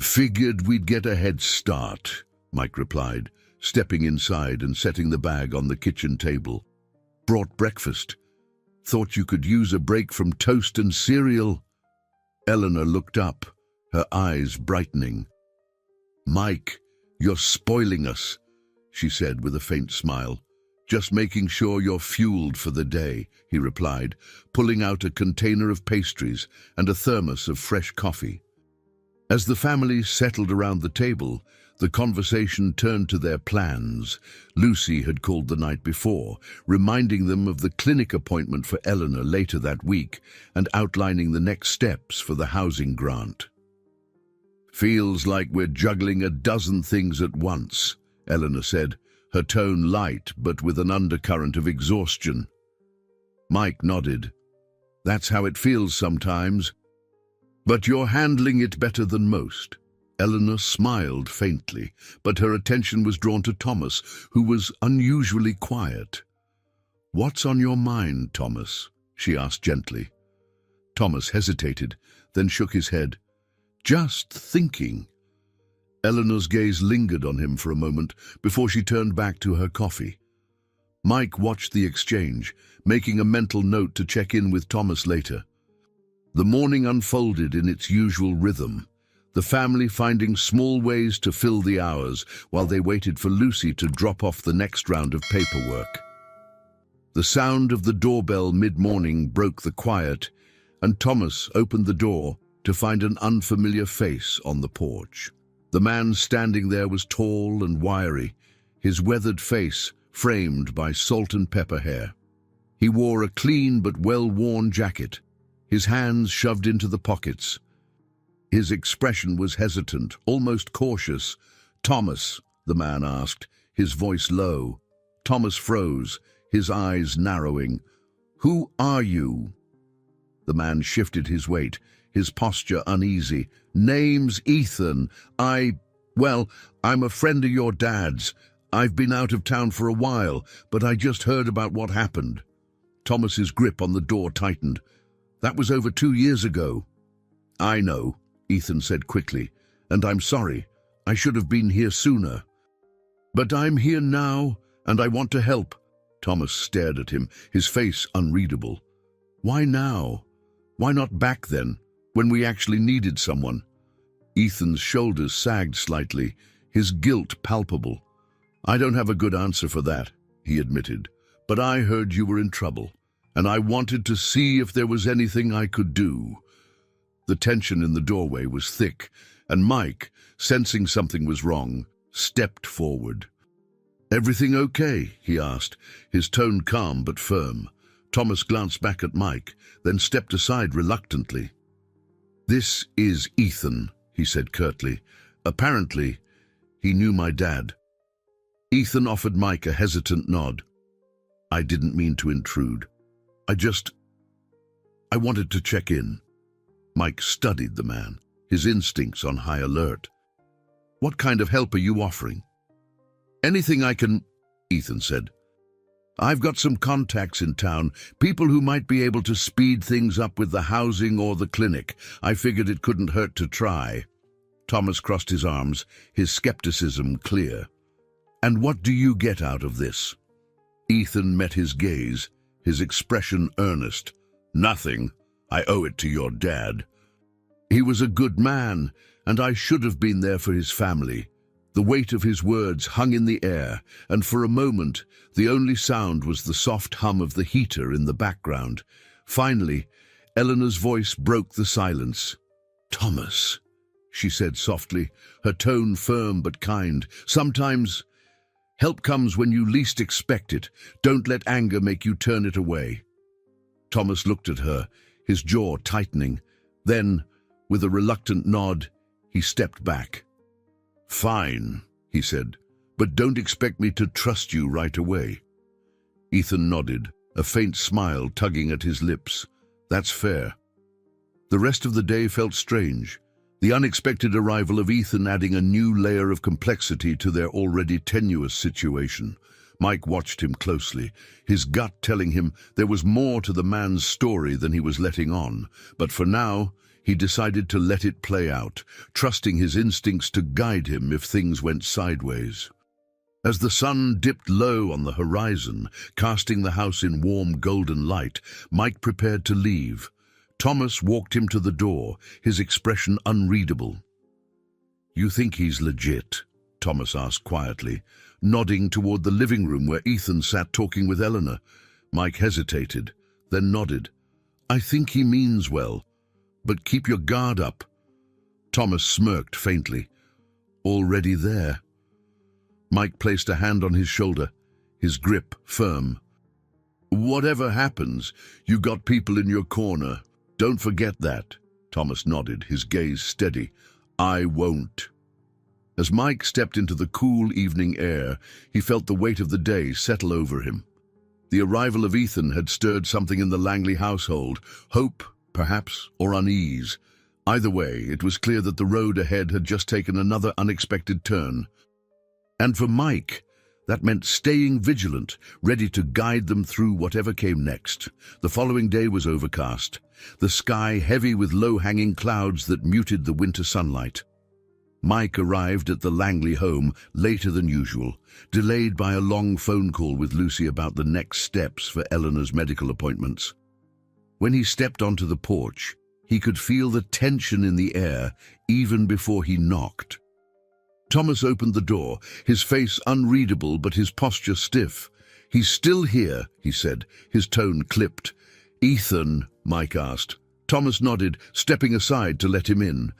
"Figured we'd get a head start," Mike replied, stepping inside and setting the bag on the kitchen table. Brought breakfast. Thought you could use a break from toast and cereal." Eleanor looked up, her eyes brightening. "Mike, you're spoiling us," she said with a faint smile. "Just making sure you're fueled for the day," he replied, pulling out a container of pastries and a thermos of fresh coffee. As the family settled around the table, the conversation turned to their plans. Lucy had called the night before, reminding them of the clinic appointment for Eleanor later that week and outlining the next steps for the housing grant. "Feels like we're juggling a dozen things at once," Eleanor said, her tone light but with an undercurrent of exhaustion. Mike nodded. "That's how it feels sometimes. But you're handling it better than most." Eleanor smiled faintly, but her attention was drawn to Thomas, who was unusually quiet. "What's on your mind, Thomas?" she asked gently. Thomas hesitated, then shook his head. "Just thinking." Eleanor's gaze lingered on him for a moment before she turned back to her coffee. Mike watched the exchange, making a mental note to check in with Thomas later. The morning unfolded in its usual rhythm, the family finding small ways to fill the hours while they waited for Lucy to drop off the next round of paperwork. The sound of the doorbell mid-morning broke the quiet, and Thomas opened the door to find an unfamiliar face on the porch. The man standing there was tall and wiry, his weathered face framed by salt and pepper hair. He wore a clean but well-worn jacket, his hands shoved into the pockets. His expression was hesitant, almost cautious. "Thomas?" the man asked, his voice low. Thomas froze, his eyes narrowing. "Who are you?" The man shifted his weight, his posture uneasy. "Name's Ethan. I'm a friend of your dad's. I've been out of town for a while, but I just heard about what happened." Thomas's grip on the door tightened. "That was over 2 years ago." "I know," Ethan said quickly, "and I'm sorry. I should have been here sooner." "But I'm here now, and I want to help." Thomas stared at him, his face unreadable. "Why now? Why not back then, when we actually needed someone?" Ethan's shoulders sagged slightly, his guilt palpable. "I don't have a good answer for that," he admitted, "but I heard you were in trouble, and I wanted to see if there was anything I could do." The tension in the doorway was thick, and Mike, sensing something was wrong, stepped forward. "Everything okay?" he asked, his tone calm but firm. Thomas glanced back at Mike, then stepped aside reluctantly. "This is Ethan," he said curtly. "Apparently, he knew my dad." Ethan offered Mike a hesitant nod. "I didn't mean to intrude. I wanted to check in." Mike studied the man, his instincts on high alert. "What kind of help are you offering?" "Anything I can," Ethan said. "I've got some contacts in town, people who might be able to speed things up with the housing or the clinic. I figured it couldn't hurt to try." Thomas crossed his arms, his skepticism clear. "And what do you get out of this?" Ethan met his gaze, his expression earnest. "Nothing. I owe it to your dad. He was a good man, and I should have been there for his family." The weight of his words hung in the air, and for a moment the only sound was the soft hum of the heater in the background. Finally, Eleanor's voice broke the silence. "Thomas," she said softly, her tone firm but kind, "sometimes help comes when you least expect it. Don't let anger make you turn it away." Thomas looked at her, his jaw tightening. Then, with a reluctant nod, he stepped back. "Fine," he said, "but don't expect me to trust you right away." Ethan nodded, a faint smile tugging at his lips. "That's fair." The rest of the day felt strange, the unexpected arrival of Ethan adding a new layer of complexity to their already tenuous situation. Mike watched him closely, his gut telling him there was more to the man's story than he was letting on, but for now, he decided to let it play out, trusting his instincts to guide him if things went sideways. As the sun dipped low on the horizon, casting the house in warm golden light, Mike prepared to leave. Thomas walked him to the door, his expression unreadable. "You think he's legit?" Thomas asked quietly, nodding toward the living room where Ethan sat talking with Eleanor. Mike hesitated, then nodded. "I think he means well, but keep your guard up." Thomas smirked faintly. "Already there?" Mike placed a hand on his shoulder, his grip firm. "Whatever happens, you got people in your corner. Don't forget that." Thomas nodded, his gaze steady. "I won't." As Mike stepped into the cool evening air, he felt the weight of the day settle over him. The arrival of Ethan had stirred something in the Langley household, hope, perhaps, or unease. Either way, it was clear that the road ahead had just taken another unexpected turn. And for Mike, that meant staying vigilant, ready to guide them through whatever came next. The following day was overcast, the sky heavy with low-hanging clouds that muted the winter sunlight. Mike arrived at the Langley home later than usual, delayed by a long phone call with Lucy about the next steps for Eleanor's medical appointments. When he stepped onto the porch, he could feel the tension in the air even before he knocked. Thomas opened the door, his face unreadable but his posture stiff. "He's still here," he said, his tone clipped. "Ethan?" Mike asked. Thomas nodded, stepping aside to let him in.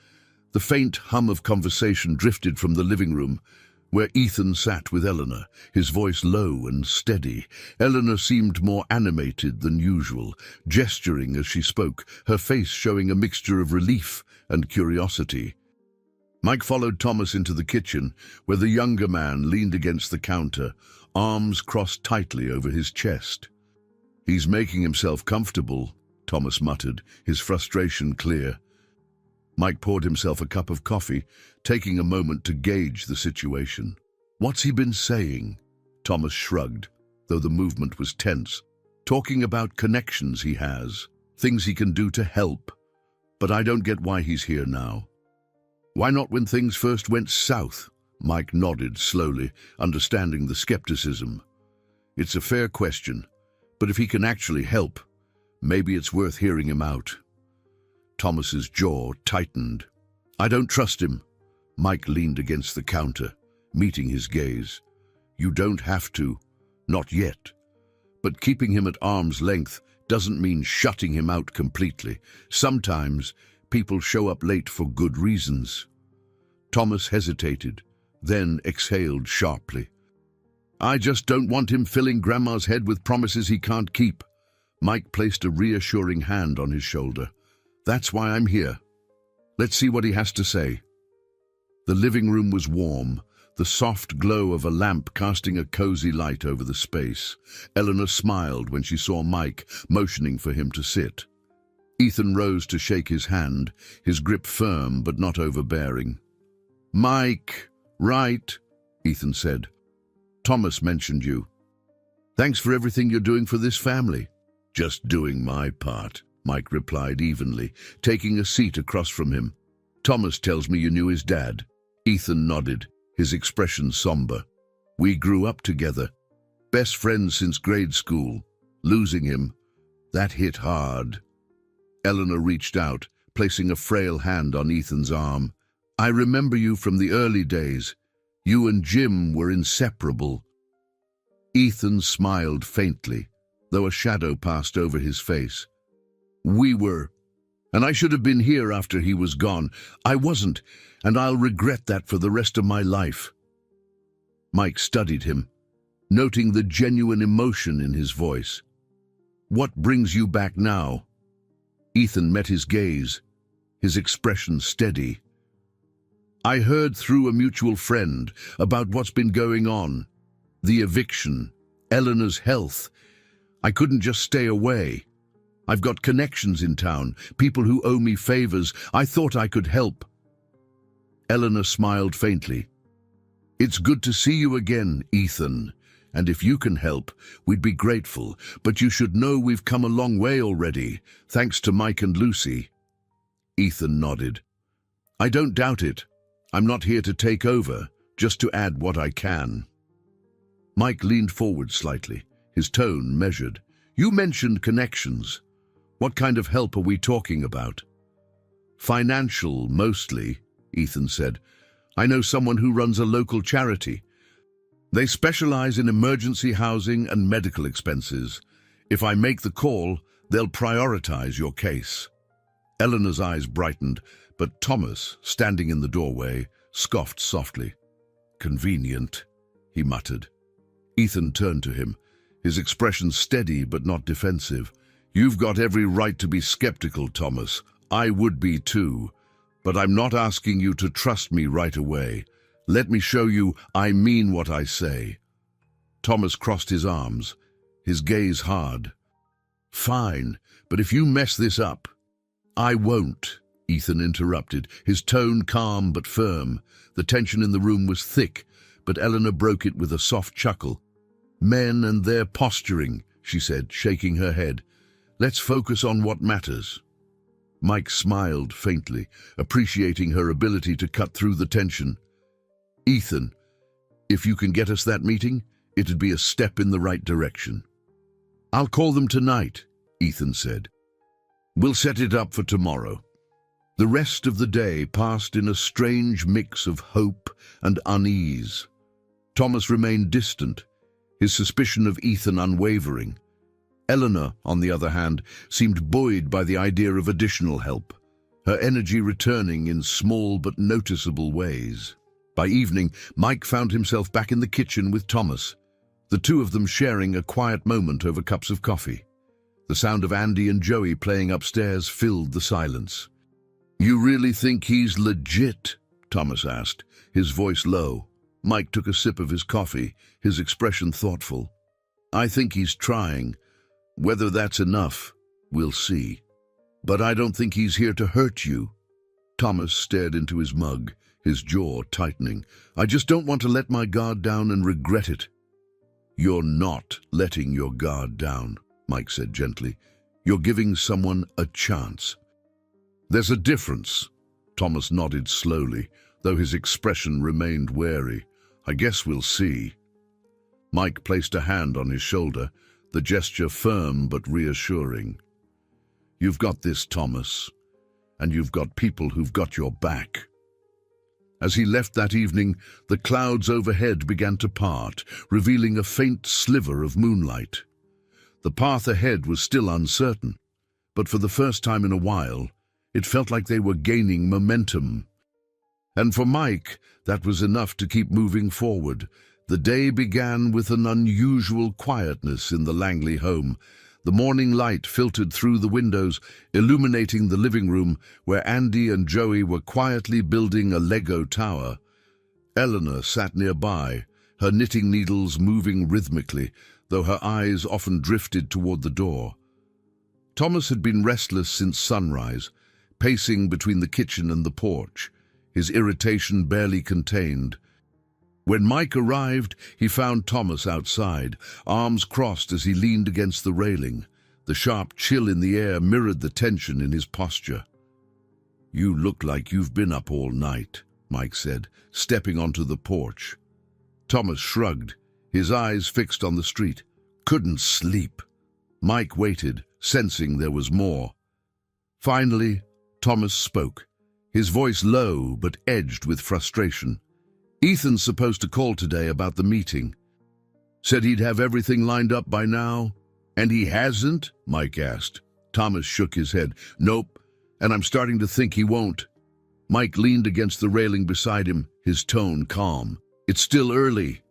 The faint hum of conversation drifted from the living room, where Ethan sat with Eleanor, his voice low and steady. Eleanor seemed more animated than usual, gesturing as she spoke, her face showing a mixture of relief and curiosity. Mike followed Thomas into the kitchen, where the younger man leaned against the counter, arms crossed tightly over his chest. "He's making himself comfortable," Thomas muttered, his frustration clear. Mike poured himself a cup of coffee, taking a moment to gauge the situation. "What's he been saying?" Thomas shrugged, though the movement was tense. "Talking about connections he has, things he can do to help. But I don't get why he's here now." "Why not when things first went south?" Mike nodded slowly, understanding the skepticism. "It's a fair question, but if he can actually help, maybe it's worth hearing him out." Thomas's jaw tightened. "I don't trust him." Mike leaned against the counter, meeting his gaze. "You don't have to. Not yet. But keeping him at arm's length doesn't mean shutting him out completely. Sometimes people show up late for good reasons." Thomas hesitated, then exhaled sharply. "I just don't want him filling Grandma's head with promises he can't keep." Mike placed a reassuring hand on his shoulder. "That's why I'm here. Let's see what he has to say." The living room was warm, the soft glow of a lamp casting a cozy light over the space. Eleanor smiled when she saw Mike, motioning for him to sit. Ethan rose to shake his hand, his grip firm but not overbearing. "Mike, right," Ethan said. "Thomas mentioned you. Thanks for everything you're doing for this family." "Just doing my part," Mike replied evenly, taking a seat across from him. "Thomas tells me you knew his dad." Ethan nodded, his expression somber. "We grew up together, best friends since grade school. Losing him, that hit hard." Eleanor reached out, placing a frail hand on Ethan's arm. "I remember you from the early days. You and Jim were inseparable." Ethan smiled faintly, though a shadow passed over his face. "We were. And I should have been here after he was gone. I wasn't, and I'll regret that for the rest of my life." Mike studied him, noting the genuine emotion in his voice. "What brings you back now?" Ethan met his gaze, his expression steady. "I heard through a mutual friend about what's been going on. The eviction, Eleanor's health. I couldn't just stay away. I've got connections in town, people who owe me favors. I thought I could help." Eleanor smiled faintly. "It's good to see you again, Ethan. And if you can help, we'd be grateful. But you should know we've come a long way already, thanks to Mike and Lucy." Ethan nodded. "I don't doubt it. I'm not here to take over, just to add what I can." Mike leaned forward slightly, his tone measured. You mentioned connections. What kind of help are we talking about? Financial, mostly, Ethan said. I know someone who runs a local charity. They specialize in emergency housing and medical expenses. If I make the call, they'll prioritize your case. Eleanor's eyes brightened, but Thomas, standing in the doorway, scoffed softly. Convenient, he muttered. Ethan turned to him, his expression steady but not defensive. You've got every right to be skeptical, Thomas. I would be too. But I'm not asking you to trust me right away. Let me show you I mean what I say. Thomas crossed his arms, his gaze hard. Fine, but if you mess this up... I won't, Ethan interrupted, his tone calm but firm. The tension in the room was thick, but Eleanor broke it with a soft chuckle. Men and their posturing, she said, shaking her head. Let's focus on what matters. Mike smiled faintly, appreciating her ability to cut through the tension. Ethan, if you can get us that meeting, it'd be a step in the right direction. I'll call them tonight, Ethan said. We'll set it up for tomorrow. The rest of the day passed in a strange mix of hope and unease. Thomas remained distant, his suspicion of Ethan unwavering. Eleanor, on the other hand, seemed buoyed by the idea of additional help, her energy returning in small but noticeable ways. By evening, Mike found himself back in the kitchen with Thomas, the two of them sharing a quiet moment over cups of coffee. The sound of Andy and Joey playing upstairs filled the silence. You really think he's legit? Thomas asked, his voice low. Mike took a sip of his coffee, his expression thoughtful. I think he's trying. Whether that's enough, we'll see. But I don't think he's here to hurt you. Thomas stared into his mug, his jaw tightening. I just don't want to let my guard down and regret it. You're not letting your guard down, Mike said gently. You're giving someone a chance. There's a difference. Thomas nodded slowly, though his expression remained wary. I guess we'll see. Mike placed a hand on his shoulder, the gesture firm but reassuring. You've got this, Thomas, and you've got people who've got your back. As he left that evening, the clouds overhead began to part, revealing a faint sliver of moonlight. The path ahead was still uncertain, but for the first time in a while, it felt like they were gaining momentum. And for Mike, that was enough to keep moving forward. The day began with an unusual quietness in the Langley home. The morning light filtered through the windows, illuminating the living room where Andy and Joey were quietly building a Lego tower. Eleanor sat nearby, her knitting needles moving rhythmically, though her eyes often drifted toward the door. Thomas had been restless since sunrise, pacing between the kitchen and the porch, his irritation barely contained. When Mike arrived, he found Thomas outside, arms crossed as he leaned against the railing. The sharp chill in the air mirrored the tension in his posture. You look like you've been up all night, Mike said, stepping onto the porch. Thomas shrugged, his eyes fixed on the street. Couldn't sleep. Mike waited, sensing there was more. Finally, Thomas spoke, his voice low but edged with frustration. Ethan's supposed to call today about the meeting. Said he'd have everything lined up by now. And he hasn't? Mike asked. Thomas shook his head. Nope, and I'm starting to think he won't. Mike leaned against the railing beside him, his tone calm. It's still early.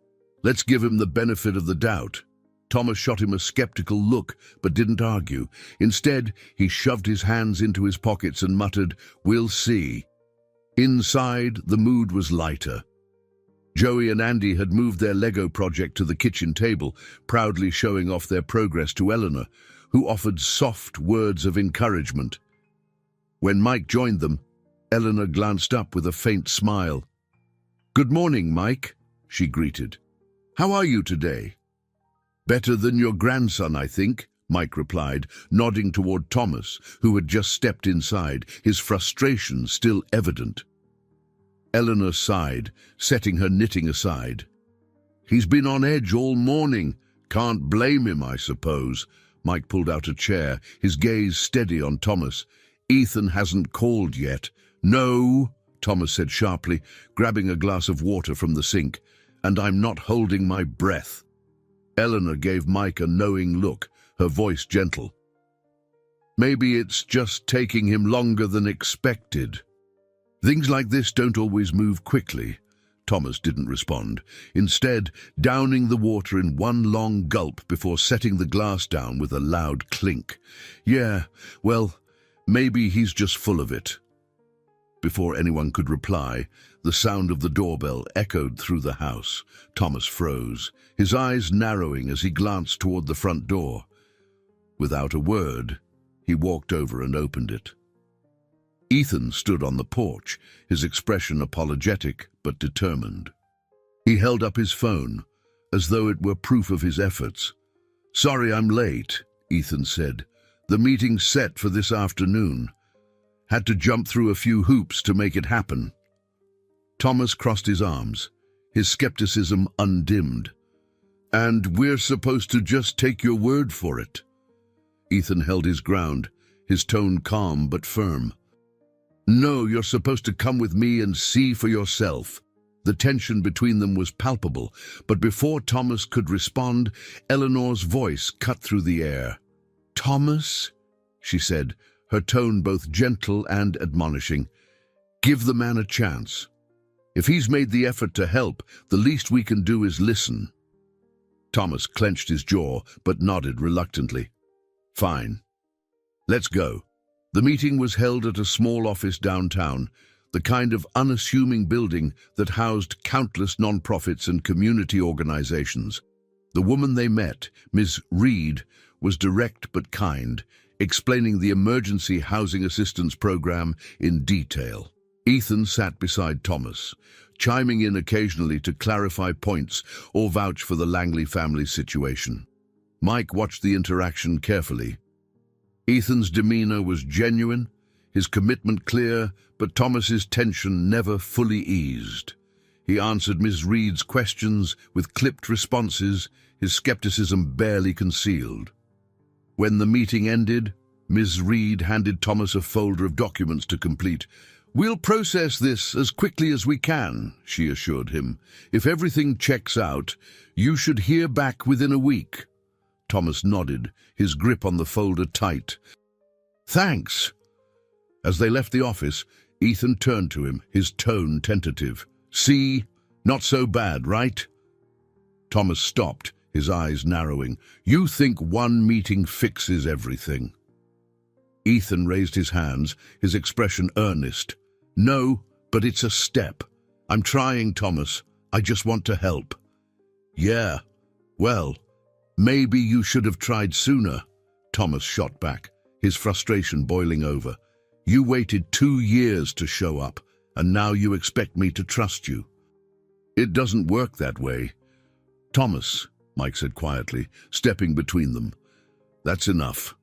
Let's give him the benefit of the doubt. Thomas shot him a skeptical look, but didn't argue. Instead, he shoved his hands into his pockets and muttered, We'll see. Inside, the mood was lighter. Joey and Andy had moved their Lego project to the kitchen table, proudly showing off their progress to Eleanor, who offered soft words of encouragement. When Mike joined them, Eleanor glanced up with a faint smile. Good morning, Mike, she greeted. How are you today? Better than your grandson, I think, Mike replied, nodding toward Thomas, who had just stepped inside, his frustration still evident. Eleanor sighed, setting her knitting aside. He's been on edge all morning. Can't blame him, I suppose. Mike pulled out a chair, his gaze steady on Thomas. Ethan hasn't called yet. No, Thomas said sharply, grabbing a glass of water from the sink. And I'm not holding my breath. Eleanor gave Mike a knowing look, her voice gentle. Maybe it's just taking him longer than expected. Things like this don't always move quickly. Thomas didn't respond, instead downing the water in one long gulp before setting the glass down with a loud clink. Yeah, well, maybe he's just full of it. Before anyone could reply, the sound of the doorbell echoed through the house. Thomas froze, his eyes narrowing as he glanced toward the front door. Without a word, he walked over and opened it. Ethan stood on the porch, his expression apologetic but determined. He held up his phone, as though it were proof of his efforts. "Sorry I'm late," Ethan said. "The meeting's set for this afternoon. Had to jump through a few hoops to make it happen." Thomas crossed his arms, his skepticism undimmed. "And we're supposed to just take your word for it?" Ethan held his ground, his tone calm but firm. "No, you're supposed to come with me and see for yourself." The tension between them was palpable, but before Thomas could respond, Eleanor's voice cut through the air. "Thomas," she said, her tone both gentle and admonishing, "give the man a chance. If he's made the effort to help, the least we can do is listen." Thomas clenched his jaw, but nodded reluctantly. "Fine. Let's go." The meeting was held at a small office downtown, the kind of unassuming building that housed countless non-profits and community organizations. The woman they met, Ms. Reed, was direct but kind, explaining the emergency housing assistance program in detail. Ethan sat beside Thomas, chiming in occasionally to clarify points or vouch for the Langley family's situation. Mike watched the interaction carefully. Ethan's demeanor was genuine, his commitment clear, but Thomas's tension never fully eased. He answered Ms. Reed's questions with clipped responses, his skepticism barely concealed. When the meeting ended, Ms. Reed handed Thomas a folder of documents to complete. "We'll process this as quickly as we can," she assured him. "If everything checks out, you should hear back within a week." Thomas nodded, his grip on the folder tight. "Thanks." As they left the office, Ethan turned to him, his tone tentative. "See? Not so bad, right?" Thomas stopped, his eyes narrowing. "You think one meeting fixes everything?" Ethan raised his hands, his expression earnest. "No, but it's a step. I'm trying, Thomas. I just want to help." "Yeah, well, maybe you should have tried sooner," Thomas shot back, his frustration boiling over. "You waited 2 years to show up, and now you expect me to trust you." "It doesn't work that way." "Thomas," Mike said quietly, stepping between them. "That's enough."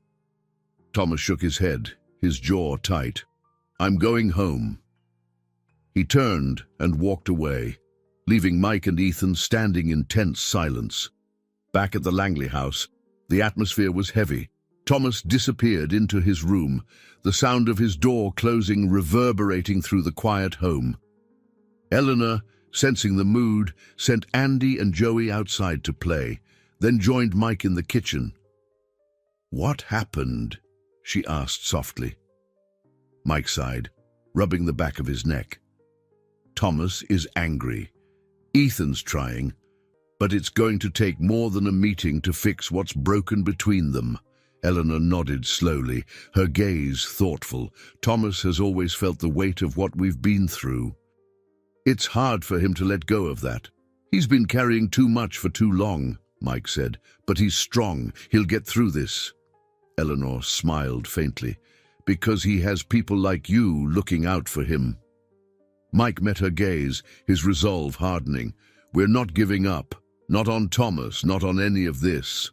Thomas shook his head, his jaw tight. "I'm going home." He turned and walked away, leaving Mike and Ethan standing in tense silence. Back at the Langley house, the atmosphere was heavy. Thomas disappeared into his room, the sound of his door closing reverberating through the quiet home. Eleanor, sensing the mood, sent Andy and Joey outside to play, then joined Mike in the kitchen. "What happened?" she asked softly. Mike sighed, rubbing the back of his neck. "Thomas is angry. Ethan's trying, but it's going to take more than a meeting to fix what's broken between them." Eleanor nodded slowly, her gaze thoughtful. "Thomas has always felt the weight of what we've been through. It's hard for him to let go of that. He's been carrying too much for too long," Mike said, "but he's strong. He'll get through this." Eleanor smiled faintly. "Because he has people like you looking out for him." Mike met her gaze, his resolve hardening. "We're not giving up. Not on Thomas, not on any of this."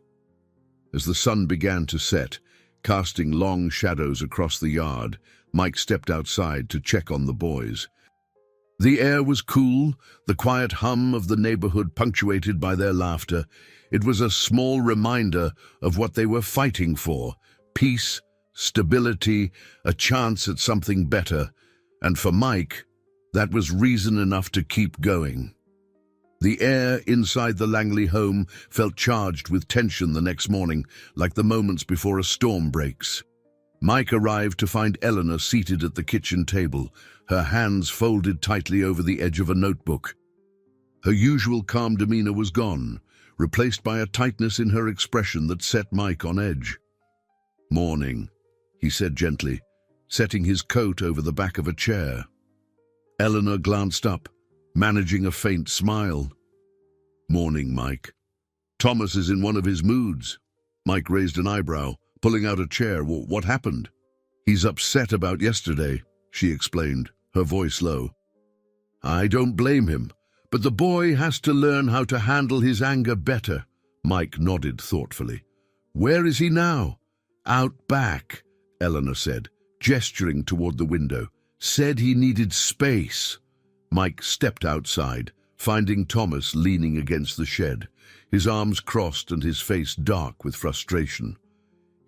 As the sun began to set, casting long shadows across the yard, Mike stepped outside to check on the boys. The air was cool, the quiet hum of the neighborhood punctuated by their laughter. It was a small reminder of what they were fighting for: peace, stability, a chance at something better. And for Mike, that was reason enough to keep going. The air inside the Langley home felt charged with tension the next morning, like the moments before a storm breaks. Mike arrived to find Eleanor seated at the kitchen table, her hands folded tightly over the edge of a notebook. Her usual calm demeanor was gone, replaced by a tightness in her expression that set Mike on edge. "Morning," he said gently, setting his coat over the back of a chair. Eleanor glanced up, managing a faint smile. "Morning, Mike." "Thomas is in one of his moods." Mike raised an eyebrow, pulling out a chair. "What happened?" "He's upset about yesterday," she explained, her voice low. "I don't blame him, but the boy has to learn how to handle his anger better." Mike nodded thoughtfully. "Where is he now?" "Out back," Eleanor said, gesturing toward the window. "Said he needed space." Mike stepped outside, finding Thomas leaning against the shed, his arms crossed and his face dark with frustration.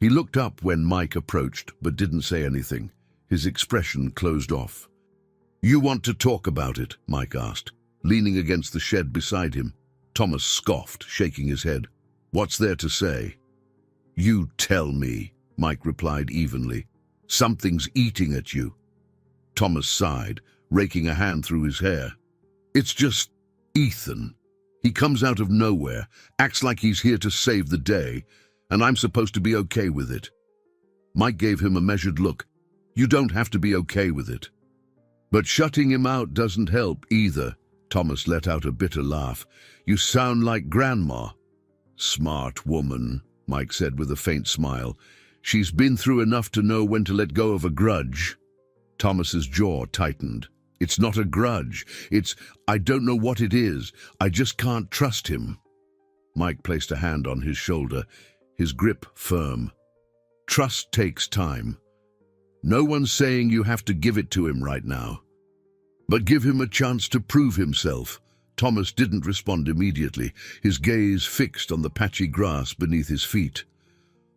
He looked up when Mike approached, but didn't say anything. His expression closed off. "You want to talk about it?" Mike asked, leaning against the shed beside him. Thomas scoffed, shaking his head. "What's there to say?" "You tell me," Mike replied evenly. "Something's eating at you." Thomas sighed, raking a hand through his hair. "It's just Ethan. He comes out of nowhere, acts like he's here to save the day, and I'm supposed to be okay with it." Mike gave him a measured look. "You don't have to be okay with it." "But shutting him out doesn't help either." Thomas let out a bitter laugh. "You sound like Grandma." "Smart woman," Mike said with a faint smile. "She's been through enough to know when to let go of a grudge." Thomas's jaw tightened. "It's not a grudge. I don't know what it is. I just can't trust him." Mike placed a hand on his shoulder, his grip firm. "Trust takes time. No one's saying you have to give it to him right now. But give him a chance to prove himself." Thomas didn't respond immediately, his gaze fixed on the patchy grass beneath his feet.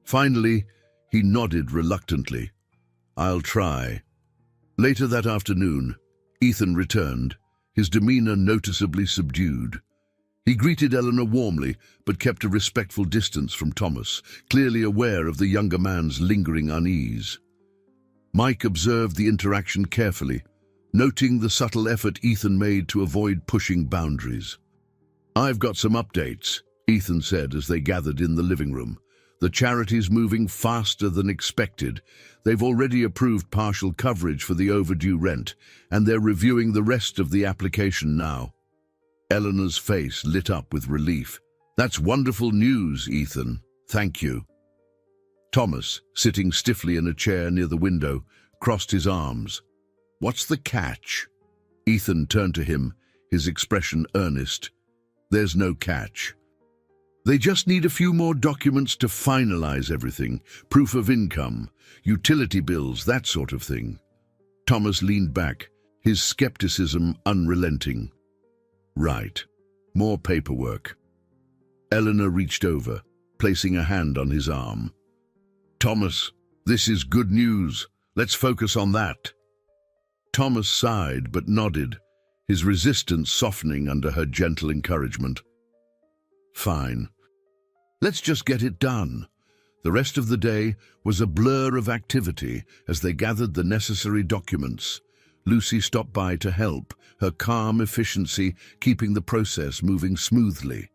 Finally, he nodded reluctantly. "I'll try." Later that afternoon, Ethan returned, his demeanor noticeably subdued. He greeted Eleanor warmly, but kept a respectful distance from Thomas, clearly aware of the younger man's lingering unease. Mike observed the interaction carefully, noting the subtle effort Ethan made to avoid pushing boundaries. "I've got some updates," Ethan said as they gathered in the living room. "The charity's moving faster than expected. They've already approved partial coverage for the overdue rent, and they're reviewing the rest of the application now." Eleanor's face lit up with relief. "That's wonderful news, Ethan. Thank you." Thomas, sitting stiffly in a chair near the window, crossed his arms. "What's the catch?" Ethan turned to him, his expression earnest. "There's no catch. They just need a few more documents to finalize everything. Proof of income, utility bills, that sort of thing." Thomas leaned back, his skepticism unrelenting. "Right. More paperwork." Eleanor reached over, placing a hand on his arm. "Thomas, this is good news. Let's focus on that." Thomas sighed but nodded, his resistance softening under her gentle encouragement. "Fine. Let's just get it done." The rest of the day was a blur of activity as they gathered the necessary documents. Lucy stopped by to help, her calm efficiency keeping the process moving smoothly.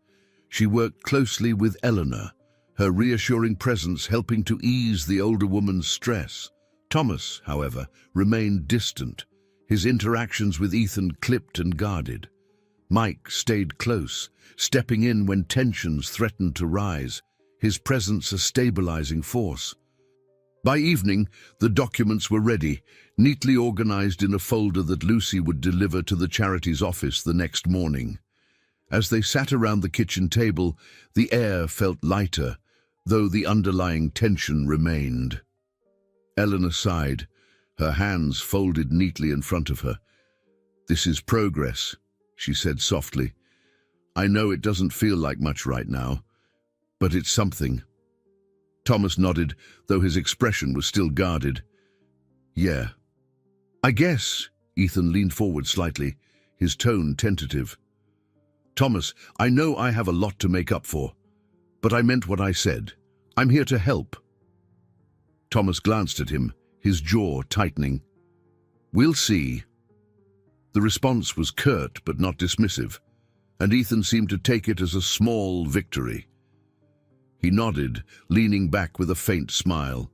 She worked closely with Eleanor, her reassuring presence helping to ease the older woman's stress. Thomas, however, remained distant, his interactions with Ethan clipped and guarded. Mike stayed close, stepping in when tensions threatened to rise, his presence a stabilizing force. By evening, the documents were ready, neatly organized in a folder that Lucy would deliver to the charity's office the next morning. As they sat around the kitchen table, the air felt lighter, though the underlying tension remained. Eleanor sighed, her hands folded neatly in front of her. "This is progress," she said softly. "I know it doesn't feel like much right now, but it's something." Thomas nodded, though his expression was still guarded. "Yeah. I guess." Ethan leaned forward slightly, his tone tentative. "Thomas, I know I have a lot to make up for, but I meant what I said. I'm here to help." Thomas glanced at him, his jaw tightening. "We'll see." The response was curt but not dismissive, and Ethan seemed to take it as a small victory. He nodded, leaning back with a faint smile.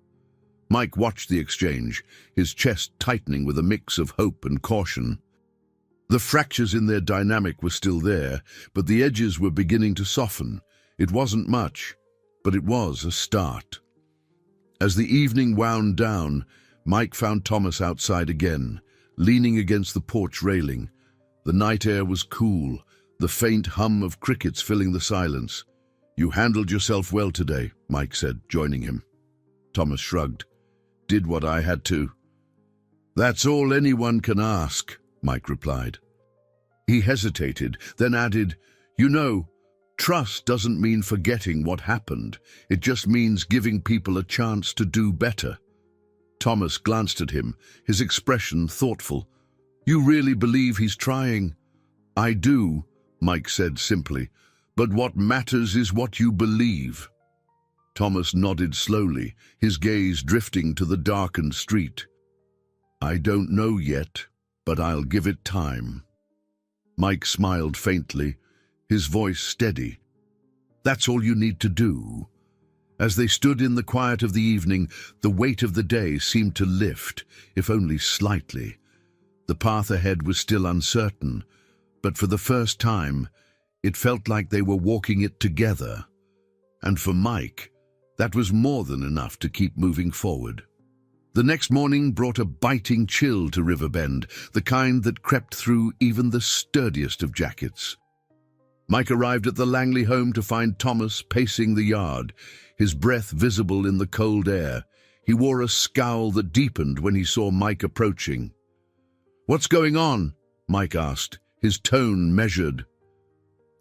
Mike watched the exchange, his chest tightening with a mix of hope and caution. The fractures in their dynamic were still there, but the edges were beginning to soften. It wasn't much, but it was a start. As the evening wound down, Mike found Thomas outside again, leaning against the porch railing. The night air was cool, the faint hum of crickets filling the silence. "You handled yourself well today," Mike said, joining him. Thomas shrugged. "Did what I had to." "That's all anyone can ask," Mike replied. He hesitated, then added, "You know, trust doesn't mean forgetting what happened. It just means giving people a chance to do better." Thomas glanced at him, his expression thoughtful. "You really believe he's trying?" "I do," Mike said simply, "but what matters is what you believe." Thomas nodded slowly, his gaze drifting to the darkened street. "I don't know yet, but I'll give it time." Mike smiled faintly, his voice steady. "That's all you need to do." As they stood in the quiet of the evening, the weight of the day seemed to lift, if only slightly. The path ahead was still uncertain, but for the first time, it felt like they were walking it together. And for Mike, that was more than enough to keep moving forward. The next morning brought a biting chill to Riverbend, the kind that crept through even the sturdiest of jackets. Mike arrived at the Langley home to find Thomas pacing the yard, his breath visible in the cold air. He wore a scowl that deepened when he saw Mike approaching. "What's going on?" Mike asked, his tone measured.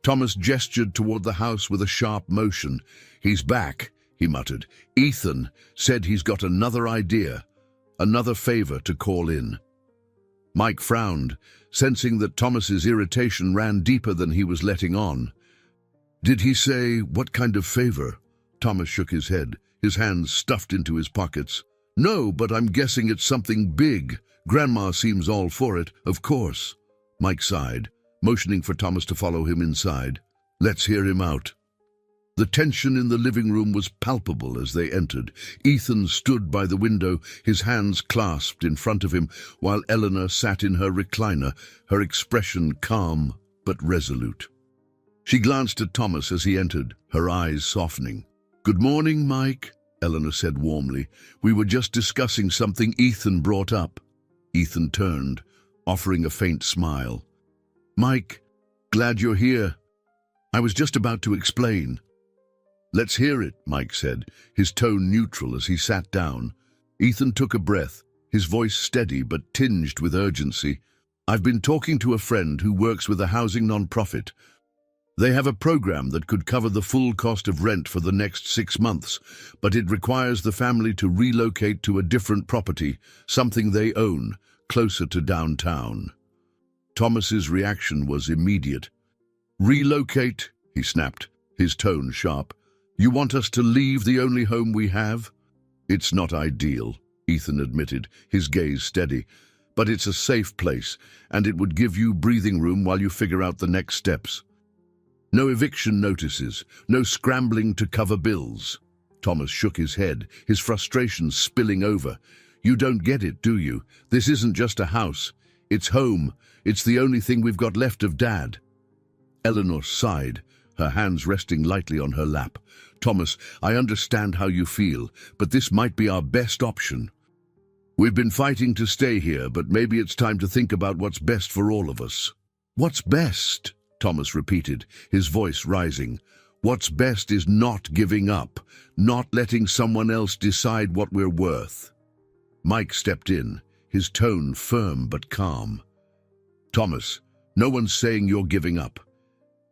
Thomas gestured toward the house with a sharp motion. "He's back," he muttered. "Ethan said he's got another idea, another favor to call in." Mike frowned, sensing that Thomas's irritation ran deeper than he was letting on. "Did he say what kind of favor?" Thomas shook his head, his hands stuffed into his pockets. "No, but I'm guessing it's something big. Grandma seems all for it, of course." Mike sighed, motioning for Thomas to follow him inside. "Let's hear him out." The tension in the living room was palpable as they entered. Ethan stood by the window, his hands clasped in front of him, while Eleanor sat in her recliner, her expression calm but resolute. She glanced at Thomas as he entered, her eyes softening. "Good morning, Mike," Eleanor said warmly. "We were just discussing something Ethan brought up." Ethan turned, offering a faint smile. "Mike, glad you're here. I was just about to explain." "Let's hear it," Mike said, his tone neutral as he sat down. Ethan took a breath, his voice steady but tinged with urgency. "I've been talking to a friend who works with a housing non-profit. They have a program that could cover the full cost of rent for the next 6 months, but it requires the family to relocate to a different property, something they own, closer to downtown." Thomas's reaction was immediate. "Relocate?" he snapped, his tone sharp. "You want us to leave the only home we have?" "It's not ideal," Ethan admitted, his gaze steady, "but it's a safe place, and it would give you breathing room while you figure out the next steps. No eviction notices, no scrambling to cover bills." Thomas shook his head, his frustration spilling over. "You don't get it, do you? This isn't just a house. It's home. It's the only thing we've got left of Dad." Eleanor sighed, her hands resting lightly on her lap. "Thomas, I understand how you feel, but this might be our best option. We've been fighting to stay here, but maybe it's time to think about what's best for all of us." "What's best?" Thomas repeated, his voice rising. "What's best is not giving up, not letting someone else decide what we're worth." Mike stepped in, his tone firm but calm. Thomas, no one's saying you're giving up.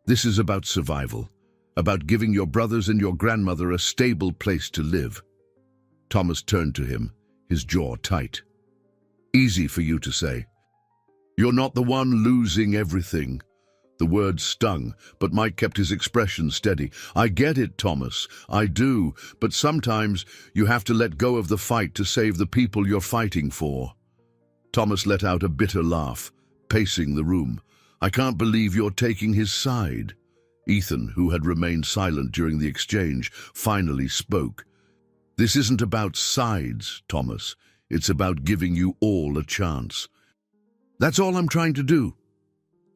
This is about survival, about giving your brothers and your grandmother a stable place to live. Thomas turned to him, his jaw tight. Easy for you to say. You're not the one losing everything. The words stung, but Mike kept his expression steady. I get it, Thomas, I do, but sometimes you have to let go of the fight to save the people you're fighting for. Thomas let out a bitter laugh, pacing the room. I can't believe you're taking his side. Ethan, who had remained silent during the exchange, finally spoke. This isn't about sides, Thomas. It's about giving you all a chance. That's all I'm trying to do.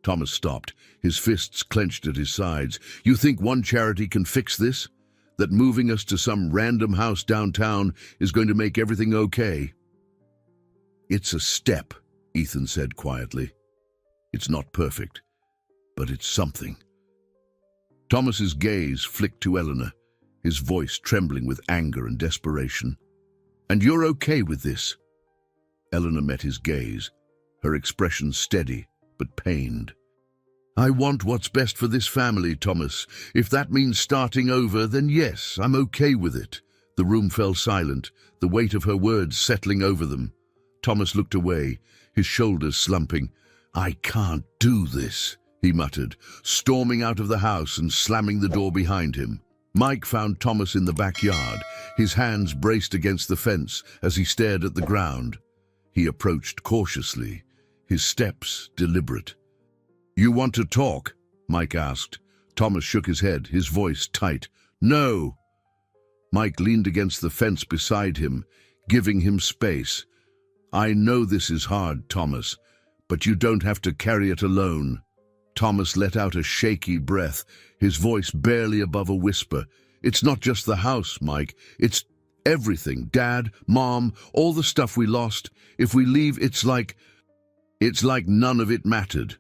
Thomas stopped, his fists clenched at his sides. You think one charity can fix this? That moving us to some random house downtown is going to make everything okay? It's a step, Ethan said quietly. It's not perfect, but it's something. Thomas's gaze flicked to Eleanor, his voice trembling with anger and desperation. And you're okay with this? Eleanor met his gaze, her expression steady but pained. I want what's best for this family, Thomas. If that means starting over, then yes, I'm okay with it. The room fell silent, the weight of her words settling over them. Thomas looked away, his shoulders slumping. I can't do this, he muttered, storming out of the house and slamming the door behind him. Mike found Thomas in the backyard, his hands braced against the fence as he stared at the ground. He approached cautiously, his steps deliberate. You want to talk? Mike asked. Thomas shook his head, his voice tight. No. Mike leaned against the fence beside him, giving him space. I know this is hard, Thomas, but you don't have to carry it alone. Thomas let out a shaky breath, his voice barely above a whisper. It's not just the house, Mike. It's everything. Dad, Mom, all the stuff we lost. If we leave, it's like none of it mattered.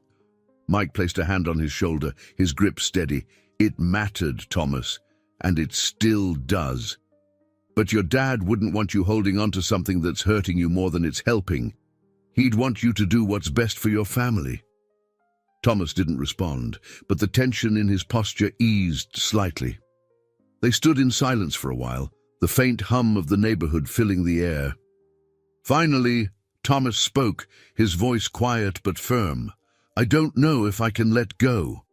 Mike placed a hand on his shoulder, his grip steady. It mattered, Thomas, and it still does. But your dad wouldn't want you holding on to something that's hurting you more than it's helping. He'd want you to do what's best for your family. Thomas didn't respond, but the tension in his posture eased slightly. They stood in silence for a while, the faint hum of the neighborhood filling the air. Finally, Thomas spoke, his voice quiet but firm. I don't know if I can let go.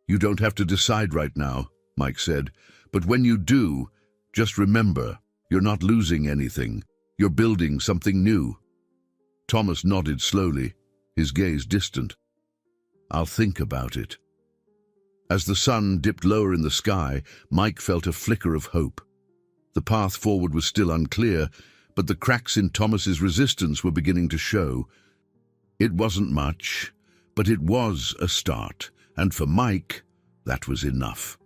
You don't have to decide right now, Mike said, but when you do, just remember, you're not losing anything. You're building something new. Thomas nodded slowly, his gaze distant. I'll think about it. As the sun dipped lower in the sky, Mike felt a flicker of hope. The path forward was still unclear, but the cracks in Thomas's resistance were beginning to show. It wasn't much, but it was a start, and for Mike, that was enough.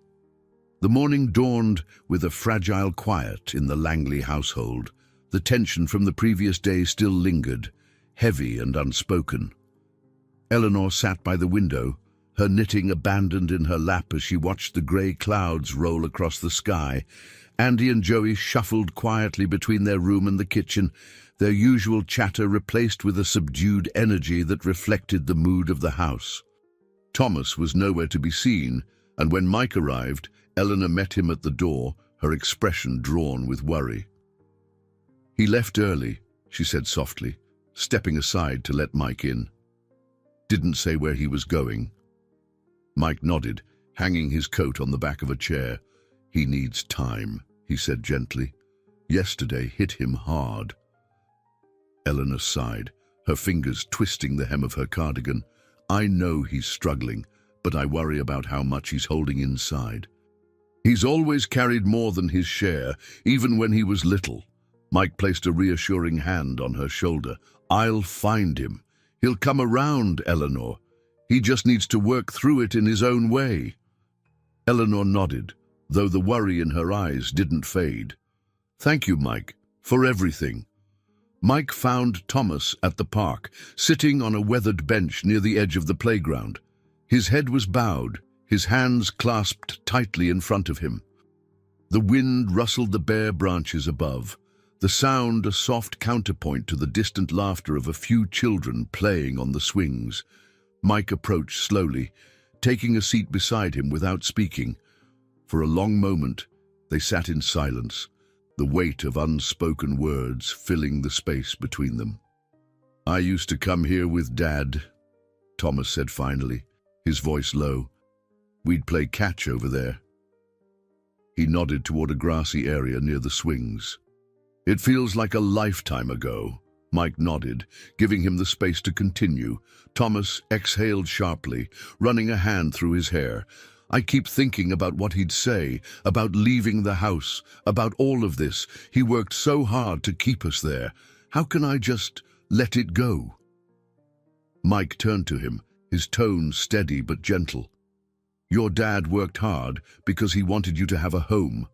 The morning dawned with a fragile quiet in the Langley household. The tension from the previous day still lingered, heavy and unspoken. Eleanor sat by the window, her knitting abandoned in her lap as she watched the grey clouds roll across the sky. Andy and Joey shuffled quietly between their room and the kitchen, their usual chatter replaced with a subdued energy that reflected the mood of the house. Thomas was nowhere to be seen, and when Mike arrived, Eleanor met him at the door, her expression drawn with worry. He left early, she said softly, stepping aside to let Mike in. Didn't say where he was going. Mike nodded, hanging his coat on the back of a chair. He needs time, he said gently. Yesterday hit him hard. Eleanor sighed, her fingers twisting the hem of her cardigan. I know he's struggling, but I worry about how much he's holding inside. He's always carried more than his share, even when he was little. Mike placed a reassuring hand on her shoulder. I'll find him. He'll come around, Eleanor. He just needs to work through it in his own way. Eleanor nodded, though the worry in her eyes didn't fade. Thank you, Mike, for everything. Mike found Thomas at the park, sitting on a weathered bench near the edge of the playground. His head was bowed, his hands clasped tightly in front of him. The wind rustled the bare branches above. the sound a soft counterpoint to the distant laughter of a few children playing on the swings. Mike approached slowly, taking a seat beside him without speaking. For a long moment, they sat in silence, the weight of unspoken words filling the space between them. "I used to come here with Dad," Thomas said finally, his voice low. "We'd play catch over there." He nodded toward a grassy area near the swings. "It feels like a lifetime ago." Mike nodded, giving him the space to continue. Thomas exhaled sharply, running a hand through his hair. "I keep thinking about what he'd say, about leaving the house, about all of this. He worked so hard to keep us there. How can I just let it go?" Mike turned to him, his tone steady but gentle. "Your dad worked hard because he wanted you to have a home.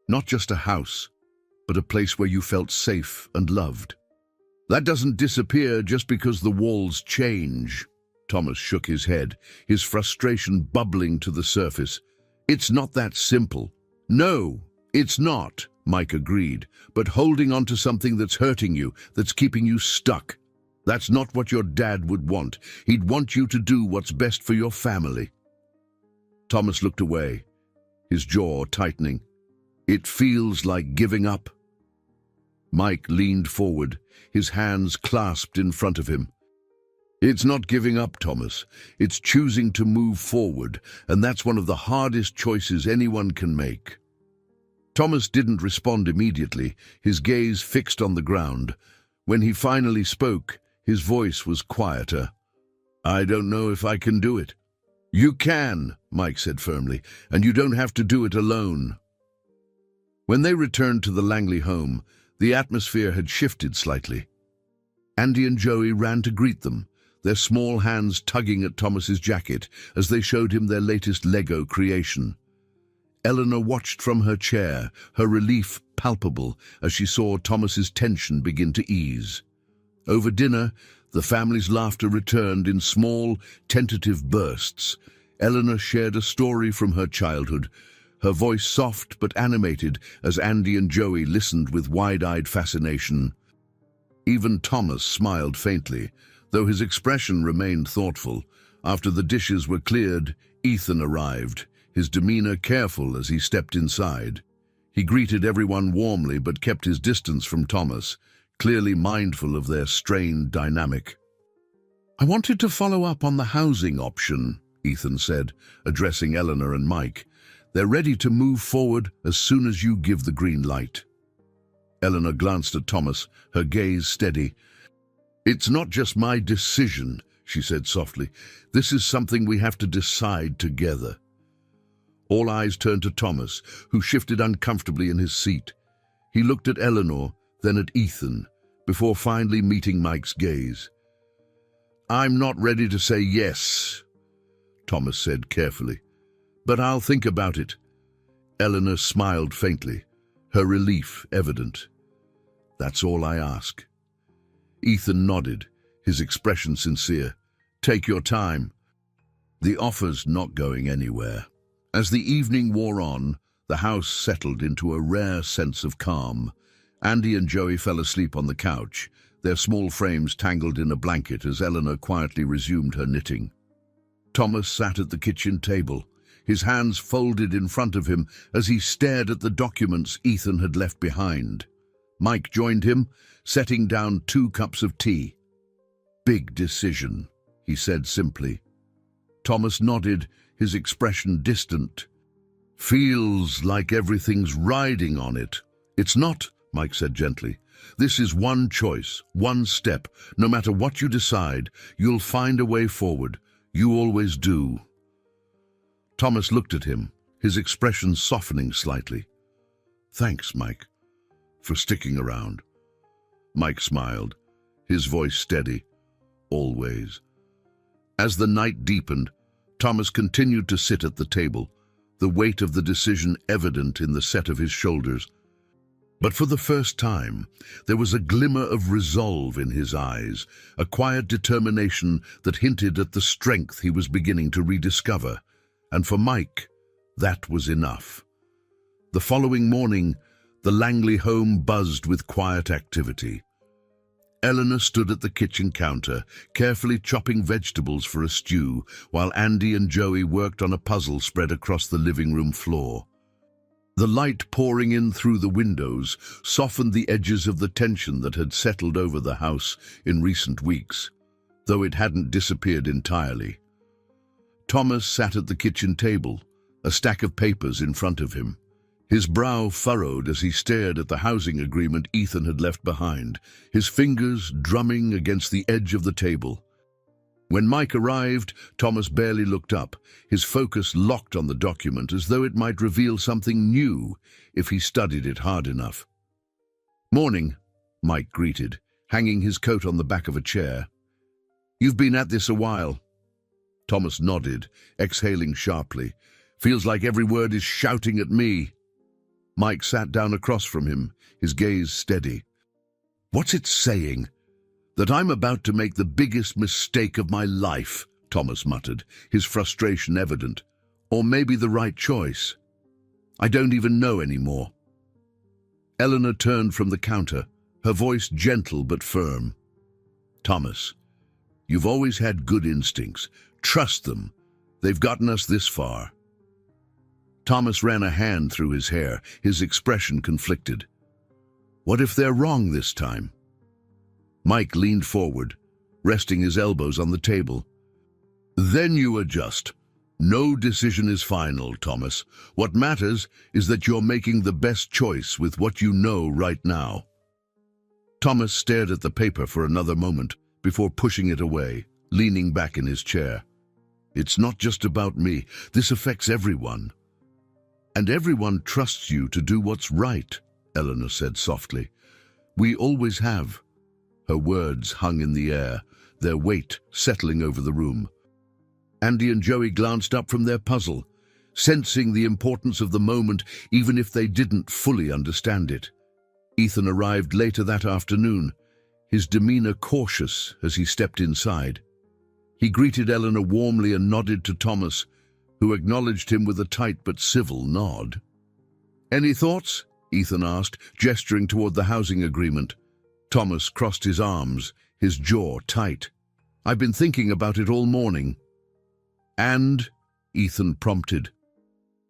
Not just a house, but a place where you felt safe and loved. That doesn't disappear just because the walls change." Thomas shook his head, his frustration bubbling to the surface. "It's not that simple." "No, it's not," Mike agreed, "but holding on to something that's hurting you, that's keeping you stuck. That's not what your dad would want. He'd want you to do what's best for your family." Thomas looked away, his jaw tightening. "It feels like giving up." Mike leaned forward, his hands clasped in front of him. "It's not giving up, Thomas. It's choosing to move forward, and that's one of the hardest choices anyone can make." Thomas didn't respond immediately, his gaze fixed on the ground. When he finally spoke, his voice was quieter. "I don't know if I can do it." "You can," Mike said firmly, "and you don't have to do it alone." When they returned to the Langley home, the atmosphere had shifted slightly. Andy and Joey ran to greet them, their small hands tugging at Thomas's jacket as they showed him their latest Lego creation. Eleanor watched from her chair, her relief palpable as she saw Thomas's tension begin to ease. Over dinner, the family's laughter returned in small, tentative bursts. Eleanor shared a story from her childhood, her voice soft but animated as Andy and Joey listened with wide-eyed fascination. Even Thomas smiled faintly, though his expression remained thoughtful. After the dishes were cleared, Ethan arrived, his demeanor careful as he stepped inside. He greeted everyone warmly but kept his distance from Thomas, clearly mindful of their strained dynamic. "I wanted to follow up on the housing option," Ethan said, addressing Eleanor and Mike. "They're ready to move forward as soon as you give the green light." Eleanor glanced at Thomas, her gaze steady. "It's not just my decision," she said softly. "This is something we have to decide together." All eyes turned to Thomas, who shifted uncomfortably in his seat. He looked at Eleanor, then at Ethan, before finally meeting Mike's gaze. "I'm not ready to say yes," Thomas said carefully, "but I'll think about it." Eleanor smiled faintly, her relief evident. "That's all I ask." Ethan nodded, his expression sincere. "Take your time. The offer's not going anywhere." As the evening wore on, the house settled into a rare sense of calm. Andy and Joey fell asleep on the couch, their small frames tangled in a blanket as Eleanor quietly resumed her knitting. Thomas sat at the kitchen table, his hands folded in front of him as he stared at the documents Ethan had left behind. Mike joined him, setting down 2 cups of tea. "Big decision," he said simply. Thomas nodded, his expression distant. "Feels like everything's riding on it." "It's not," Mike said gently. "This is one choice, one step. No matter what you decide, you'll find a way forward. You always do." Thomas looked at him, his expression softening slightly. "Thanks, Mike, for sticking around." Mike smiled, his voice steady. "Always." As the night deepened, Thomas continued to sit at the table, the weight of the decision evident in the set of his shoulders. But for the first time, there was a glimmer of resolve in his eyes, a quiet determination that hinted at the strength he was beginning to rediscover. And for Mike, that was enough. The following morning, The Langley home buzzed with quiet activity. Eleanor stood at the kitchen counter, carefully chopping vegetables for a stew, while Andy and Joey worked on a puzzle spread across the living room floor. The light pouring in through the windows softened the edges of the tension that had settled over the house in recent weeks, though it hadn't disappeared entirely. Thomas sat at the kitchen table, a stack of papers in front of him. His brow furrowed as he stared at the housing agreement Ethan had left behind, his fingers drumming against the edge of the table. When Mike arrived, Thomas barely looked up, his focus locked on the document as though it might reveal something new if he studied it hard enough. "Morning," Mike greeted, hanging his coat on the back of a chair. "You've been at this a while." Thomas nodded, exhaling sharply. "Feels like every word is shouting at me." Mike sat down across from him, his gaze steady. "What's it saying?" "That I'm about to make the biggest mistake of my life," Thomas muttered, his frustration evident. "Or maybe the right choice. I don't even know anymore." Eleanor turned from the counter, her voice gentle but firm. "Thomas, you've always had good instincts. Trust them. They've gotten us this far." Thomas ran a hand through his hair, his expression conflicted. "What if they're wrong this time?" Mike leaned forward, resting his elbows on the table. "Then you adjust. No decision is final, Thomas. What matters is that you're making the best choice with what you know right now." Thomas stared at the paper for another moment before pushing it away, leaning back in his chair. "It's not just about me. This affects everyone." "And everyone trusts you to do what's right," Eleanor said softly. "We always have." Her words hung in the air, their weight settling over the room. Andy and Joey glanced up from their puzzle, sensing the importance of the moment even if they didn't fully understand it. Ethan arrived later that afternoon, his demeanor cautious as he stepped inside. He greeted Eleanor warmly and nodded to Thomas, who acknowledged him with a tight but civil nod. "Any thoughts?" Ethan asked, gesturing toward the housing agreement. Thomas crossed his arms, his jaw tight. "I've been thinking about it all morning." "And?" Ethan prompted.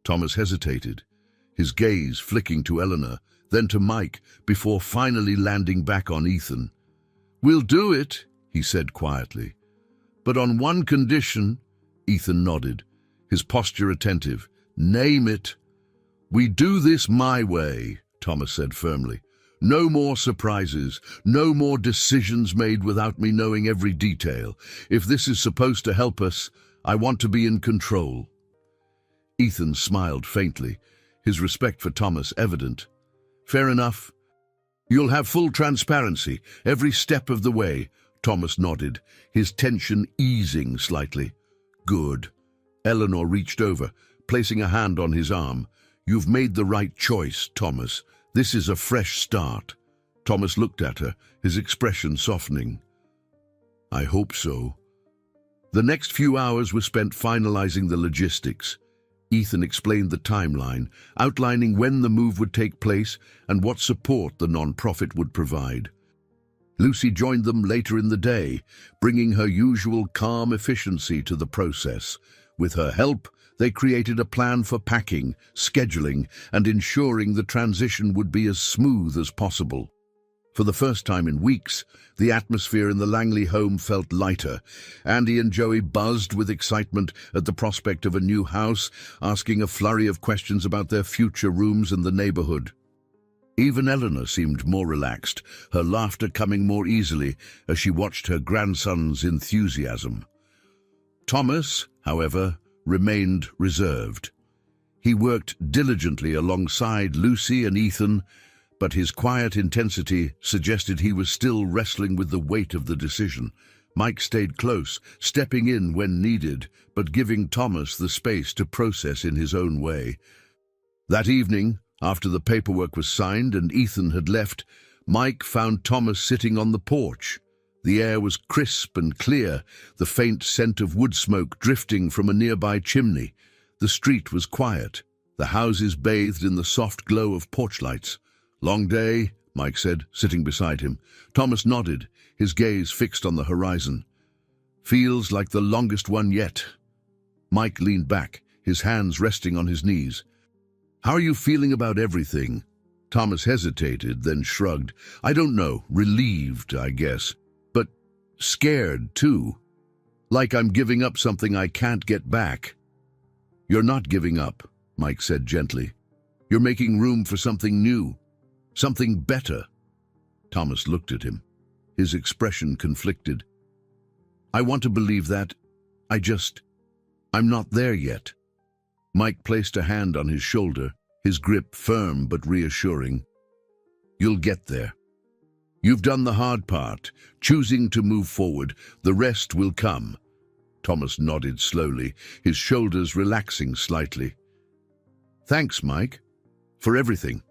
Thomas hesitated, his gaze flicking to Eleanor, then to Mike, before finally landing back on Ethan. "We'll do it," he said quietly. "But on one condition." Ethan nodded, his posture attentive. "Name it." "We do this my way," Thomas said firmly. "No more surprises, no more decisions made without me knowing every detail. If this is supposed to help us, I want to be in control." Ethan smiled faintly, his respect for Thomas evident. "Fair enough. You'll have full transparency, every step of the way," Thomas nodded, his tension easing slightly. "Good." Eleanor reached over, placing a hand on his arm. "You've made the right choice, Thomas. This is a fresh start." Thomas looked at her, his expression softening. "I hope so." The next few hours were spent finalizing the logistics. Ethan explained the timeline, outlining when the move would take place and what support the non-profit would provide. Lucy joined them later in the day, bringing her usual calm efficiency to the process. With her help, they created a plan for packing, scheduling, and ensuring the transition would be as smooth as possible. For the first time in weeks, the atmosphere in the Langley home felt lighter. Andy and Joey buzzed with excitement at the prospect of a new house, asking a flurry of questions about their future rooms and the neighborhood. Even Eleanor seemed more relaxed, her laughter coming more easily as she watched her grandson's enthusiasm. Thomas, however, remained reserved. He worked diligently alongside Lucy and Ethan, but his quiet intensity suggested he was still wrestling with the weight of the decision. Mike stayed close, stepping in when needed, but giving Thomas the space to process in his own way. That evening, after the paperwork was signed and Ethan had left, Mike found Thomas sitting on the porch. The air was crisp and clear, the faint scent of wood smoke drifting from a nearby chimney. The street was quiet, the houses bathed in the soft glow of porch lights. Long day, Mike said, sitting beside him. Thomas nodded, his gaze fixed on the horizon. Feels like the longest one yet. Mike leaned back, his hands resting on his knees. How are you feeling about everything? Thomas hesitated, then shrugged. I don't know, relieved, I guess. But scared, too. Like I'm giving up something I can't get back. You're not giving up, Mike said gently. You're making room for something new, something better. Thomas looked at him, his expression conflicted. I want to believe that. I'm not there yet. Mike placed a hand on his shoulder, his grip firm but reassuring. You'll get there. You've done the hard part, choosing to move forward. The rest will come. Thomas nodded slowly, his shoulders relaxing slightly. Thanks, Mike, for everything.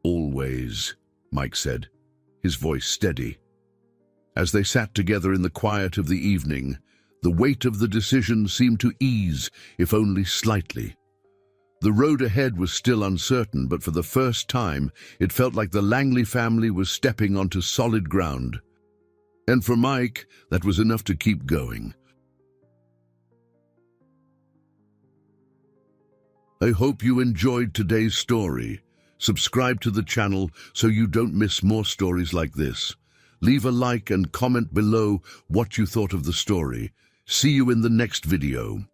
Always, Mike said, his voice steady. As they sat together in the quiet of the evening, the weight of the decision seemed to ease, if only slightly. The road ahead was still uncertain, but for the first time, it felt like the Langley family was stepping onto solid ground. And for Mike, that was enough to keep going. I hope you enjoyed today's story. Subscribe to the channel so you don't miss more stories like this. Leave a like and comment below what you thought of the story. See you in the next video.